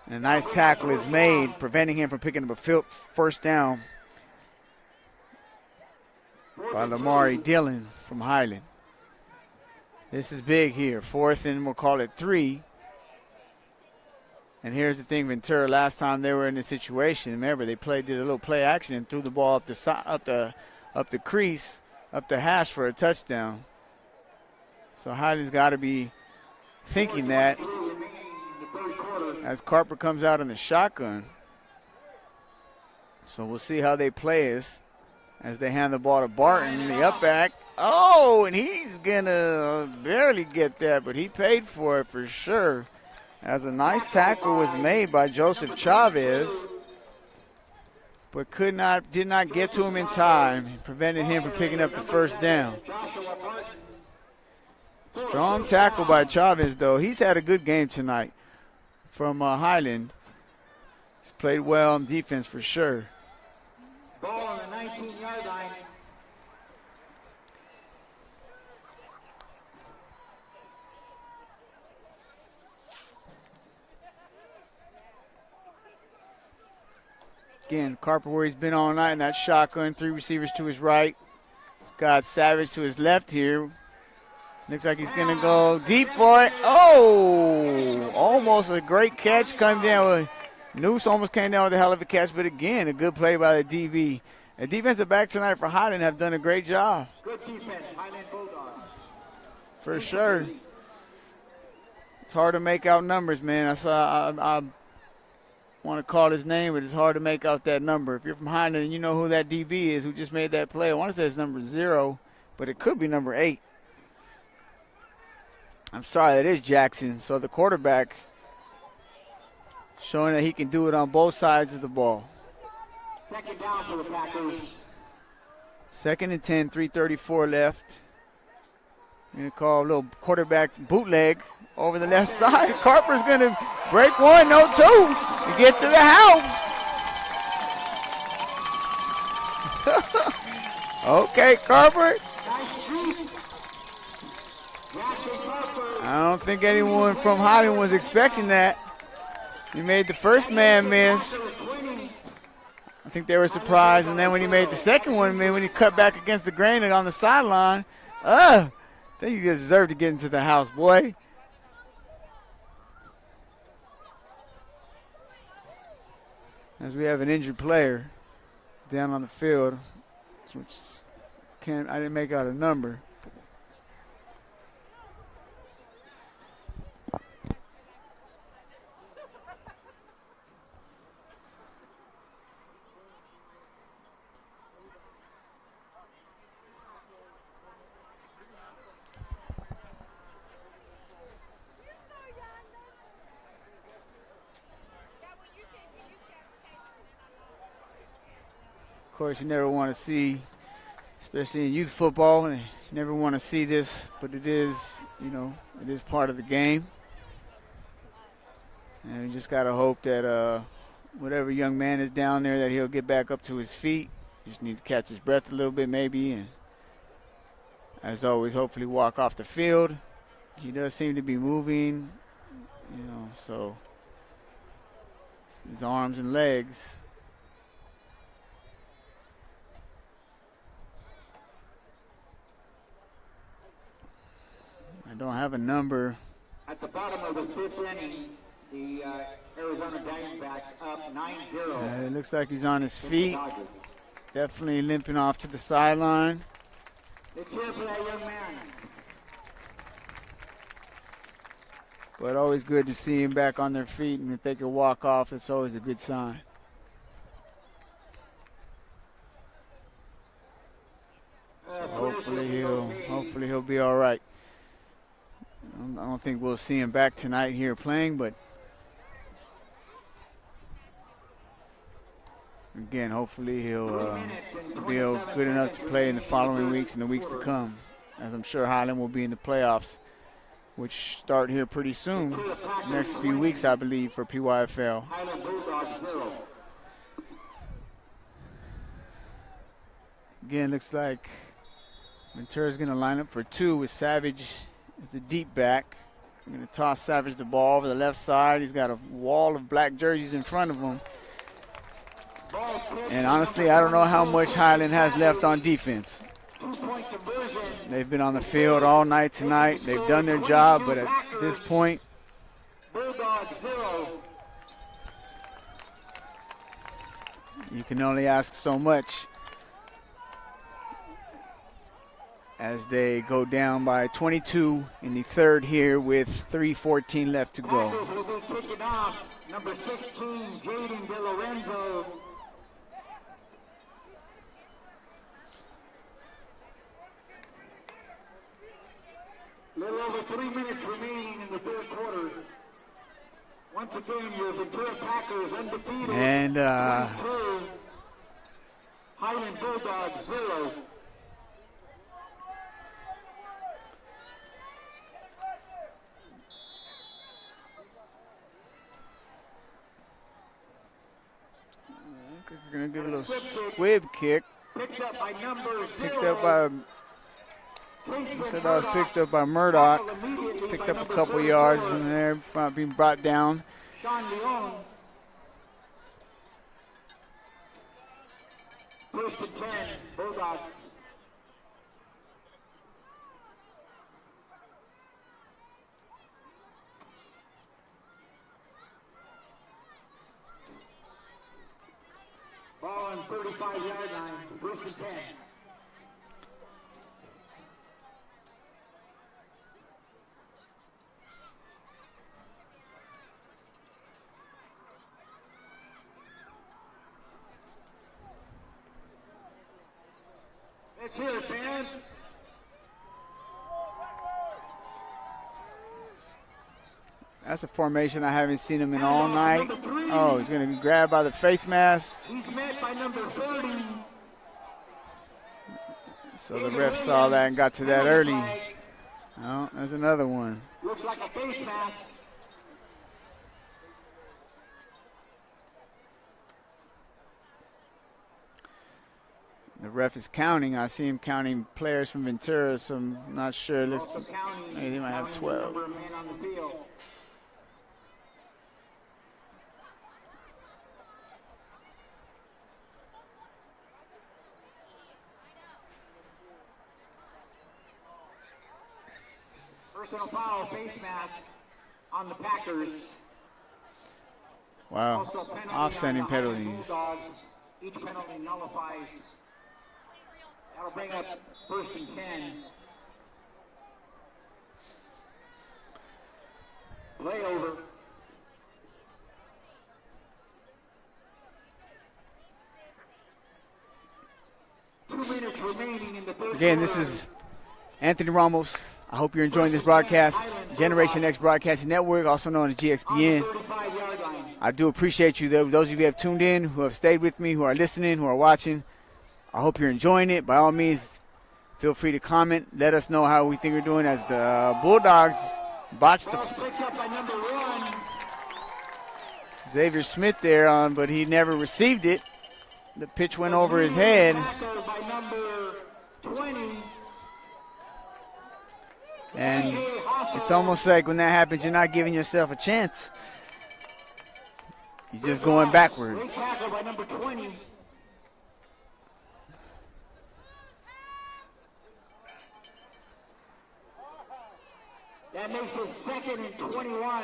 And a nice tackle is made, preventing him from picking up a first down by Lamar Dillon from Highland. This is big here. 4th and we'll call it 3. And here's the thing, Ventura, last time they were in this situation, remember, they did a little play action and threw the ball up the crease, up the hash for a touchdown. So Highland's got to be thinking that as Carper comes out in the shotgun. So we'll see how they play as they hand the ball to Barton, the up back. Oh, and he's going to barely get that, but he paid for it for sure. As a nice tackle was made by Joseph Chavez, but did not get to him in time, prevented him from picking up the first down. Strong tackle by Chavez, though. He's had a good game tonight from Highland. He's played well on defense for sure. Ball on the 19-yard line. Again, Carper where he's been all night in that shotgun. 3 receivers to his right. He's got Savage to his left here. Looks like he's going to go deep for it. Oh, almost a great catch. Come down with Noose, almost came down with a hell of a catch, but again, a good play by the DB. The defensive back tonight for Highland have done a great job. Good defense, Highland Bulldogs. For sure. It's hard to make out numbers, man. I want to call his name, but it's hard to make out that number. If you're from Highland and you know who that DB is who just made that play, I want to say it's number 0, but it could be number 8. I'm sorry, that is Jackson. So the quarterback showing that he can do it on both sides of the ball. Second down for the Packers. 2nd and 10, 3:34 left. We're going to call a little quarterback bootleg over the left side. Carper's going to break 1, no 2, to get to the house. Okay, Carper. Nice shoot. Jackson Carper. I don't think anyone from Highland was expecting that. He made the first man miss. I think they were surprised, and then when he made the second one, man, when he cut back against the grain and on the sideline, I think you deserve to get into the house, boy. As we have an injured player down on the field, which I didn't make out a number. Of course, you never want to see, especially in youth football, you never want to see this, but it is, it is part of the game. And we just got to hope that whatever young man is down there, that he'll get back up to his feet. Just need to catch his breath a little bit maybe, and as always, hopefully walk off the field. He does seem to be moving, so his arms and legs. I don't have a number. At the bottom of the fifth inning, the Arizona Diamondbacks up 9-0. It looks like he's on his feet. Definitely limping off to the sideline. Let's cheer for that young man. But always good to see him back on their feet, and if they can walk off, that's always a good sign. So hopefully he'll be all right. I don't think we'll see him back tonight here playing, but again, hopefully he'll be good enough to play in the following weeks and the weeks to come, as I'm sure Highland will be in the playoffs, which start here pretty soon, next few weeks, I believe, for PYFL. Highland Bulldogs 0. Again, looks like Ventura's going to line up for two with Savage as the deep back. I'm going to toss Savage the ball over the left side. He's got a wall of black jerseys in front of him. And honestly, I don't know how much Highland has left on defense. They've been on the field all night tonight. They've done their job, but at this point, you can only ask so much as they go down by 22 in the third here with 3:14 left to go. Will be kicking off. Number 16, Jaden De Lorenzo. Little over 3 minutes remaining in the third quarter. Once again, your Ventura Packers undefeated. And Highland Bulldogs 0. We're going to give a little squib kick. Picked up by number 0. Picked up by, I said that was picked up by Murdoch. Picked up a couple yards in there, being brought down. Sean Leon. First and 10, Bulldogs. Ball on 35-yard line, first and 10. Let's hear it, fans. That's a formation I haven't seen him in all night. Oh, he's going to be grabbed by the face mask. He's met by number 30. So the ref saw that and got to that early. Oh, there's another one. Looks like a face mask. The ref is counting. I see him counting players from Ventura, so I'm not sure. Maybe they might have 12. Personal foul, face mask on the Packers. Wow. Offsetting penalty penalties. Bulldogs. Each penalty nullifies. That'll bring up 1st and 10. Layover. Minutes remaining in the third Again, this is Anthony Ramos. I hope you're enjoying this broadcast. Generation X Broadcasting Network, also known as GXBN. I do appreciate you, those of you who have tuned in, who have stayed with me, who are listening, who are watching. I hope you're enjoying it. By all means, feel free to comment. Let us know how we think we're doing as the Bulldogs botched the Xavier Smith there on, but he never received it. The pitch went over his head. And it's almost like when that happens, you're not giving yourself a chance. You're just going backwards. That makes it 2nd and 21.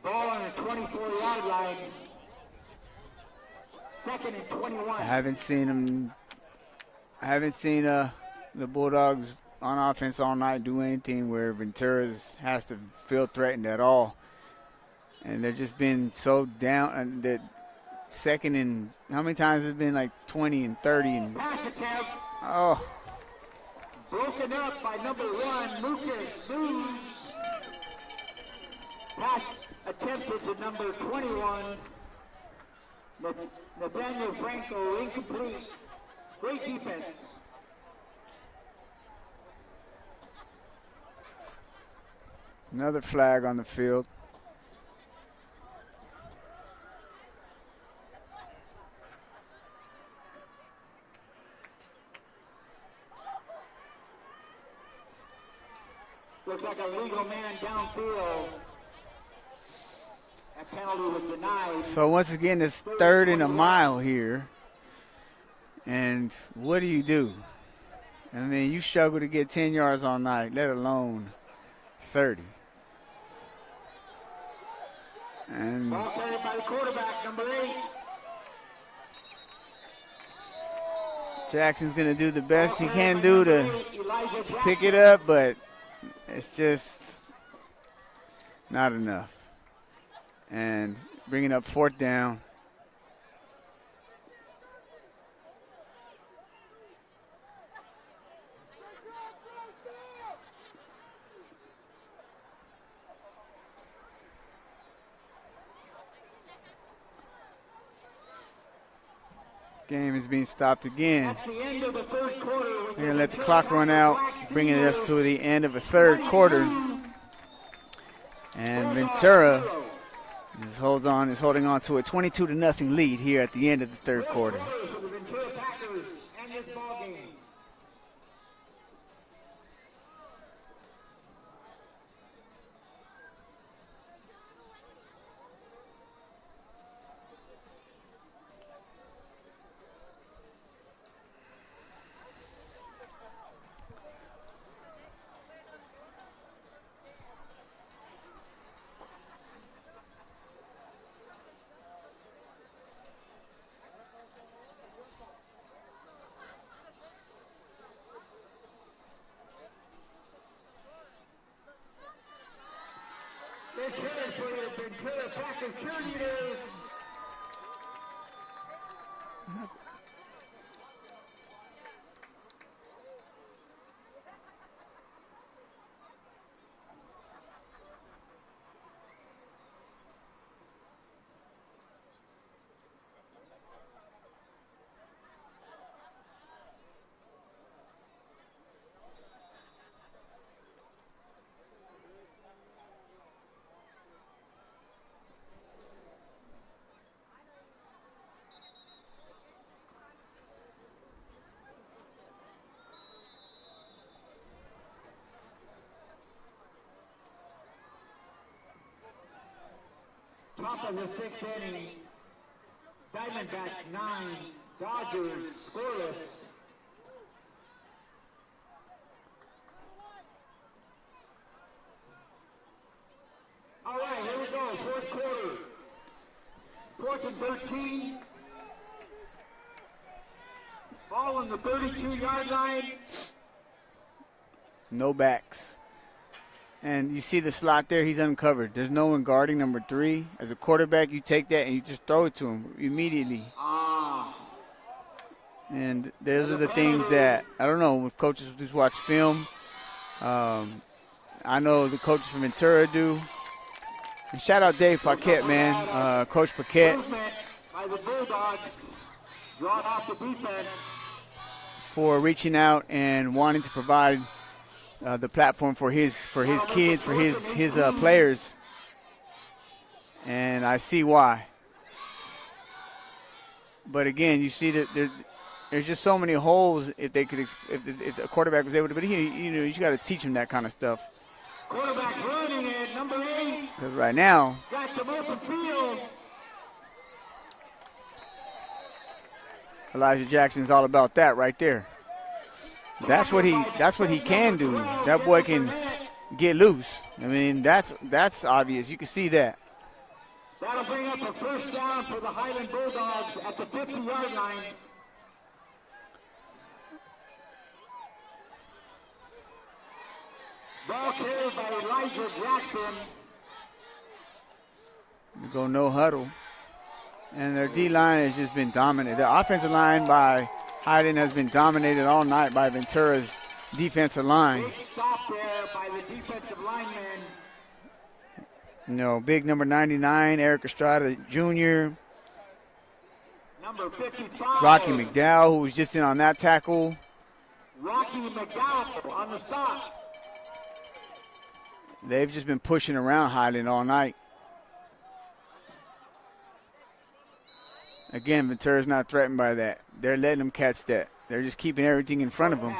Ball on the 24-yard line. 2nd and 21. I haven't seen the Bulldogs on offense all night do anything where Ventura has to feel threatened at all. And they've just been so down. And that 2nd and how many times has it been like 20 and 30 and oh. Broken up by number 1, Lucas Moves. Pass attempted to number 21. Nathaniel Franco incomplete. Great defense. Another flag on the field. Looks like a legal man downfield. That penalty was denied. So once again, it's 3rd and a mile here. And what do? I mean, you struggle to get 10 yards all night, let alone 30. And ball carried by the quarterback, number 8. Jackson's going to do the best he can do to pick it up, but it's just not enough. And bringing up 4th down. Game is being stopped again. They're going to let the clock run out, bringing us to the end of a 3rd quarter. And Ventura is holding on to a 22-0 lead here at the end of the 3rd quarter. Ventura Packers cheerleaders. top of the 6th inning. Diamondbacks 9, Dodgers scoreless. All right, here we go, 4th quarter. 4th and 13. Ball on the 32-yard line. No backs. And you see the slot there, he's uncovered. There's no one guarding number 3. As a quarterback, you take that and you just throw it to him immediately. And those are the things that, I don't know, if coaches just watch film. I know the coaches from Ventura do. And shout out Dave Paquette, man. Coach Paquette. By the Bulldogs, drawn off the defense. For reaching out and wanting to provide the platform for his kids, for his players, and I see why. But again, you see that there's just so many holes. If they could, if the quarterback was able to, but you just got to teach him that kind of stuff. Quarterback running at number 8. Because right now, got some open field. Elijah Jackson's all about that right there. That's what he can do. That boy can get loose. I mean, that's obvious. You can see that. That'll bring up a first down for the Highland Bulldogs at the 50-yard line. Ball carried by Elijah Jackson. We go no huddle. And their D-line has just been dominant. The offensive line by Highland has been dominated all night by Ventura's defensive line. Big stop there by the defensive lineman. Big number 99, Eric Estrada Jr. Number 55. Rocky McDowell, who was just in on that tackle. Rocky McDowell on the stop. They've just been pushing around Highland all night. Again, Ventura's not threatened by that. They're letting them catch that. They're just keeping everything in front of them.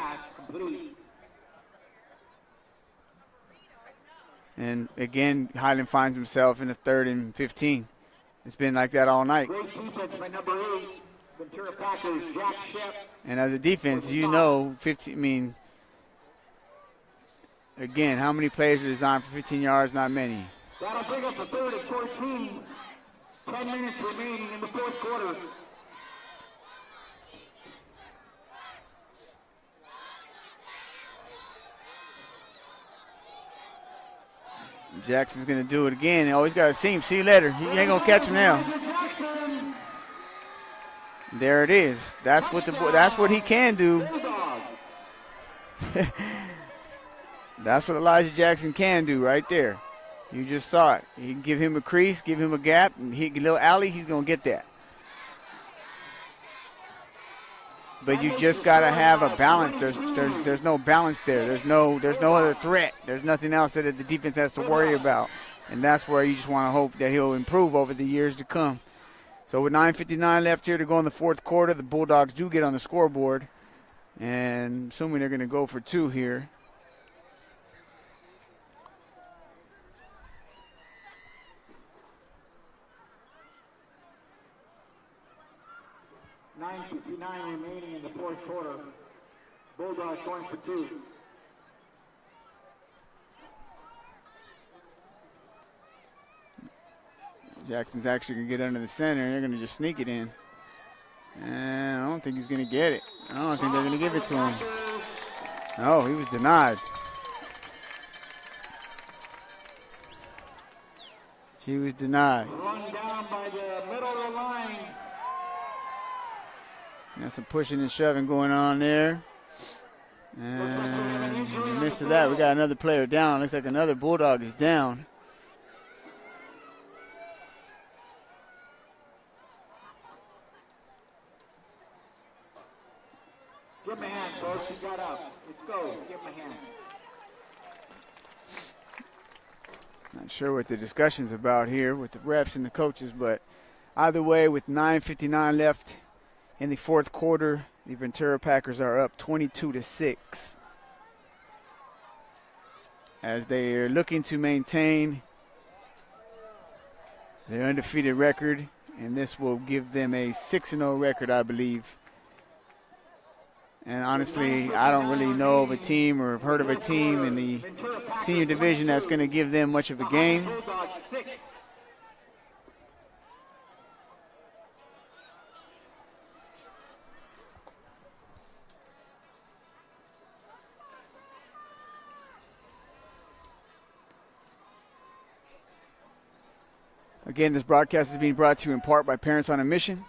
And again, Highland finds himself in the 3rd and 15. It's been like that all night. Great defense by number 8, Ventura Packers, Jack Shep. And as a defense, 15, I mean, again, how many plays are designed for 15 yards? Not many. That'll bring up the 3rd and 14. 10 minutes remaining in the 4th quarter. Jackson's going to do it again. Always got to see him. See you later. You ain't going to catch him now. There it is. That's what he can do. That's what Elijah Jackson can do right there. You just saw it. You can give him a crease, give him a gap, and a little alley, he's going to get that. But you just got to have a balance. There's no balance there. There's no other threat. There's nothing else that the defense has to worry about. And that's where you just want to hope that he'll improve over the years to come. So with 9:59 left here to go in the 4th quarter, the Bulldogs do get on the scoreboard. And assuming they're going to go for 2 here. .59 remaining in the 4th quarter. Bulldogs going for 2. Jackson's actually going to get under the center. They're going to just sneak it in. And I don't think he's going to get it. I don't think they're going to give it to him. No, he was denied. He was denied. Run down by the middle of the line. Got some pushing and shoving going on there. And in the midst of that, we got another player down. Looks like another Bulldog is down. Give him a hand, folks. He got up. Let's go. Give him a hand. Not sure what the discussion's about here with the refs and the coaches, but either way, with 9:59 left in the 4th quarter, the Ventura Packers are up 22-6 as they are looking to maintain their undefeated record, and this will give them a 6-0 record, I believe. And honestly, I don't really know of a team or have heard of a team in the senior division that's going to give them much of a game. Again, this broadcast is being brought to you in part by Parents on a Mission.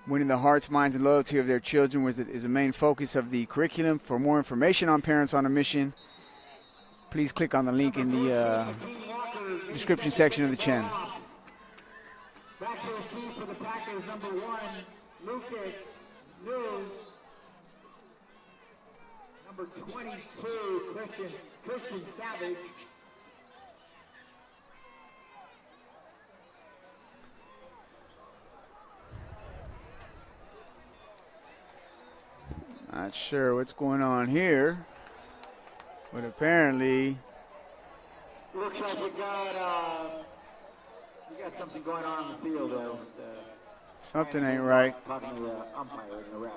Winning the hearts, minds, and loyalty of their children is the main focus of the curriculum. For more information on Parents on a Mission, please click on the link in the description section of the channel. Back to receive for the Packers, number 1, Lucas News. Number 22, Christian Savage. Not sure what's going on here, but apparently looks like we got something going on in the field there. something ain't right. Talking to the umpire and the ref.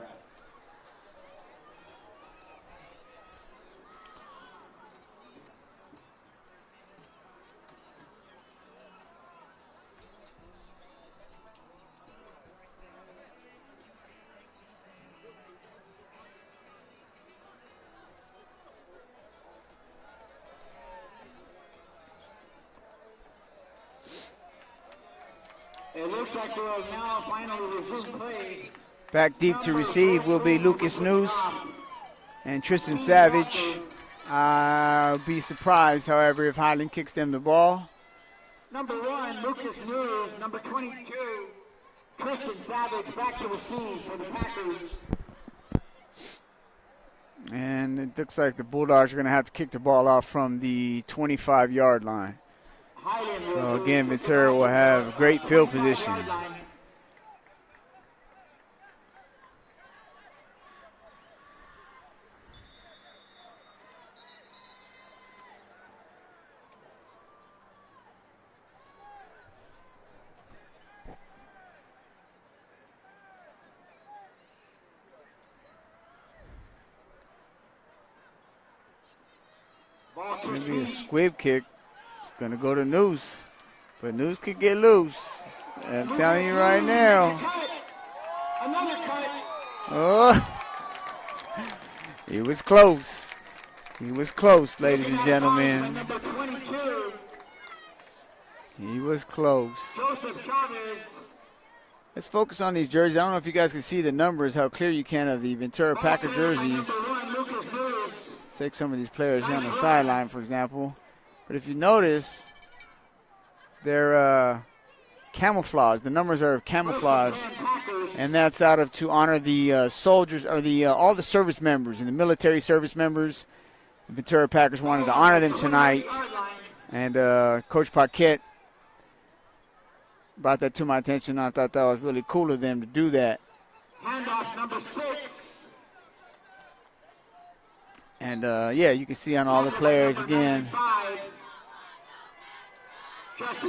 It looks like we'll now finally resume play. Back deep to receive will be Lucas News and Tristan Savage. I'll be surprised, however, if Highland kicks them the ball. Number 1, Lucas News. Number 22, Tristan Savage back to receive for the Packers. And it looks like the Bulldogs are going to have to kick the ball off from the 25-yard line. So again, Ventura will have great field position. Maybe a squib kick. It's going to go to News, but News could get loose. I'm telling you right now. Another cut. Oh, he was close. He was close, ladies and gentlemen. Number 22, He was close. Joseph Chavez. Let's focus on these jerseys. I don't know if you guys can see the numbers, how clear you can of the Ventura Packer jerseys. Number 1, Lucas News. Take some of these players here on the sideline, for example. But if you notice, they're camouflage. The numbers are camouflage, and that's to honor the soldiers or all the service members and the military service members. The Ventura Packers wanted to honor them tonight, and Coach Paquette brought that to my attention. I thought that was really cool of them to do that. Handoff number 6. And yeah, you can see on all the players again.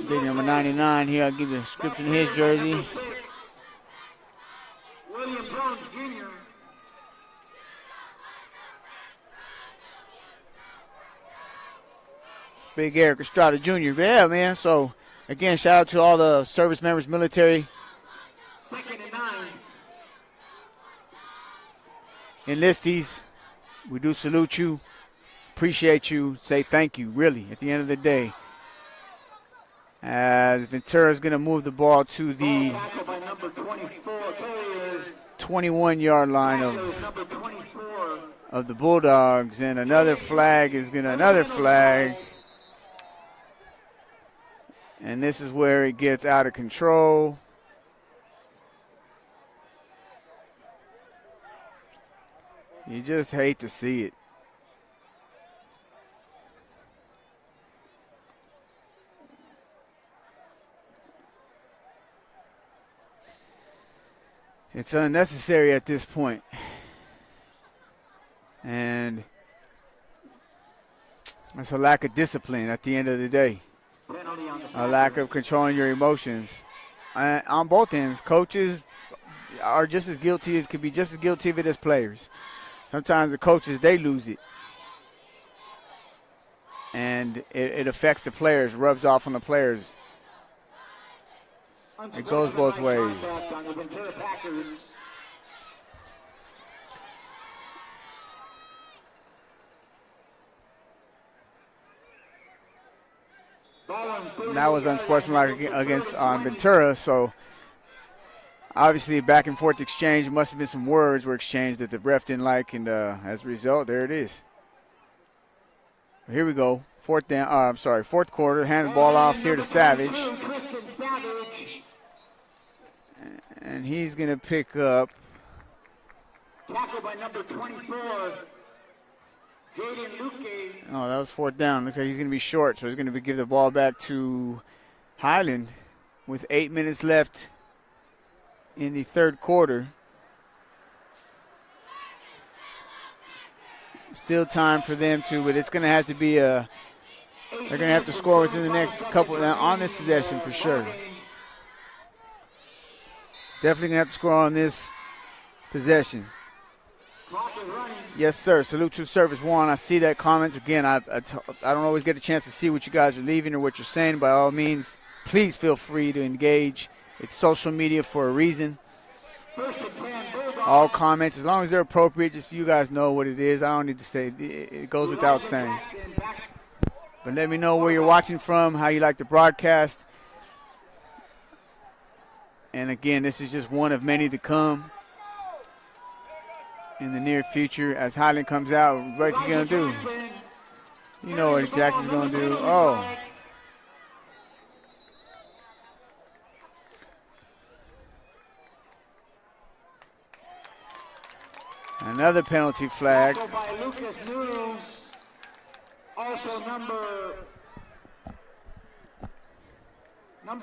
Big number 99 here. I'll give you a description of his jersey. William Jones Jr. Big Eric Estrada Jr. Yeah, man. So, again, shout out to all the service members, military. 2nd and 9. Enlistees, we do salute you. Appreciate you. Say thank you, really, at the end of the day. As Ventura is going to move the ball to the 21-yard line of the Bulldogs, and another flag, and this is where it gets out of control. You just hate to see it. It's unnecessary at this point. And it's a lack of discipline at the end of the day. penalty on the A lack of controlling your emotions. On both ends, coaches are just as guilty, could be just as guilty of it as players. Sometimes the coaches, they lose it. And it affects the players, rubs off on the players. It goes both ways. On the Ventura Packers. And that was unsportsmanlike against Ventura, so obviously back and forth exchange. Must have been some words were exchanged that the ref didn't like, and as a result, there it is. Here we go. Fourth quarter. Hand the ball off here to Savage. And he's going to pick up. Tackled by number 24, Jaden Luque. Oh, that was fourth down. Looks like he's going to be short, so he's going to give the ball back to Highland with 8 minutes left in the third quarter. Still time for them to, but it's going to have to be they're going to have to score within the next couple on this possession for sure. Definitely going to have to score on this possession. Yes, sir. Salute to Service One. I see that comments. Again, I don't always get a chance to see what you guys are leaving or what you're saying. By all means, please feel free to engage. It's social media for a reason. All comments, as long as they're appropriate, just so you guys know what it is. I don't need to say it goes without saying. But let me know where you're watching from, how you like the broadcast. And again, this is just one of many to come in the near future. As Highland comes out, what's he going to do? You know what Jackson's going to do. Oh. Another penalty flag. By Lucas Nunes, also number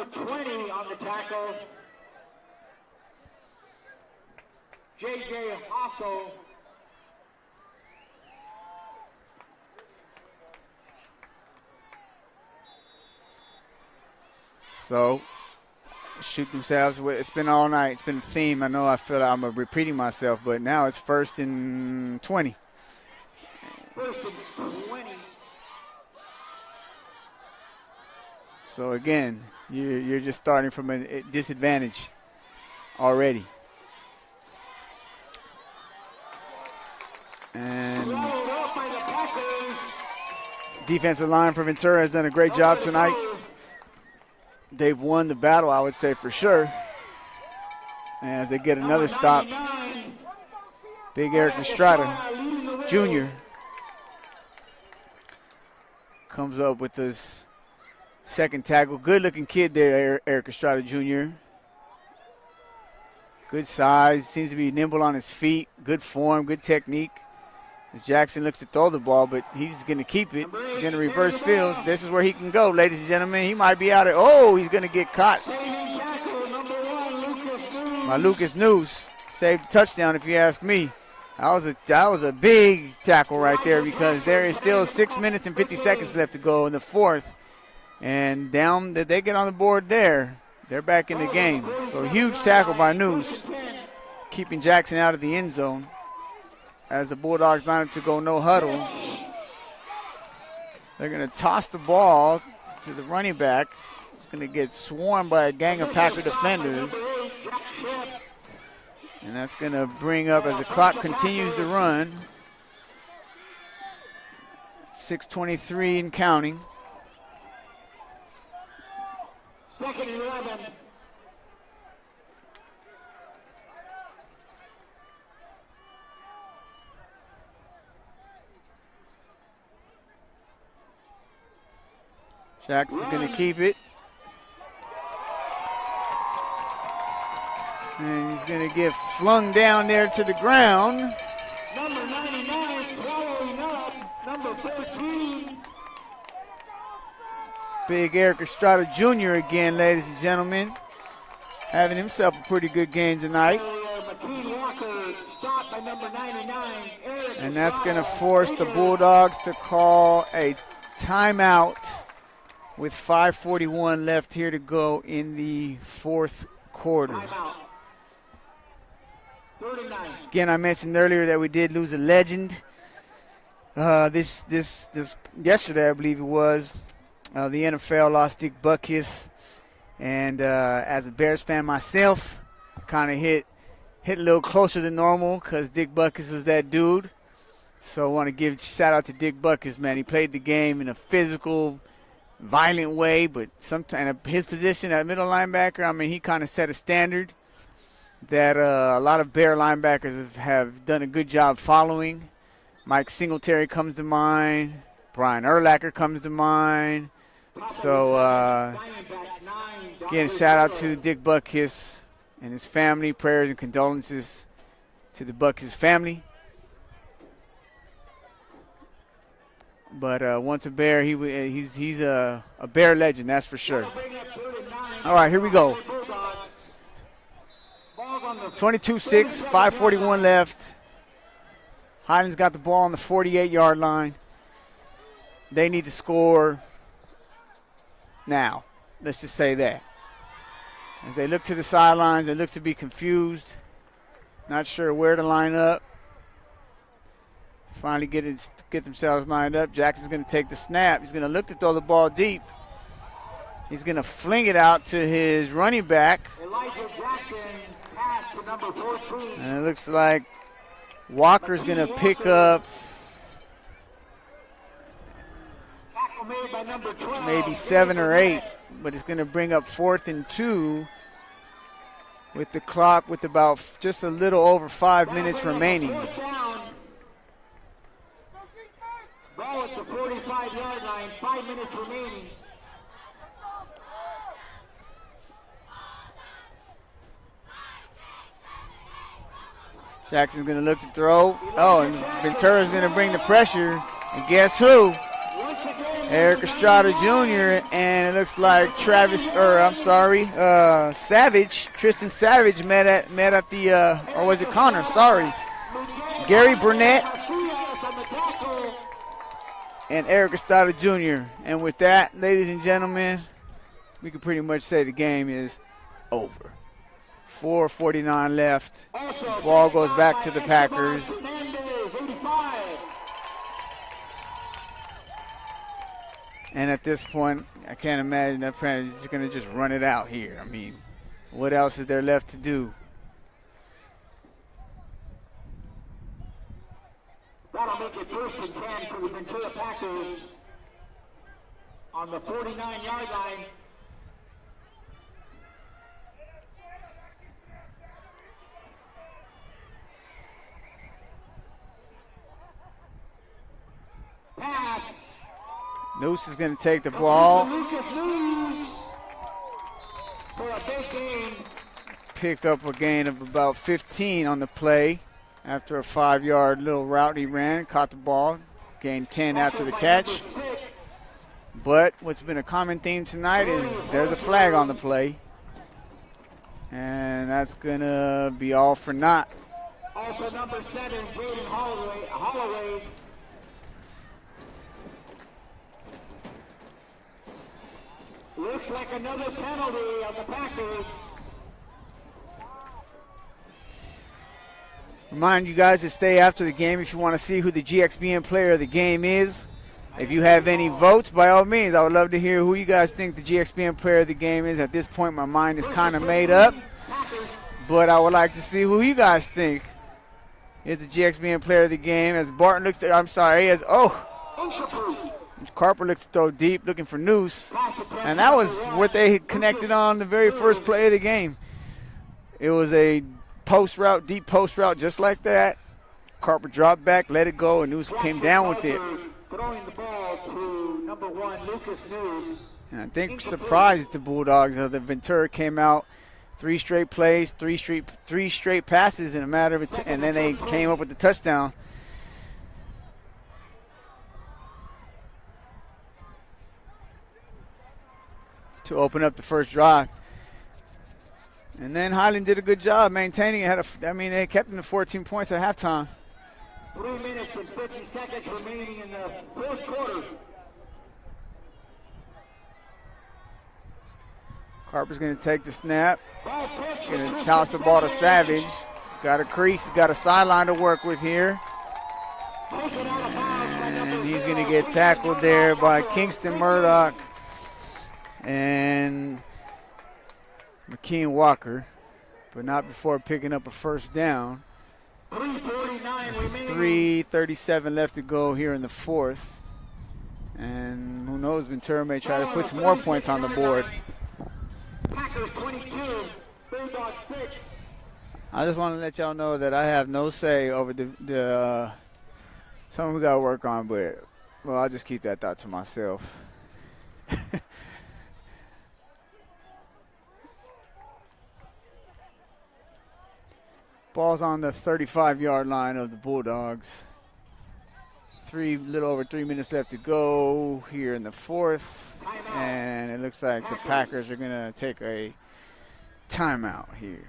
20 on the tackle, J.J. Hosso. So, shoot themselves. It's been all night. It's been a theme. I know I feel like I'm repeating myself, but now it's 1st and 20. 1st and 20. So again, you're just starting from a disadvantage already. And defensive line for Ventura has done a great job tonight. They've won the battle, I would say, for sure. As they get another stop. Big Eric Estrada Jr. comes up with this second tackle. Good-looking kid there, Eric Estrada Jr. Good size, seems to be nimble on his feet. Good form, good technique. Jackson looks to throw the ball, but he's going to keep it. He's going to reverse fields. This is where he can go, ladies and gentlemen. He might be out of. Oh, he's going to get caught by Lucas News. Saved the touchdown, if you ask me. That was a big tackle right there, because there is still 6 minutes and 50 seconds left to go in the fourth. And down, they get on the board there. They're back in the game. So huge tackle by News, keeping Jackson out of the end zone. As the Bulldogs line up to go no huddle. They're going to toss the ball to the running back. He's going to get swarmed by a gang of Packer defenders. And that's going to bring up, as the clock continues to run, 6:23 and counting. 2nd and 11. Jackson's going to keep it. And he's going to get flung down there to the ground. Number 99 following up. Number 13. Big Eric Estrada Jr. again, ladies and gentlemen. Having himself a pretty good game tonight. Stopped by number 99. And that's going to force the Bulldogs to call a timeout with 5:41 left here to go in the fourth quarter. Timeout. 39. Again, I mentioned earlier that we did lose a legend. This yesterday, I believe it was. The NFL lost Dick Butkus, and as a Bears fan myself, kind of hit a little closer than normal because Dick Butkus was that dude. So I want to give a shout out to Dick Butkus, man. He played the game in a physical, violent way, but sometimes his position at middle linebacker, I mean, he kind of set a standard that a lot of Bear linebackers have done a good job following. Mike Singletary comes to mind. Brian Urlacher comes to mind. So, again, shout out to Dick Butkus and his family. Prayers and condolences to the Butkus family. But once a Bear, he's a Bear legend, that's for sure. All right, here we go. 22-6, 5:41 left. Highland's got the ball on the 48-yard line. They need to score now. Let's just say that. As they look to the sidelines, they look to be confused. Not sure where to line up. Finally get themselves lined up. Jackson's going to take the snap. He's going to look to throw the ball deep. He's going to fling it out to his running back. Elijah Jackson pass to number 14. And it looks like Walker's going to pick up Tackle made by number 12. maybe 7 or 8, but it's going to bring up 4th and 2 with the clock with about just a little over 5 minutes remaining. Ball at the 45-yard line, 5 minutes remaining. Jackson's going to look to throw. Oh, and Ventura's going to bring the pressure. And guess who? Eric Estrada Jr. And it looks like Savage, Tristan Savage met at the, or was it Connor? Sorry. Gary Burnett and Eric Estrada Jr. And with that, ladies and gentlemen, we can pretty much say the game is over. 4:49 left. Ball goes back to the Packers. And at this point, I can't imagine that Packers is going to just run it out here. I mean, what else is there left to do? That'll make it 1st and 10 for the Ventura Packers on the 49-yard line. Pass. Noose is going to take the ball. Lucas News for a big gain. Pick up a gain of about 15 on the play. After a 5-yard little route he ran, caught the ball, gained 10 after the catch. But what's been a common theme tonight is there's a flag on the play. And that's going to be all for naught. Also number 7, Jaden Holloway. Looks like another penalty on the Packers. Remind you guys to stay after the game if you want to see who the GXBN player of the game is. If you have any votes, by all means, I would love to hear who you guys think the GXBN player of the game is. At this point, my mind is kind of made up, but I would like to see who you guys think is the GXBN player of the game. As Barton looks at, Carper looks to throw deep, looking for Noose, and that was what they had connected on the very first play of the game. It was a post route, deep post route, just like that. Carper dropped back, let it go, and Noose came down with it. Throwing the ball to number 1, Lucas News. And I think surprised the Bulldogs. The Ventura came out 3 straight plays, 3 straight passes in a matter of and then they came up with the touchdown. To open up the first drive. And then Highland did a good job maintaining it. They kept them to 14 points at halftime. 3 minutes and 50 seconds remaining in the fourth quarter. Carper's going to take the snap. Going to toss the ball to Savage. He's got a crease. He's got a sideline to work with here. And he's going to get tackled there by Kingston Murdoch and McKean Walker, but not before picking up a first down. 3:37 left to go here in the fourth. And who knows, Ventura may try to put some more points on the board. Packers 22, Bulldogs 6. I just want to let y'all know that I have no say over the something we got to work on, but, well, I'll just keep that thought to myself. Ball's on the 35-yard line of the Bulldogs. Little over 3 minutes left to go here in the fourth. And it looks like the Packers are going to take a timeout here.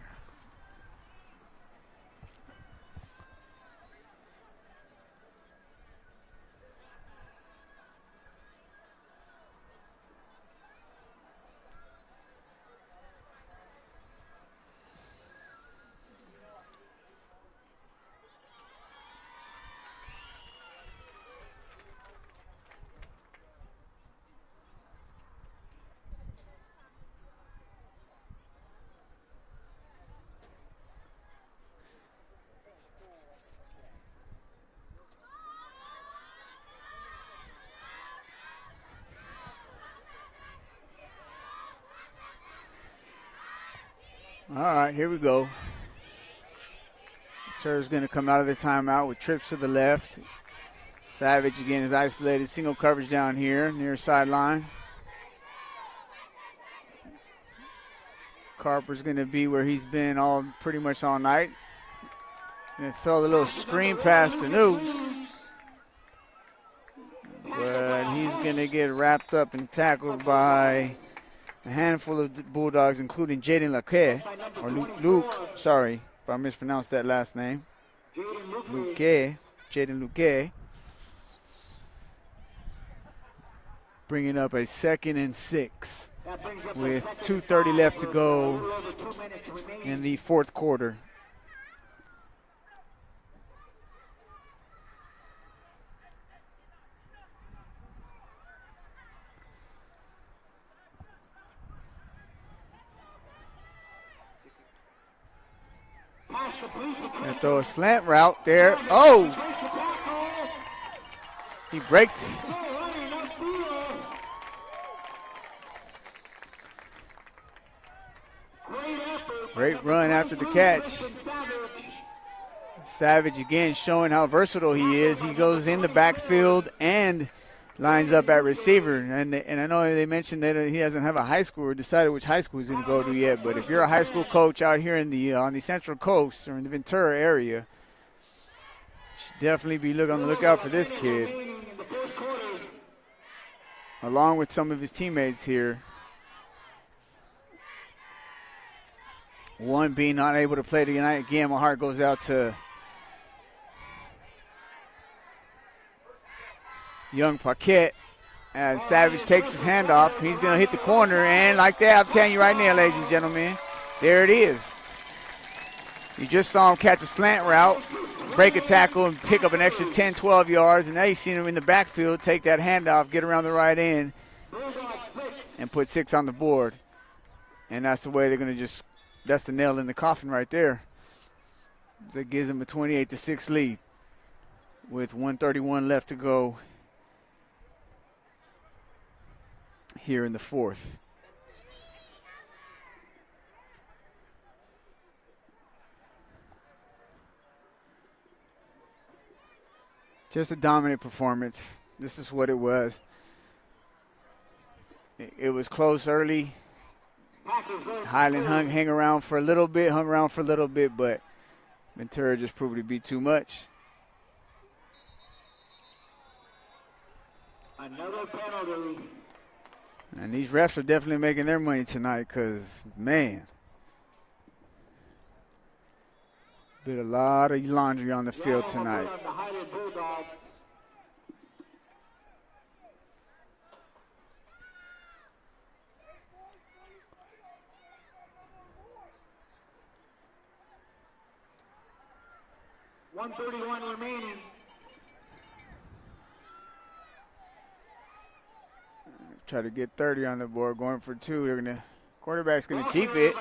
All right, here we go. Ventura's going to come out of the timeout with trips to the left. Savage again is isolated, single coverage down here near sideline. Carper's going to be where he's been pretty much all night. Going to throw the little screen pass to News. But he's going to get wrapped up and tackled by a handful of Bulldogs, including Jaden Luque, sorry if I mispronounced that last name. Jaden Luque. Bringing up a 2nd and 6 with 2:30 left to go in the fourth quarter. Gonna throw a slant route there. Oh! He breaks. Great run after the catch. Savage again showing how versatile he is. He goes in the backfield and lines up at receiver. And I know they mentioned that he doesn't have a high school or decided which high school he's going to go to yet. But if you're a high school coach out here in the on the Central Coast or in the Ventura area, you should definitely be on the lookout for this kid, along with some of his teammates here. One being not able to play tonight. Again, my heart goes out to young Paquette as Savage takes his hand off. He's going to hit the corner, and like that, I'm telling you right now, ladies and gentlemen, there it is. You just saw him catch a slant route, break a tackle, and pick up an extra 10, 12 yards, and now you've seen him in the backfield take that handoff, get around the right end, and put 6 on the board. And that's the way they're going to just – that's the nail in the coffin right there. That gives them a 28-6 lead with 1:31 left to go here in the fourth. Just a dominant performance. This is what it was. It was close early. Highland hung around for a little bit, but Ventura just proved to be too much. Another penalty. And these refs are definitely making their money tonight because, man, been a lot of laundry on the field tonight. 1:31 remaining. Try to get 30 on the board, going for 2. Quarterback's gonna keep it.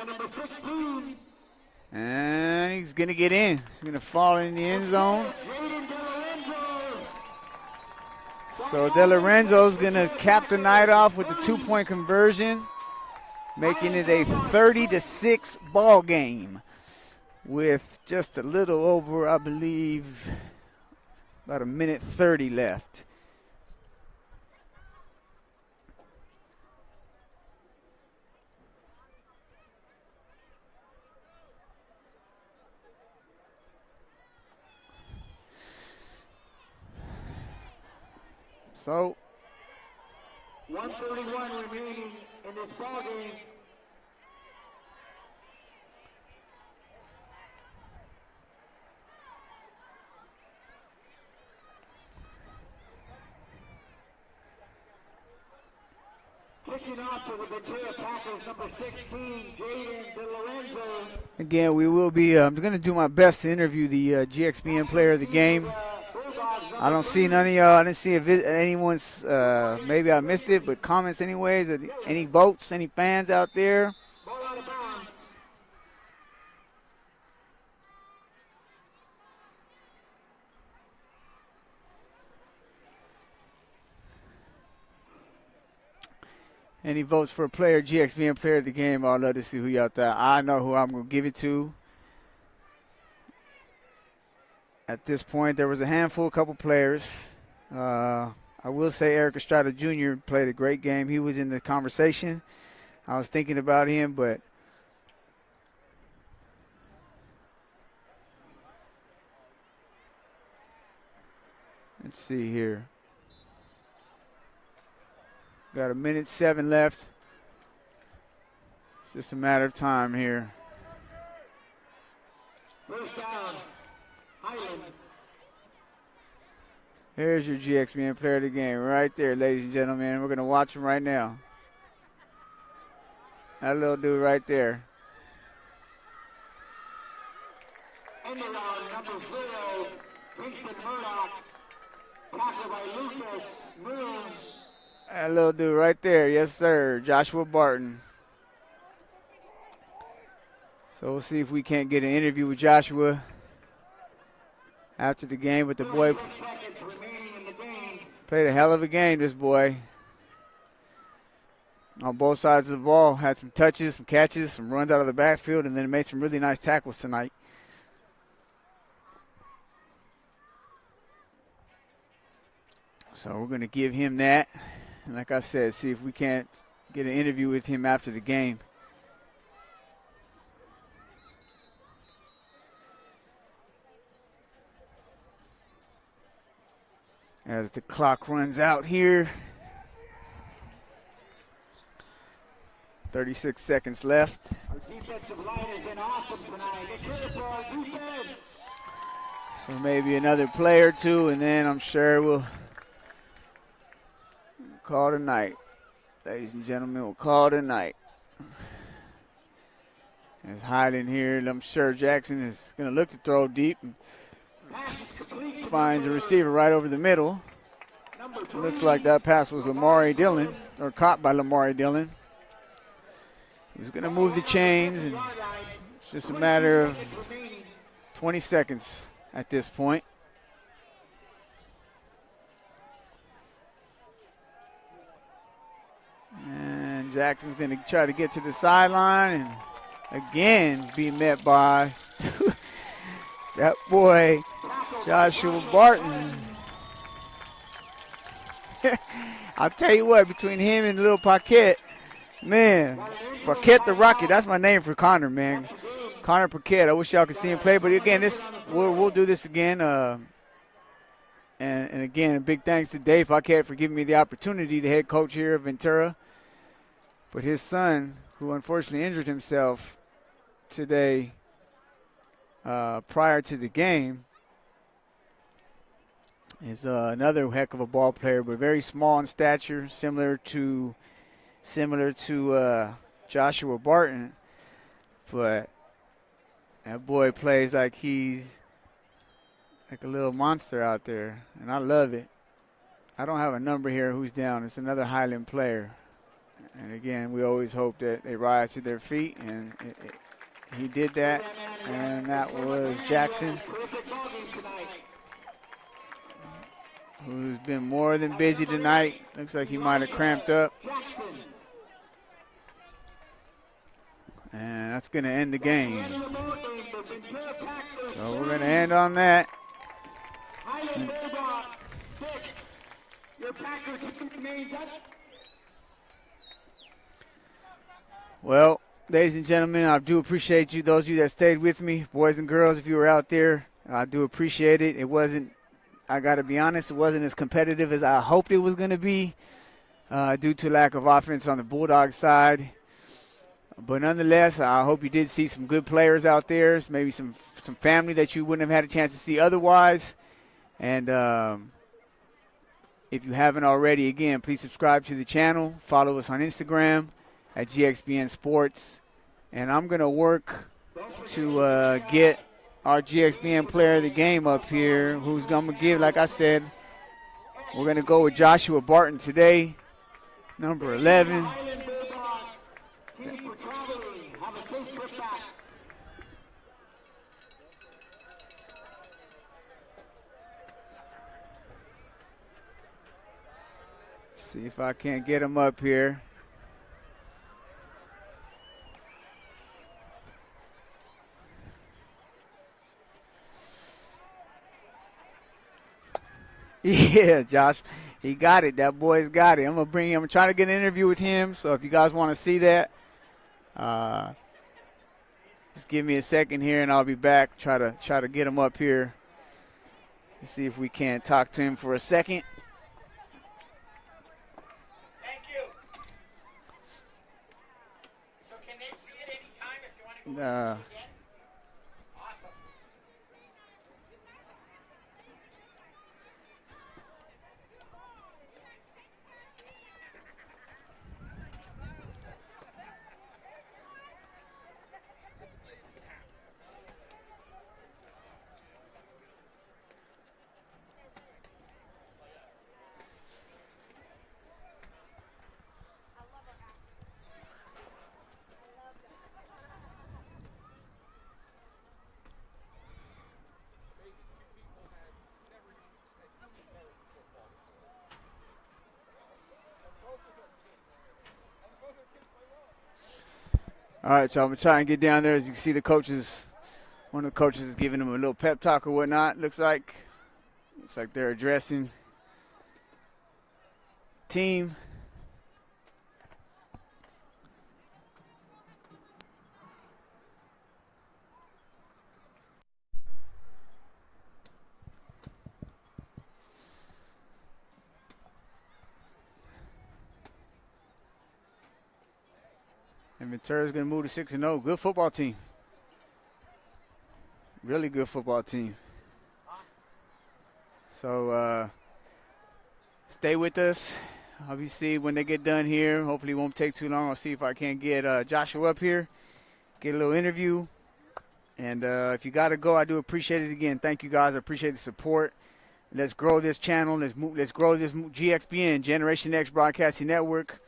And he's gonna get in. He's gonna fall in the end zone. So De Lorenzo's gonna cap the night off with the 2-point conversion, making it a 30-6 ball game with just a little over, I believe, about 1:30 left. So 1:31 remaining in this ball game. Kicking off for the Ventura Packers, number 16, Jaden De Lorenzo. again, we will be. I'm going to do my best to interview the GXBN player of the game. I don't see none of y'all. I didn't see anyone's. Maybe I missed it, but comments anyways. Any votes? Any fans out there? Ball out of bounds. Any votes for a player, GXBN player of the game? I'd love to see who y'all thought. I know who I'm going to give it to. At this point, there was a handful, a couple players. I will say Eric Estrada Jr. played a great game. He was in the conversation. I was thinking about him, but let's see here. Got 1:07 left. It's just a matter of time here. First down, Highland. Here's your GXBN player of the game right there, ladies and gentlemen. We're going to watch him right now. That little dude right there. End around number 0, Winston Murdoch. Tackled by Lucas Moons. That little dude right there. Yes, sir. Joshua Barton. So we'll see if we can't get an interview with Joshua after the game. But the boy played a hell of a game, this boy. On both sides of the ball. Had some touches, some catches, some runs out of the backfield, and then made some really nice tackles tonight. So we're going to give him that. And like I said, see if we can't get an interview with him after the game. As the clock runs out here. 36 seconds left. Our defensive line has been awesome tonight. It's here for our defense. So maybe another play or two, and then I'm sure we'll call it a night. Ladies and gentlemen, we'll call it a night. As Highland here, I'm sure Jackson is going to look to throw deep and finds a receiver right over the middle. Looks like that pass was Lamari Dillon, or caught by Lamari Dillon. He was going to move the chains, and it's just a matter of 20 seconds at this point. And Jackson's going to try to get to the sideline and again be met by that boy, Joshua Barton. I'll tell you what, between him and Little Paquette, man, Paquette the Rocket, that's my name for Connor, man. Connor Paquette, I wish y'all could see him play. But again, we'll do this again. And again, big thanks to Dave Paquette for giving me the opportunity, the head coach here at Ventura. But his son, who unfortunately injured himself today prior to the game, is another heck of a ball player, but very small in stature, similar to Joshua Barton. But that boy plays like he's like a little monster out there, and I love it. I don't have a number here who's down. It's another Highland player. And again, we always hope that they rise to their feet, and he did that, and that was Jackson, who's been more than busy tonight. Looks like he might have cramped up. And that's going to end the game. So we're going to end on that. Well, ladies and gentlemen, I do appreciate you, those of you that stayed with me, boys and girls, if you were out there, I do appreciate it. It wasn't, I got to be honest, it wasn't as competitive as I hoped it was going to be due to lack of offense on the Bulldogs side. But nonetheless, I hope you did see some good players out there, maybe some family that you wouldn't have had a chance to see otherwise. And if you haven't already, again, please subscribe to the channel. Follow us on Instagram at GXBN Sports. And I'm going to work to get our GXBN player of the game up here, who's going to give, like I said, we're going to go with Joshua Barton today, number 11. See if I can't get him up here. Yeah, Josh, he got it. That boy's got it. I'm trying to get an interview with him. So if you guys want to see that, just give me a second here, and I'll be back. Try to get him up here. Let's see if we can't talk to him for a second. Thank you. So can they see it anytime if you want to go again? Awesome. All right, so I'm going to try and get down there. As you can see, one of the coaches is giving him a little pep talk or whatnot. Looks like they're addressing team. And Ventura's going to move to 6-0. Good football team. Really good football team. So stay with us. Obviously, when they get done here, hopefully it won't take too long. I'll see if I can get Joshua up here, get a little interview. And if you got to go, I do appreciate it again. Thank you, guys. I appreciate the support. Let's grow this channel. Let's grow this GXBN, Generation X Broadcasting Network.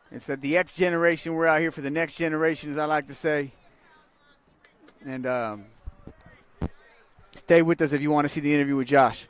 It's the X generation. We're out here for the next generation, as I like to say. And stay with us if you want to see the interview with Josh.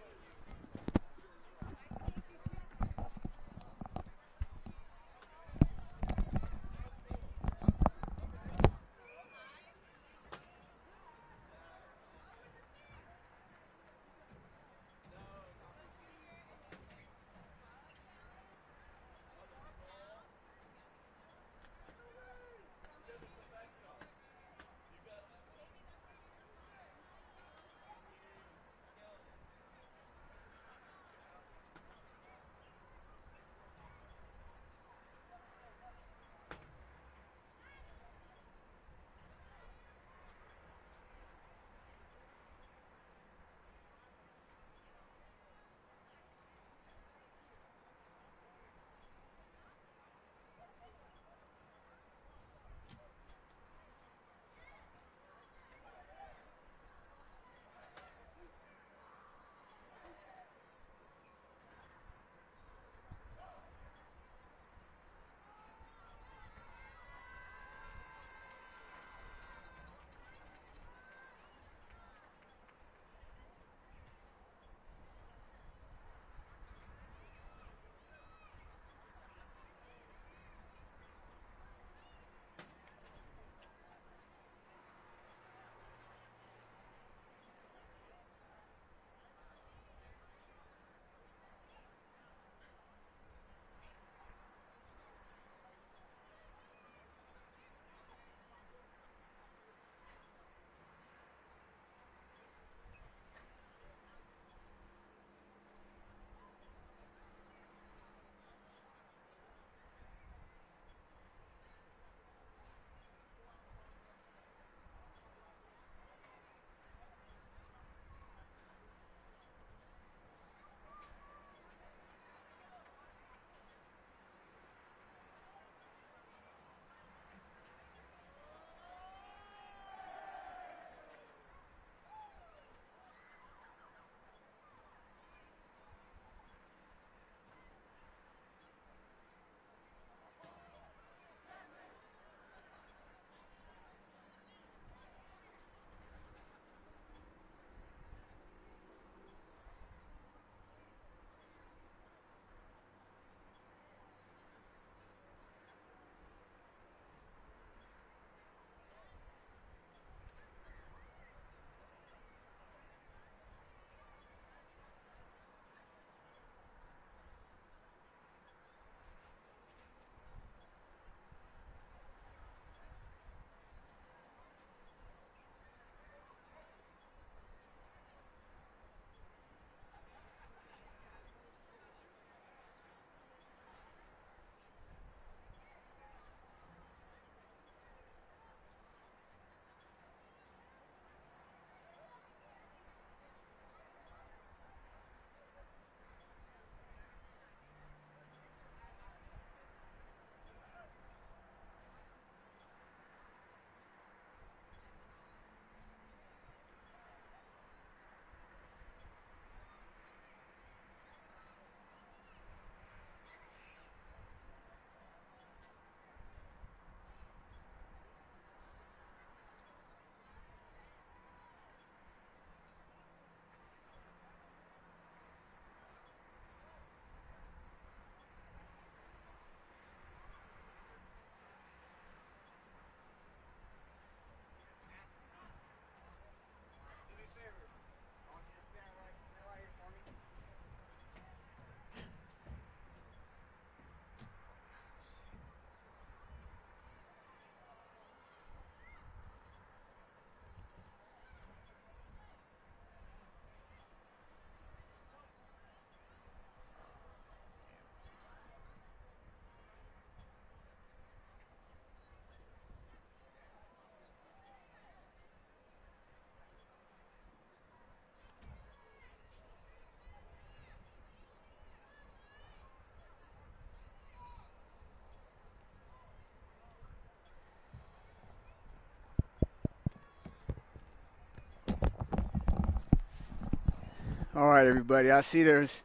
All right, everybody. I see there's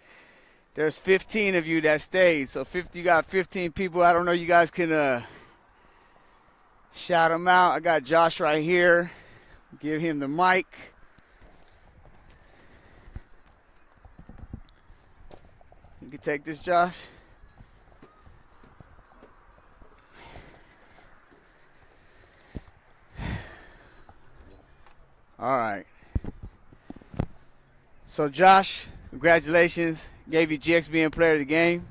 15 of you that stayed. So you got 15 people. I don't know. You guys can shout them out. I got Josh right here. Give him the mic. You can take this, Josh. All right. So, Josh, congratulations. Gave you GXBN Player of the Game.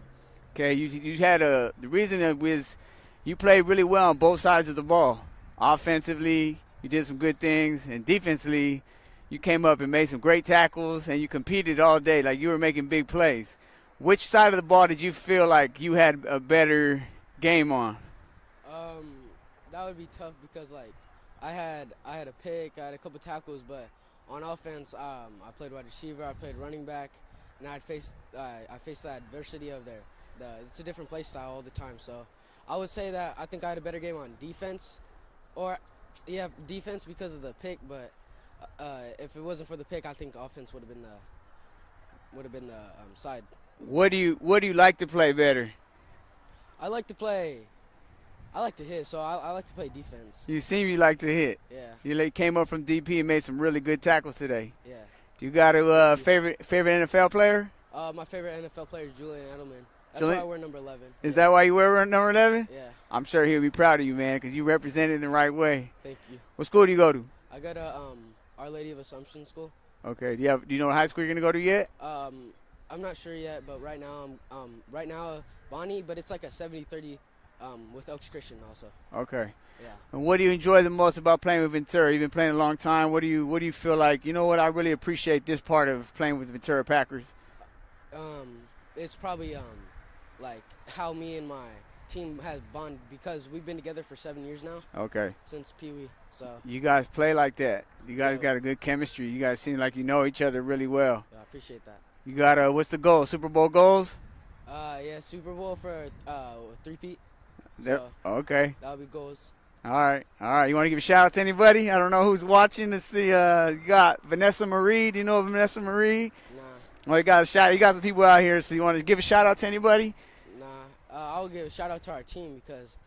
Okay, you had the reason it was you played really well on both sides of the ball. Offensively, you did some good things, and defensively, you came up and made some great tackles, and you competed all day like you were making big plays. Which side of the ball did you feel like you had a better game on? That would be tough because like I had a pick, I had a couple tackles, but on offense, I played wide receiver, I played running back, and I faced the adversity of it's a different play style all the time. So I would say that I think I had a better game on defense, defense because of the pick. But if it wasn't for the pick, I think offense would have been the side. What do you like to play better? I like to hit, so I like to play defense. You seem you like to hit. Yeah. You came up from DP and made some really good tackles today. Yeah. Do you got a favorite NFL player? My favorite NFL player is Julian Edelman. That's Julian? why I wear number 11. Is that why you wear number 11? Yeah. I'm sure he'll be proud of you, man, because you represented in the right way. Thank you. What school do you go to? I go to Our Lady of Assumption School. Okay. Do you know what high school you're gonna go to yet? I'm not sure yet, but right now Bonnie, but it's like a 70-30 with Oaks Christian also. Okay. Yeah. And what do you enjoy the most about playing with Ventura? You've been playing a long time. What do you feel like? You know what? I really appreciate this part of playing with Ventura Packers. It's probably like how me and my team has bonded because we've been together for 7 years now. Okay. Since Pee Wee. So. You guys play like that. You guys got a good chemistry. You guys seem like you know each other really well. Yeah, I appreciate that. You got what's the goal? Super Bowl goals? Yeah, Super Bowl for three-peat. Okay. That'll be goals. All right. You want to give a shout out to anybody? I don't know who's watching. Let's see. You got Vanessa Marie. Do you know Vanessa Marie? Nah. Well, you got some people out here. So you want to give a shout out to anybody? Nah. I'll give a shout out to our team because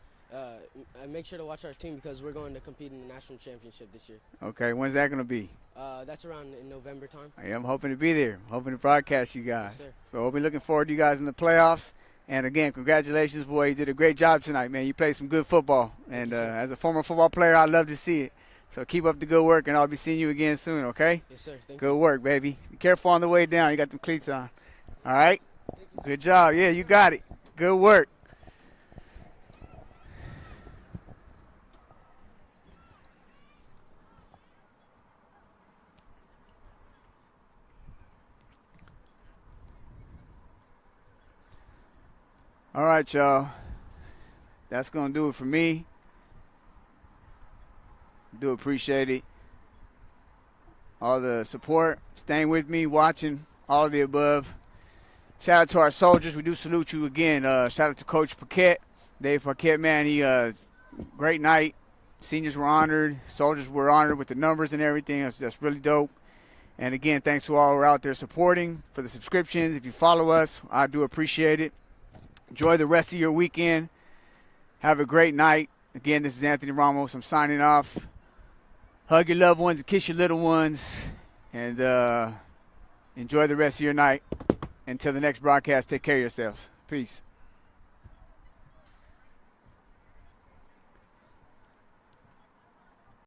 make sure to watch our team because we're going to compete in the national championship this year. Okay. When's that going to be? That's around in November time. I'm hoping to be there. I'm hoping to broadcast you guys. Yes, sir. So we'll be looking forward to you guys in the playoffs. And again, congratulations, boy. You did a great job tonight, man. You played some good football. And as a former football player, I love to see it. So keep up the good work, and I'll be seeing you again soon, okay? Yes, sir. Thank good you. work, baby. Be careful on the way down. You got them cleats on. All right? Good job. Yeah, you got it. Good work. All right, y'all. That's going to do it for me. Do appreciate it. All the support, staying with me, watching, all of the above. Shout out to our soldiers. We do salute you again. Shout out to Coach Paquette, Dave Paquette, man. He great night. Seniors were honored. Soldiers were honored with the numbers and everything. That's really dope. And again, thanks to all who are out there supporting, for the subscriptions. If you follow us, I do appreciate it. Enjoy the rest of your weekend. Have a great night. Again, this is Anthony Ramos. I'm signing off. Hug your loved ones and kiss your little ones. And enjoy the rest of your night. Until the next broadcast, take care of yourselves. Peace.